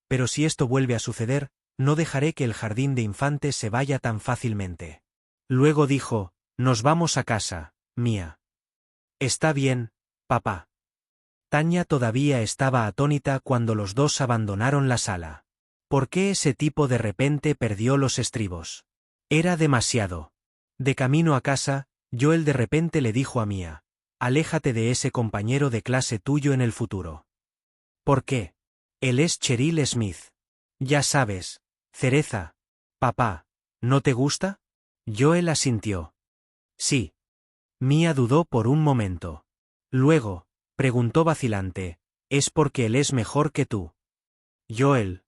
Pero si esto vuelve a suceder, no dejaré que el jardín de infantes se vaya tan fácilmente». Luego dijo: «Nos vamos a casa, Mia». «Está bien, papá». Tanya todavía estaba atónita cuando los dos abandonaron la sala. ¿Por qué ese tipo de repente perdió los estribos? Era demasiado. De camino a casa, Joel de repente le dijo a Mia: «Aléjate de ese compañero de clase tuyo en el futuro». «¿Por qué?» «Él es Cheryl Smith. Ya sabes, cereza». «Papá, ¿no te gusta?» Joel asintió. «Sí». Mia dudó por un momento. Luego, preguntó vacilante: «¿Es porque él es mejor que tú?» Joel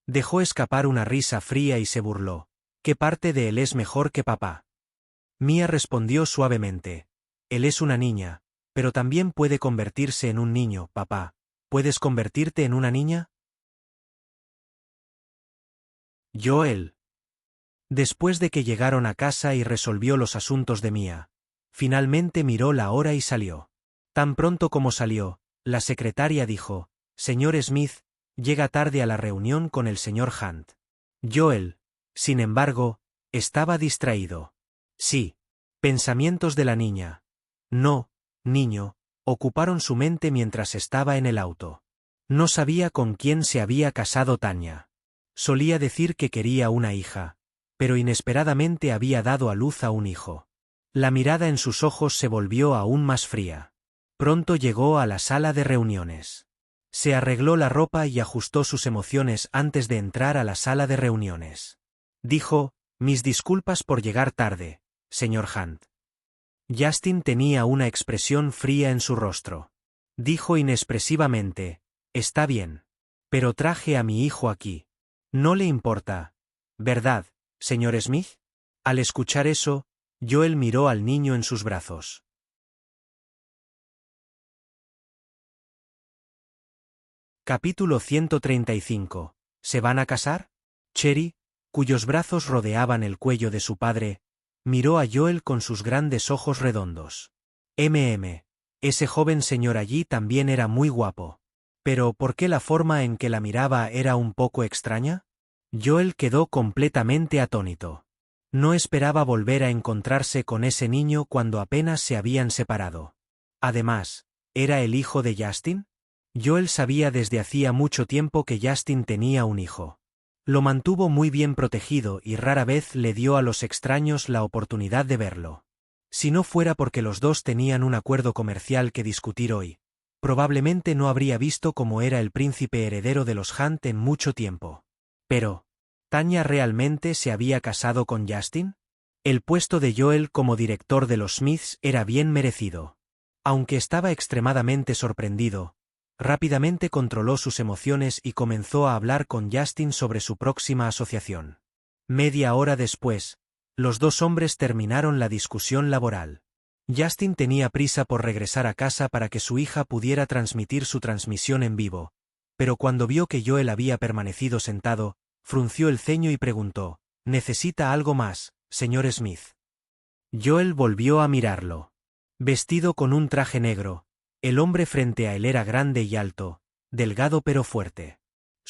dejó escapar una risa fría y se burló. «¿Qué parte de él es mejor que papá?» Mia respondió suavemente: «Él es una niña, pero también puede convertirse en un niño, papá. ¿Puedes convertirte en una niña?» Joel. Después de que llegaron a casa y resolvió los asuntos de Mia, finalmente miró la hora y salió. Tan pronto como salió, la secretaria dijo: «Señor Smith, llega tarde a la reunión con el señor Hunt». Joel, sin embargo, estaba distraído. Sí. Pensamientos de la niña. No, niño, ocuparon su mente mientras estaba en el auto. No sabía con quién se había casado Tanya. Solía decir que quería una hija, pero inesperadamente había dado a luz a un hijo. La mirada en sus ojos se volvió aún más fría. Pronto llegó a la sala de reuniones. Se arregló la ropa y ajustó sus emociones antes de entrar a la sala de reuniones. Dijo: «Mis disculpas por llegar tarde, señor Hunt». Justin tenía una expresión fría en su rostro. Dijo inexpresivamente: «Está bien. Pero traje a mi hijo aquí. No le importa, ¿verdad, señor Smith?» Al escuchar eso, Joel miró al niño en sus brazos. Capítulo 135. ¿Se van a casar? Cherry, cuyos brazos rodeaban el cuello de su padre, miró a Joel con sus grandes ojos redondos. Ese joven señor allí también era muy guapo. Pero ¿por qué la forma en que la miraba era un poco extraña? Joel quedó completamente atónito. No esperaba volver a encontrarse con ese niño cuando apenas se habían separado. Además, ¿era el hijo de Justin? Joel sabía desde hacía mucho tiempo que Justin tenía un hijo. Lo mantuvo muy bien protegido y rara vez le dio a los extraños la oportunidad de verlo. Si no fuera porque los dos tenían un acuerdo comercial que discutir hoy, probablemente no habría visto cómo era el príncipe heredero de los Hunt en mucho tiempo. Pero, ¿Tanya realmente se había casado con Justin? El puesto de Joel como director de los Smiths era bien merecido. Aunque estaba extremadamente sorprendido, rápidamente controló sus emociones y comenzó a hablar con Justin sobre su próxima asociación. Media hora después, los dos hombres terminaron la discusión laboral. Justin tenía prisa por regresar a casa para que su hija pudiera transmitir su transmisión en vivo, pero cuando vio que Joel había permanecido sentado, frunció el ceño y preguntó: «¿Necesita algo más, señor Smith?» Joel volvió a mirarlo. Vestido con un traje negro, el hombre frente a él era grande y alto, delgado pero fuerte.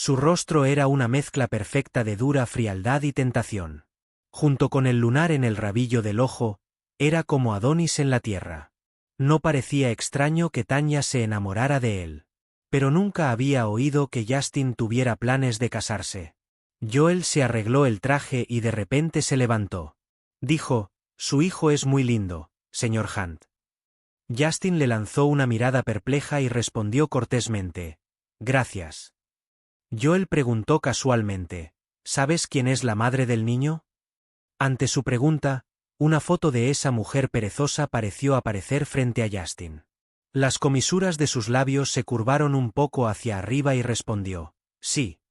Su rostro era una mezcla perfecta de dura frialdad y tentación. Junto con el lunar en el rabillo del ojo, era como Adonis en la tierra. No parecía extraño que Tanya se enamorara de él. Pero nunca había oído que Justin tuviera planes de casarse. Joel se arregló el traje y de repente se levantó. Dijo, «Su hijo es muy lindo, señor Hunt». Justin le lanzó una mirada perpleja y respondió cortésmente, «Gracias». Joel preguntó casualmente, «¿Sabes quién es la madre del niño?». Ante su pregunta, una foto de esa mujer perezosa pareció aparecer frente a Justin. Las comisuras de sus labios se curvaron un poco hacia arriba y respondió, «Sí».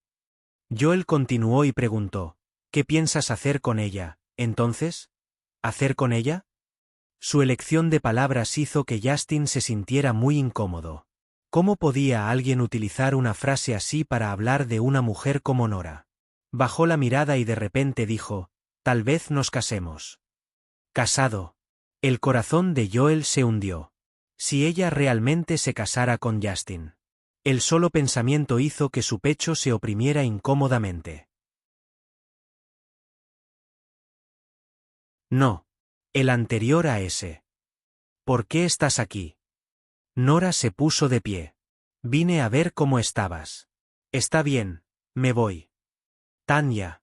Joel continuó y preguntó, «¿Qué piensas hacer con ella, entonces? ¿Hacer con ella?». Su elección de palabras hizo que Justin se sintiera muy incómodo. ¿Cómo podía alguien utilizar una frase así para hablar de una mujer como Nora? Bajó la mirada y de repente dijo, «Tal vez nos casemos». ¿Casado? El corazón de Joel se hundió. Si ella realmente se casara con Justin. El solo pensamiento hizo que su pecho se oprimiera incómodamente. No. El anterior a ese. ¿Por qué estás aquí? Nora se puso de pie. Vine a ver cómo estabas. Está bien, me voy. Tanya.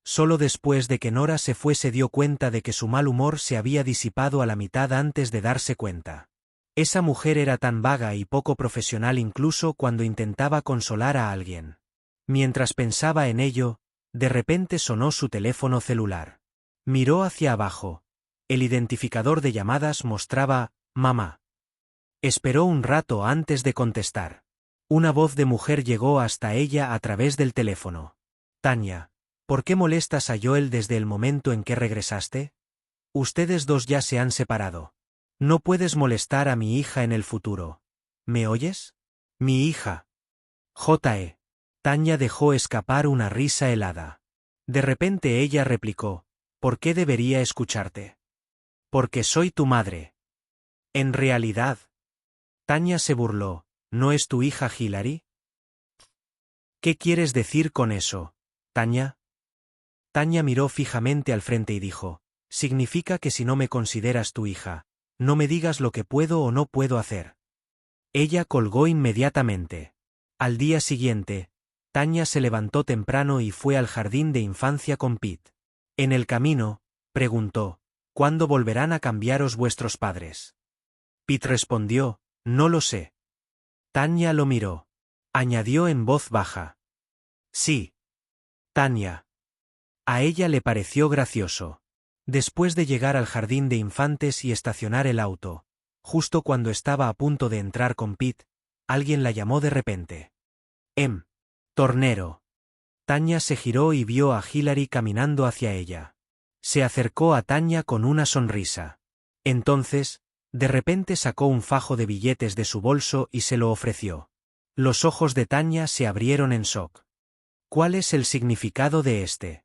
Solo después de que Nora se fue se dio cuenta de que su mal humor se había disipado a la mitad antes de darse cuenta. Esa mujer era tan vaga y poco profesional incluso cuando intentaba consolar a alguien. Mientras pensaba en ello, de repente sonó su teléfono celular. Miró hacia abajo. El identificador de llamadas mostraba, «Mamá». Esperó un rato antes de contestar. Una voz de mujer llegó hasta ella a través del teléfono. «Tanya, ¿por qué molestas a Joel desde el momento en que regresaste? Ustedes dos ya se han separado. No puedes molestar a mi hija en el futuro. ¿Me oyes? Mi hija». J.E. Tanya dejó escapar una risa helada. De repente ella replicó, «¿Por qué debería escucharte? Porque soy tu madre». En realidad. Tanya se burló, ¿no es tu hija Hillary? ¿Qué quieres decir con eso, Tanya? Tanya miró fijamente al frente y dijo, significa que si no me consideras tu hija, no me digas lo que puedo o no puedo hacer. Ella colgó inmediatamente. Al día siguiente, Tanya se levantó temprano y fue al jardín de infancia con Pete. En el camino, preguntó, ¿cuándo volverán a cambiaros vuestros padres? Pete respondió, no lo sé. Tanya lo miró. Añadió en voz baja. Sí. Tanya. A ella le pareció gracioso. Después de llegar al jardín de infantes y estacionar el auto, justo cuando estaba a punto de entrar con Pete, alguien la llamó de repente. Tornero. Tanya se giró y vio a Hillary caminando hacia ella. Se acercó a Tanya con una sonrisa. Entonces, de repente sacó un fajo de billetes de su bolso y se lo ofreció. Los ojos de Tanya se abrieron en shock. ¿Cuál es el significado de este?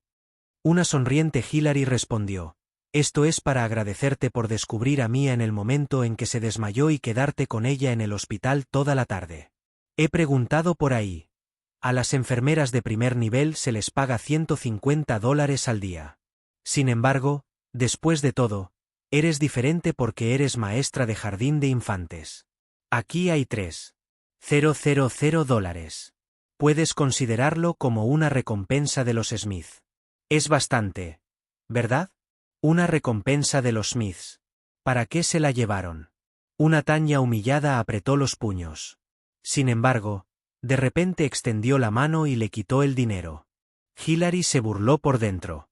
Una sonriente Hillary respondió. Esto es para agradecerte por descubrir a Mia en el momento en que se desmayó y quedarte con ella en el hospital toda la tarde. He preguntado por ahí. A las enfermeras de primer nivel se les paga $150 al día. Sin embargo, después de todo, eres diferente porque eres maestra de jardín de infantes. Aquí hay $3,000. Puedes considerarlo como una recompensa de los Smith. Es bastante, ¿verdad? Una recompensa de los Smiths. ¿Para qué se la llevaron? Una Tanya humillada apretó los puños. Sin embargo, de repente extendió la mano y le quitó el dinero. Hillary se burló por dentro.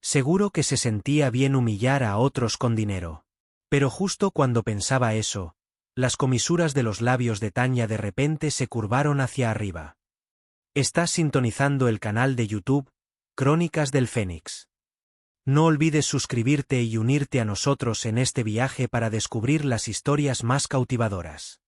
Seguro que se sentía bien humillar a otros con dinero. Pero justo cuando pensaba eso, las comisuras de los labios de Tanya de repente se curvaron hacia arriba. Estás sintonizando el canal de YouTube, Crónicas del Fénix. No olvides suscribirte y unirte a nosotros en este viaje para descubrir las historias más cautivadoras.